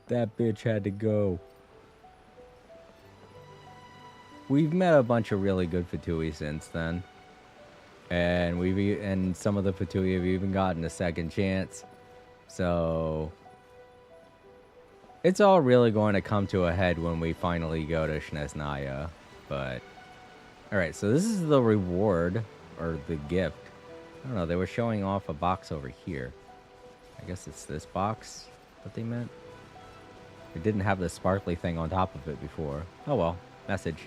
That bitch had to go. We've met a bunch of really good Fatui since then. And some of the Fatui have even gotten a second chance. So it's all really going to come to a head when we finally go to Shnesnaya. But alright, so this is the reward, or the gift. I don't know, they were showing off a box over here. I guess it's this box that they meant. It didn't have the sparkly thing on top of it before. Oh well, message.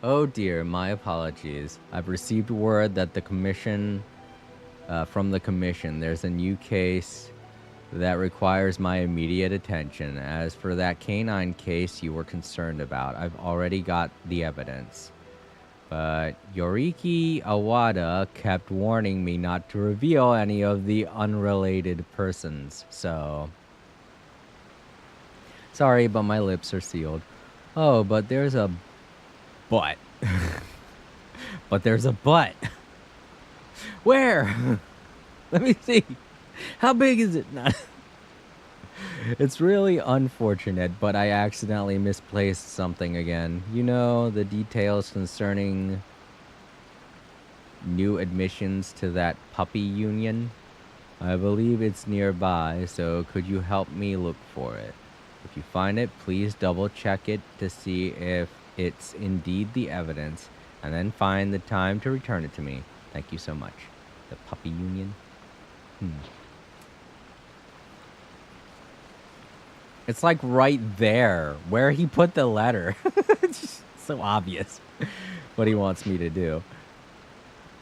Oh dear, my apologies. I've received word that the commission, from the commission, there's a new case that requires my immediate attention. As for that canine case you were concerned about, I've already got the evidence. But Yoriki Awada kept warning me not to reveal any of the unrelated persons, so... Sorry, but my lips are sealed. Oh, but there's a... But. But there's a but. Where? Let me see. How big is it? Not. It's really unfortunate, but I accidentally misplaced something again. You know, the details concerning new admissions to that puppy union? I believe it's nearby, so could you help me look for it? If you find it, please double check it to see if it's indeed the evidence, and then find the time to return it to me. Thank you so much. The puppy union? It's like right there where he put the letter. It's just so obvious what he wants me to do.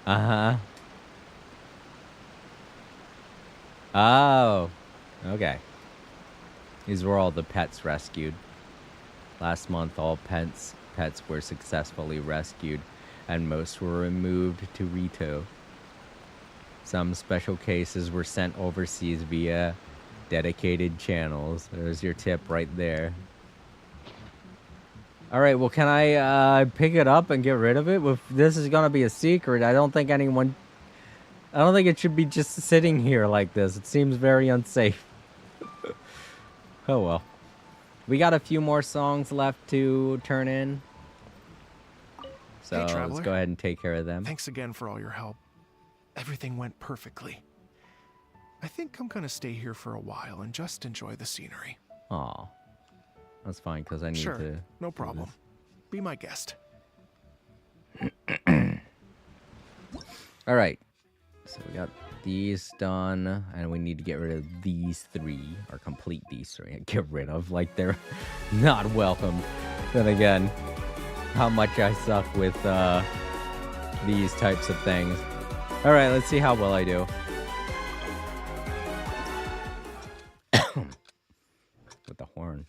Uh-huh. Oh. Okay. These were all the pets rescued. Last month, all pets were successfully rescued, and most were removed to Rito. Some special cases were sent overseas via dedicated channels. There's your tip right there. Alright, well, can I pick it up and get rid of it? If this is gonna be a secret, I don't think it should be just sitting here like this. It seems very unsafe. Oh well. We got a few more songs left to turn in. So Hey, let's go ahead and take care of them. Thanks again for all your help. Everything went perfectly. I think I'm gonna stay here for a while and just enjoy the scenery. Aw. That's fine, because I need to... No problem. Be my guest. Alright. So we got these done, and we need to get rid of these three, or complete these three. Get rid of, like they're not welcome. Then again, how much I suck with these types of things. Alright, let's see how well I do. With the horn.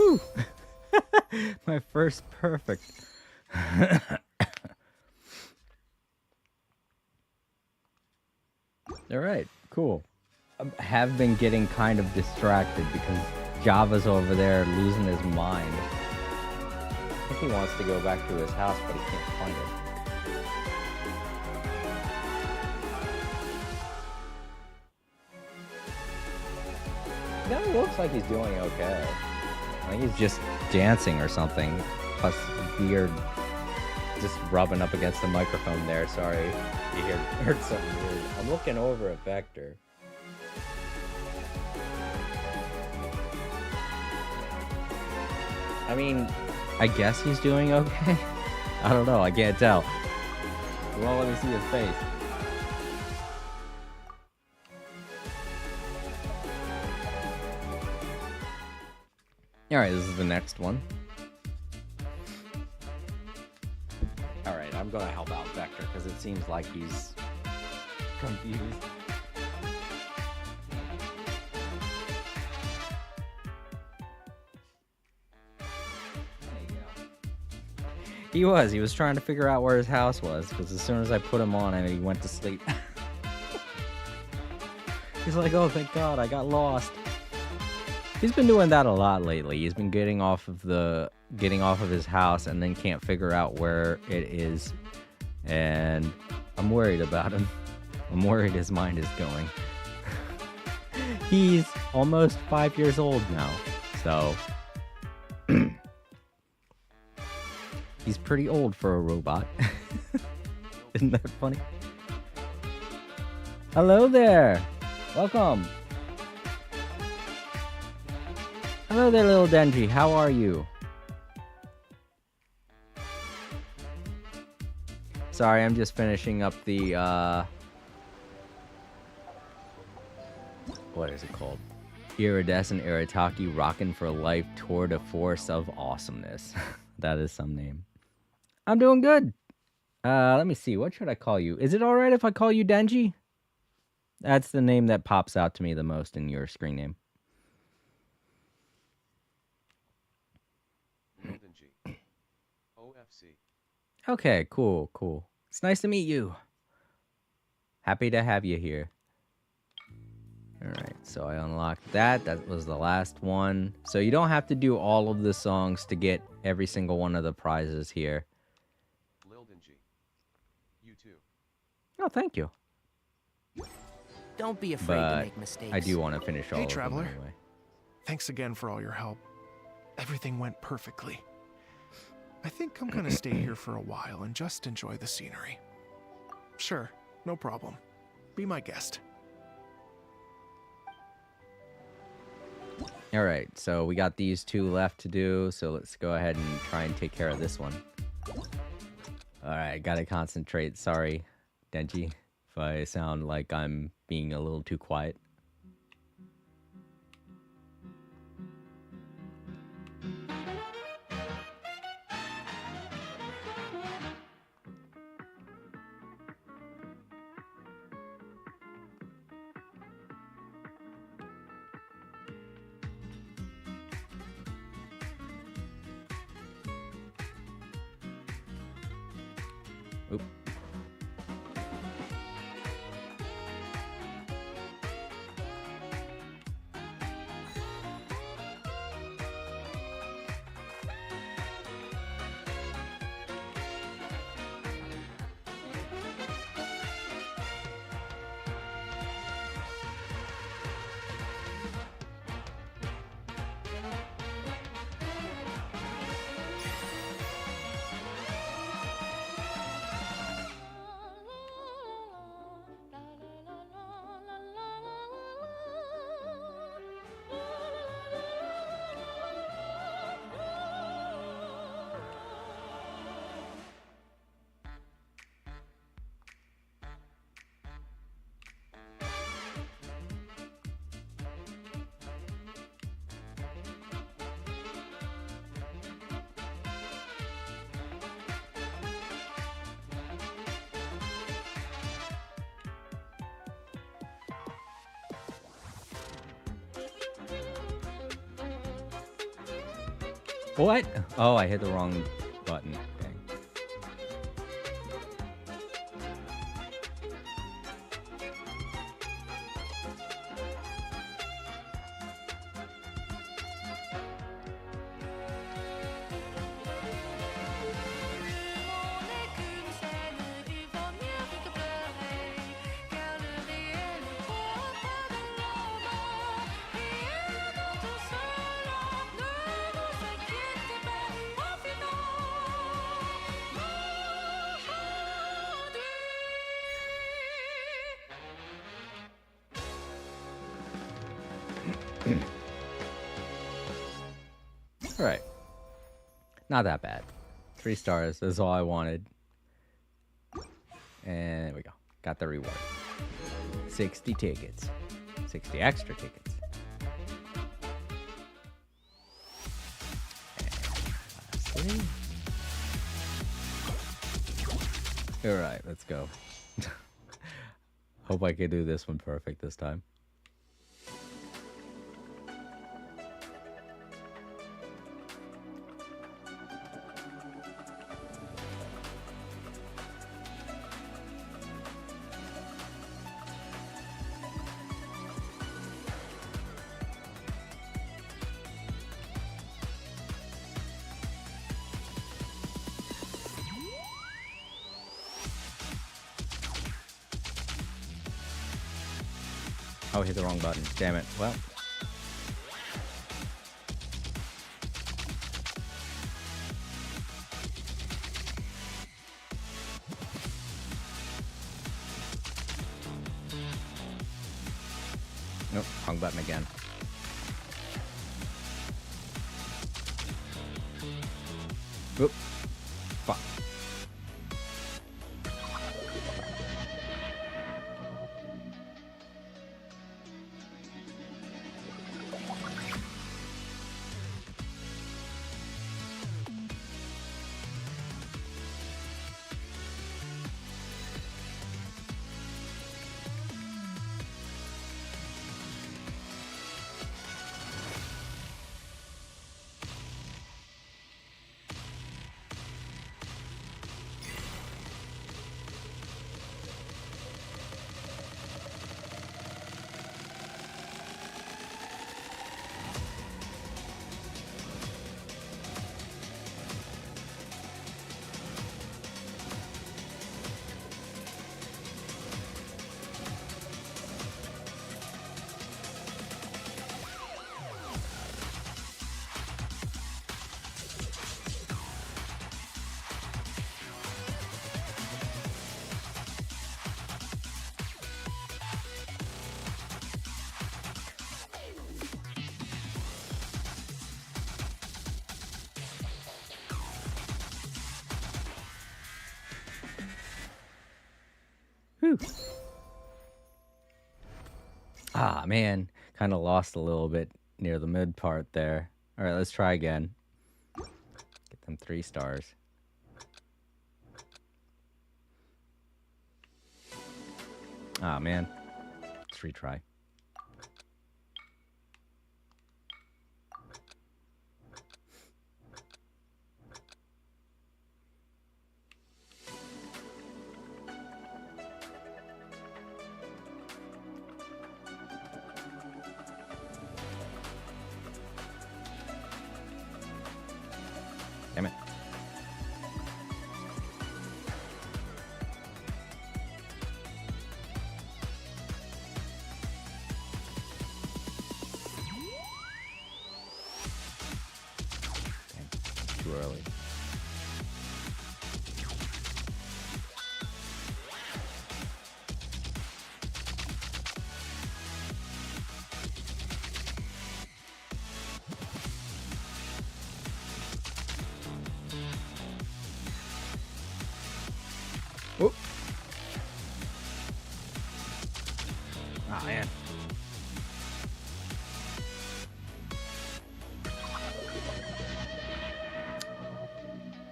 Woo! My first perfect. All right, cool. I have been getting kind of distracted because Java's over there losing his mind. I think he wants to go back to his house, but he can't find it. He kind of looks like he's doing okay. I think he's just dancing or something. Plus, weird, just rubbing up against the microphone there. Sorry, you heard something weird. I'm looking over at Vector. I mean, I guess he's doing okay. I don't know. I can't tell. You won't let me see his face. Alright, this is the next one. Alright, I'm gonna help out Vector because it seems like he's confused. He was trying to figure out where his house was because as soon as I put him on him, he went to sleep. He's like, oh, thank God, I got lost. He's been doing that a lot lately. He's been getting off of his house and then can't figure out where it is. And I'm worried about him. I'm worried his mind is going. He's almost 5 years old now. So he's pretty old for a robot. Isn't that funny? Hello there. Welcome. Hello there, little Denji. How are you? Sorry, I'm just finishing up the, what is it called? Iridescent Arataki Rockin' for Life Tour de Force of Awesomeness. That is some name. I'm doing good. Let me see. What should I call you? Is it alright if I call you Denji? That's the name that pops out to me the most in your screen name. Okay, cool, cool. It's nice to meet you. Happy to have you here. Alright, so I unlocked that. That was the last one. So you don't have to do all of the songs to get every single one of the prizes here. You too. Oh, thank you. Don't be afraid to make mistakes. I do want to finish all Hey, of Traveler. them anyway. Thanks again for all your help. Everything went perfectly. I think I'm gonna stay here for a while and just enjoy the scenery. Sure, no problem. Be my guest. Alright, so we got these two left to do, so let's go ahead and try and take care of this one. Alright, gotta concentrate. Sorry, Denji, if I sound like I'm being a little too quiet. Oop. What? Oh, I hit the wrong button. Dang. All right. Not that bad. 3 stars. That's all I wanted. And there we go. Got the reward. 60 tickets. 60 extra tickets. And lastly. All right, let's go. Hope I can do this one perfect this time. Oh, hit the wrong button. Damn it. Well. Nope, wrong button again. Oop. Fuck. Whew. Ah, man. Kind of lost a little bit near the mid part there. All right, let's try again. Get them 3 stars. Ah, man. Let's retry. Damn it. Damn, too early. Oh. Oh, man.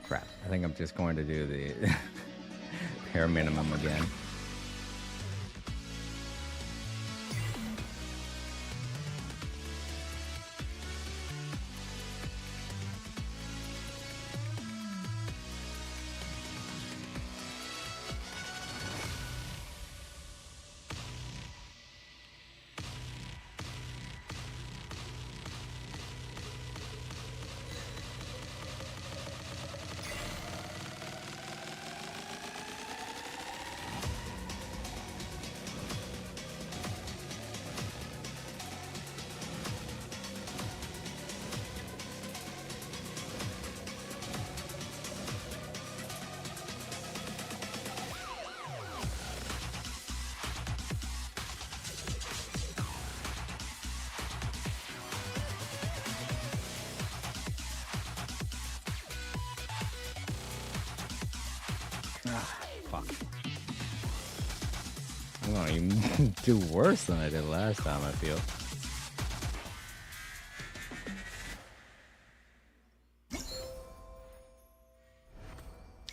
Crap. I think I'm just going to do the bare minimum again. Fuck. I'm gonna even do worse than I did last time, I feel.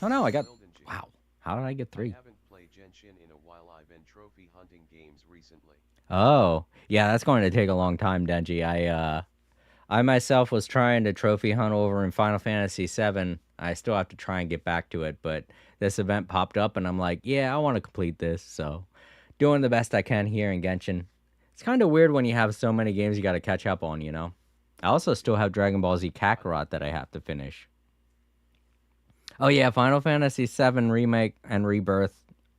Oh no, I got... Wow. How did I get 3? I haven't played Genshin in a while. I've been trophy hunting games recently. Oh. Yeah, that's going to take a long time, Denji. I myself was trying to trophy hunt over in Final Fantasy VII. I still have to try and get back to it, but this event popped up and I'm like, yeah, I want to complete this, so... Doing the best I can here in Genshin. It's kind of weird when you have so many games you got to catch up on, you know? I also still have Dragon Ball Z Kakarot that I have to finish. Oh yeah, Final Fantasy VII Remake and Rebirth.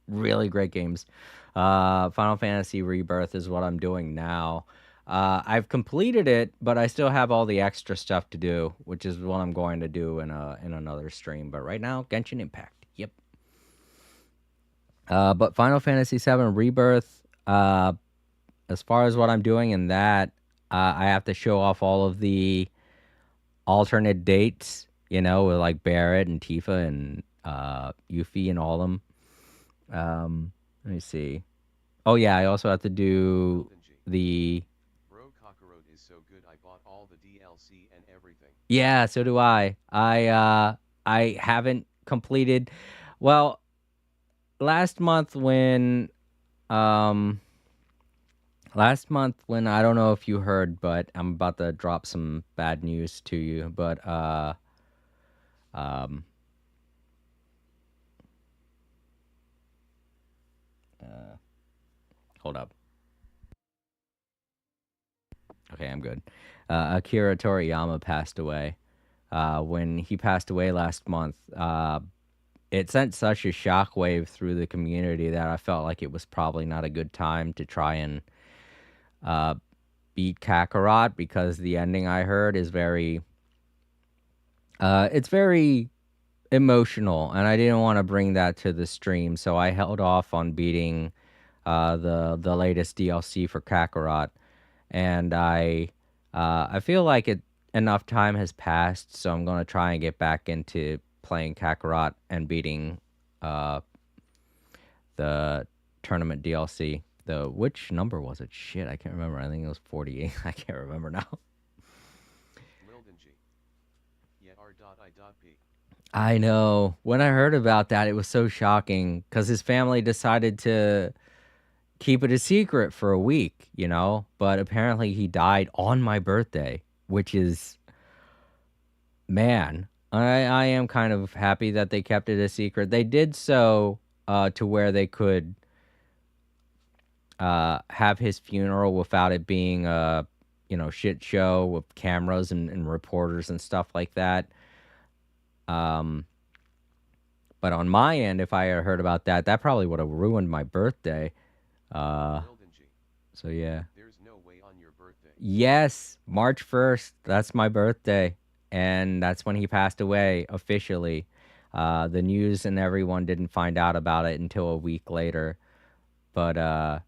Really great games. Final Fantasy Rebirth is what I'm doing now. I've completed it, but I still have all the extra stuff to do, which is what I'm going to do in another stream. But right now, Genshin Impact. Yep. But Final Fantasy VII Rebirth, as far as what I'm doing in that, I have to show off all of the alternate dates, you know, with like Barrett and Tifa and Yuffie and all of them. Let me see. Oh yeah, I also have to do the... Bro, Kakarot is so good. I bought all the DLC and everything. Yeah, so do I. I haven't completed... Well... Last month when I don't know if you heard, but I'm about to drop some bad news to you, but hold up. Okay, I'm good. Akira Toriyama passed away. When he passed away last month, it sent such a shockwave through the community that I felt like it was probably not a good time to try and beat Kakarot, because the ending I heard is very... it's very emotional, and I didn't want to bring that to the stream, so I held off on beating the latest DLC for Kakarot. And I feel like enough time has passed, so I'm going to try and get back into playing Kakarot and beating the tournament DLC. Which number was it? Shit, I can't remember. I think it was 48. I can't remember now. I know. When I heard about that, it was so shocking because his family decided to keep it a secret for a week, you know? But apparently he died on my birthday, which is... Man... I am kind of happy that they kept it a secret. They did so to where they could have his funeral without it being a, shit show with cameras and reporters and stuff like that. But on my end, if I had heard about that, that probably would have ruined my birthday. So yeah. There's no way on your birthday. Yes, March 1st. That's my birthday. And that's when he passed away officially. The news and everyone didn't find out about it until a week later. But I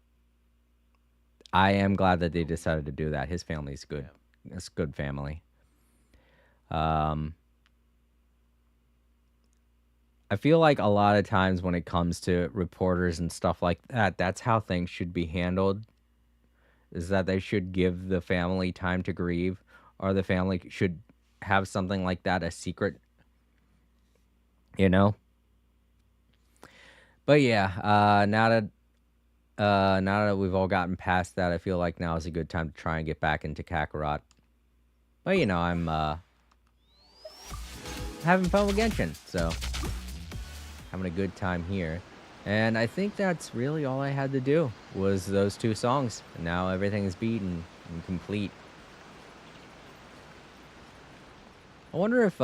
am glad that they decided to do that. His family's good. It's good family. I feel like a lot of times when it comes to reporters and stuff like that, that's how things should be handled. Is that they should give the family time to grieve, or the family should have something like that a secret, you know. But yeah, now that we've all gotten past that, I feel like now is a good time to try and get back into Kakarot. But you know, I'm having fun with Genshin, so having a good time here. And I think that's really all I had to do was those 2 songs. And now everything is beaten and complete. I wonder if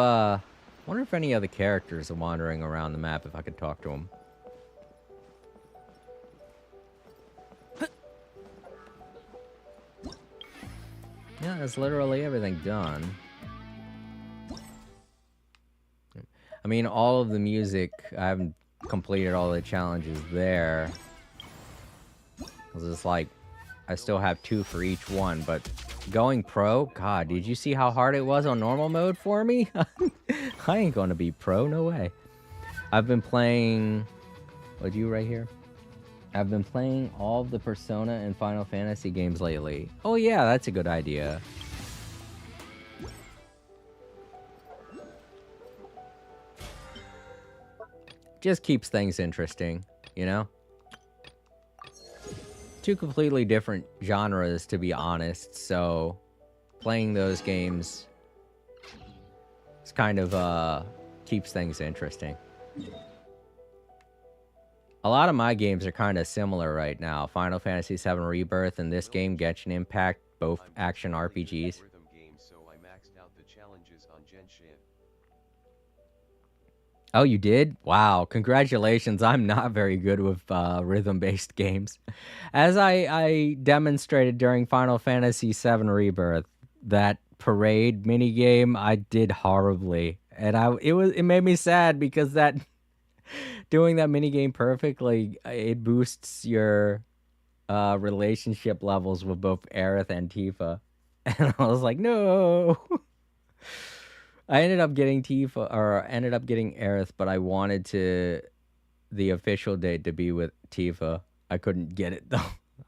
any other characters are wandering around the map, if I could talk to them. Yeah, that's literally everything done. I mean, all of the music, I haven't completed all the challenges there. Because it's like, I still have 2 for each one, but going pro, God, did you see how hard it was on normal mode for me? I ain't gonna be pro, no way. I've been playing... What, you right here? I've been playing all of the Persona and Final Fantasy games lately. Oh yeah, that's a good idea. Just keeps things interesting, you know? Two completely different genres, to be honest, so playing those games is kind of, keeps things interesting. A lot of my games are kind of similar right now. Final Fantasy VII Rebirth and this game, Genshin Impact, both action RPGs. Oh, you did? Wow, congratulations. I'm not very good with rhythm-based games. As I demonstrated during Final Fantasy VII Rebirth, that parade minigame, I did horribly. And it made me sad because that doing that minigame perfectly, it boosts your relationship levels with both Aerith and Tifa. And I was like, no! I ended up getting Tifa, or ended up getting Aerith, but I wanted the official date to be with Tifa. I couldn't get it, though.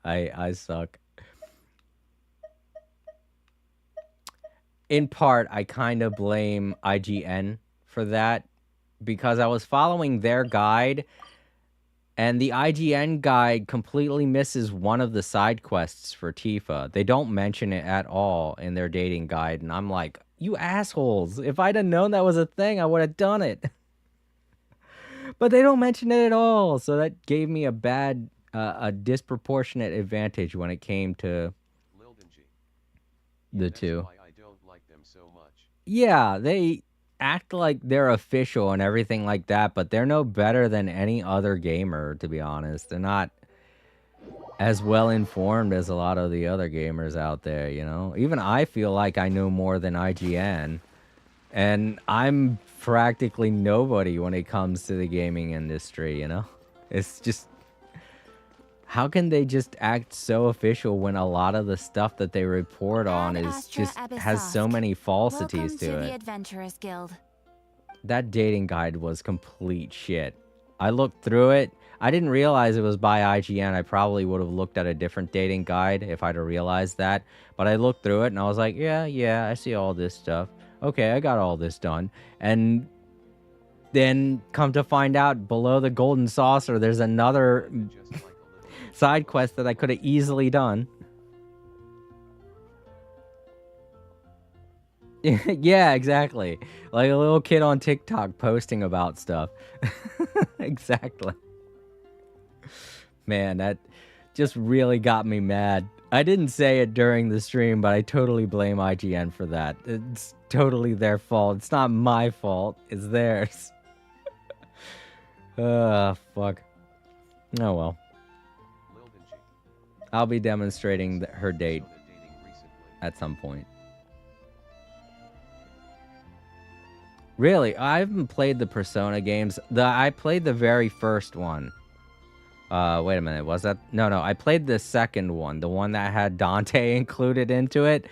I suck. In part, I kind of blame IGN for that, because I was following their guide, and the IGN guide completely misses one of the side quests for Tifa. They don't mention it at all in their dating guide, and I'm like, you assholes. If I'd have known that was a thing, I would have done it. But they don't mention it at all, so that gave me a disproportionate advantage when it came to the two. Yeah, they act like they're official and everything like that, but they're no better than any other gamer, to be honest. They're not as well informed as a lot of the other gamers out there, you know? Even I feel like I know more than IGN, and I'm practically nobody when it comes to the gaming industry, you know? It's just... How can they just act so official when a lot of the stuff that they report on is just has so many falsities to it? The Adventurers Guild. That dating guide was complete shit. I looked through it. I didn't realize it was by IGN. I probably would have looked at a different dating guide if I'd have realized that. But I looked through it and I was like, yeah, I see all this stuff. Okay, I got all this done. And then come to find out, below the golden saucer, there's another side quest that I could have easily done. Yeah, exactly. Like a little kid on TikTok posting about stuff. Exactly. Man, that just really got me mad. I didn't say it during the stream, but I totally blame IGN for that. It's totally their fault. It's not my fault. It's theirs. Fuck. Oh well. I'll be demonstrating her date at some point. Really? I haven't played the Persona games. I played the very first one. Wait a minute. Was that... No, I played the second one. The one that had Dante included into it.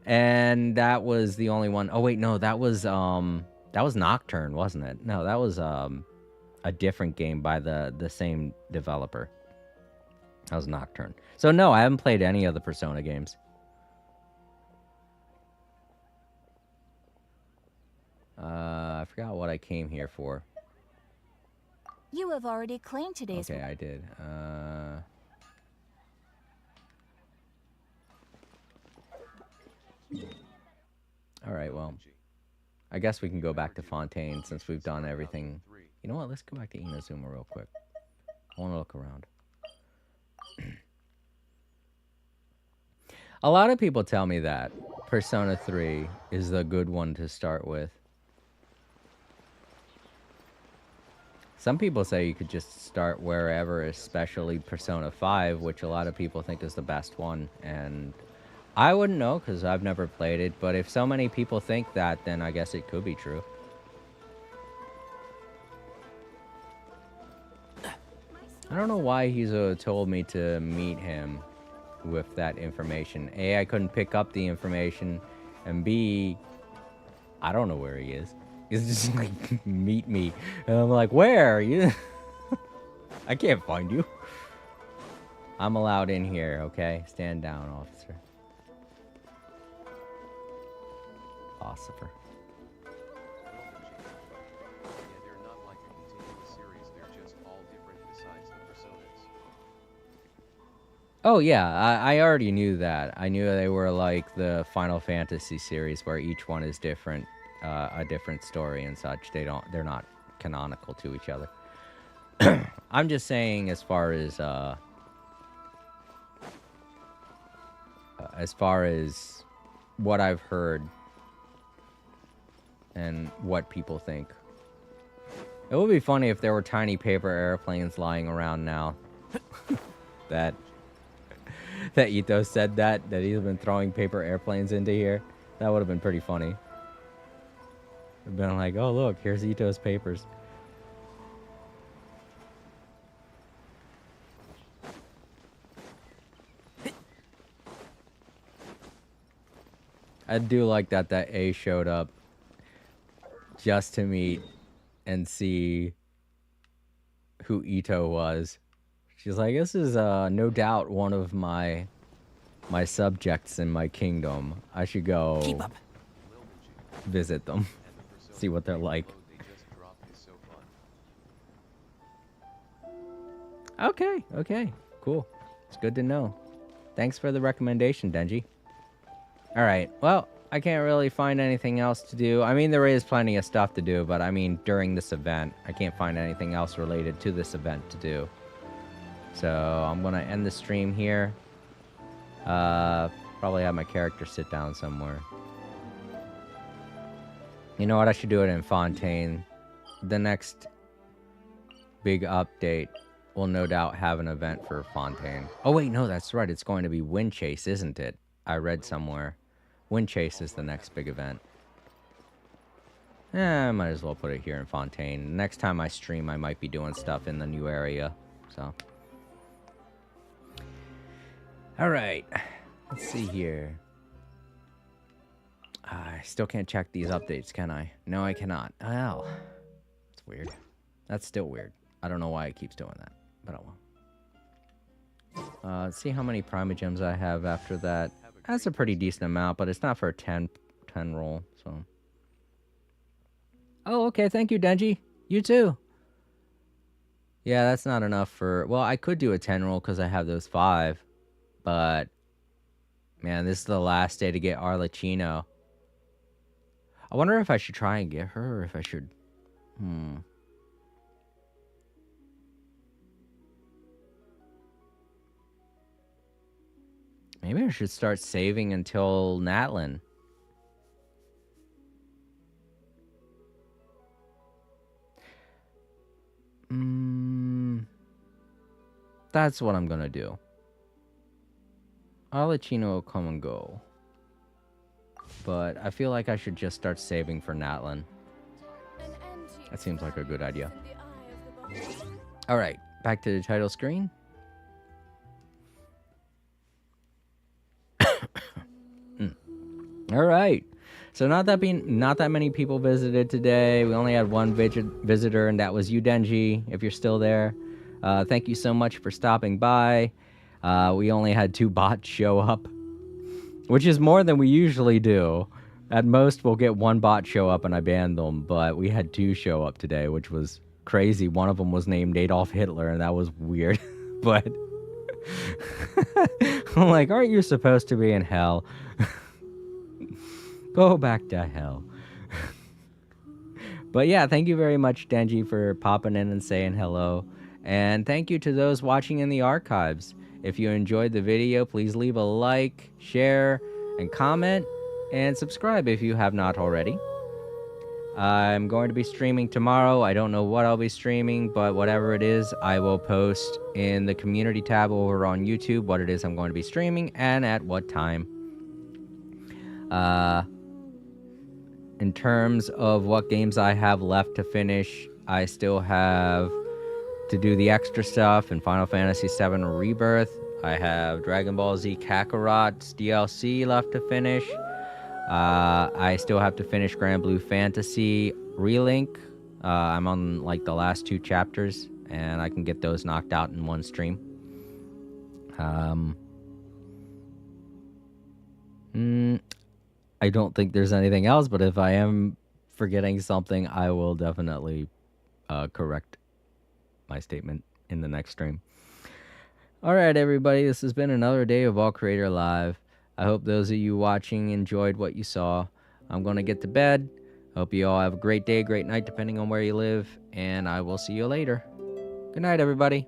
And that was the only one... Oh, wait, no. That was Nocturne, wasn't it? No, that was a different game by the same developer. That was Nocturne. So, no, I haven't played any of the Persona games. I forgot what I came here for. You have already claimed today's... Okay, I did. Alright, well. I guess we can go back to Fontaine since we've done everything. You know what? Let's go back to Inazuma real quick. I want to look around. A lot of people tell me that Persona 3 is the good one to start with. Some people say you could just start wherever, especially Persona 5, which a lot of people think is the best one. And I wouldn't know because I've never played it, but if so many people think that, then I guess it could be true. I don't know why Hizo told me to meet him with that information. A, I couldn't pick up the information, and B, I don't know where he is. He's just like, meet me. And I'm like, where? You? I can't find you. I'm allowed in here, okay? Stand down, officer. Philosopher. They're not like a continuous series, they're just all different besides the personas. Oh yeah, I already knew that. I knew they were like the Final Fantasy series where each one is different, a different story and such. They're not canonical to each other. I'm just saying as far as what I've heard and what people think. It would be funny if there were tiny paper airplanes lying around now. that Ito said that he's been throwing paper airplanes into here. That would have been pretty funny. I've been like, oh look, here's Ito's papers. I do like that A showed up just to meet and see who Ito was. She's like, this is no doubt one of my subjects in my kingdom. I should go visit them, see what they're like. Okay, cool. It's good to know. Thanks for the recommendation, Denji. All right, well, I can't really find anything else to do. I mean, there is plenty of stuff to do, but I mean, during this event, I can't find anything else related to this event to do. So I'm going to end the stream here. Probably have my character sit down somewhere. You know what? I should do it in Fontaine. The next big update will no doubt have an event for Fontaine. Oh, wait, no, that's right. It's going to be Wind Chase, isn't it? I read somewhere. Wind Chase is the next big event. I might as well put it here in Fontaine. Next time I stream, I might be doing stuff in the new area. So. Alright. Let's see here. I still can't check these updates, can I? No, I cannot. Oh. It's weird. That's still weird. I don't know why it keeps doing that. But oh well. Let's see how many Primogems I have after that. That's a pretty decent amount, but it's not for a 10 roll, so. Oh, okay. Thank you, Denji. You too. Yeah, that's not enough for... Well, I could do a 10 roll because I have those 5. But, man, this is the last day to get Arlecchino. I wonder if I should try and get her, or if I should... Maybe I should start saving until Natlin. That's what I'm gonna do. Arlecchino will come and go. But I feel like I should just start saving for Natlin. That seems like a good idea. Alright, back to the title screen. Alright. So not that many people visited today. We only had one visitor, and that was you, Denji, if you're still there. Thank you so much for stopping by. We only had 2 bots show up, which is more than we usually do. At most, we'll get 1 bot show up and I ban them, but we had 2 show up today, which was crazy. One of them was named Adolf Hitler, and that was weird. But I'm like, aren't you supposed to be in hell? Go back to hell. But yeah, thank you very much, Denji, for popping in and saying hello. And thank you to those watching in the archives. If you enjoyed the video, please leave a like, share, and comment, and subscribe if you have not already. I'm going to be streaming tomorrow. I don't know what I'll be streaming, but whatever it is, I will post in the community tab over on YouTube what it is I'm going to be streaming and at what time. In terms of what games I have left to finish, I still have to do the extra stuff in Final Fantasy VII Rebirth. I have Dragon Ball Z Kakarot's DLC left to finish. I still have to finish Grand Blue Fantasy Relink. I'm on like the last 2 chapters, and I can get those knocked out in one stream. I don't think there's anything else, but if I am forgetting something, I will definitely correct my statement in the next stream. All right, everybody, this has been another day of All Creator Live. I hope those of you watching enjoyed what you saw. I'm going to get to bed. Hope you all have a great day, great night, depending on where you live, and I will see you later. Good night, everybody.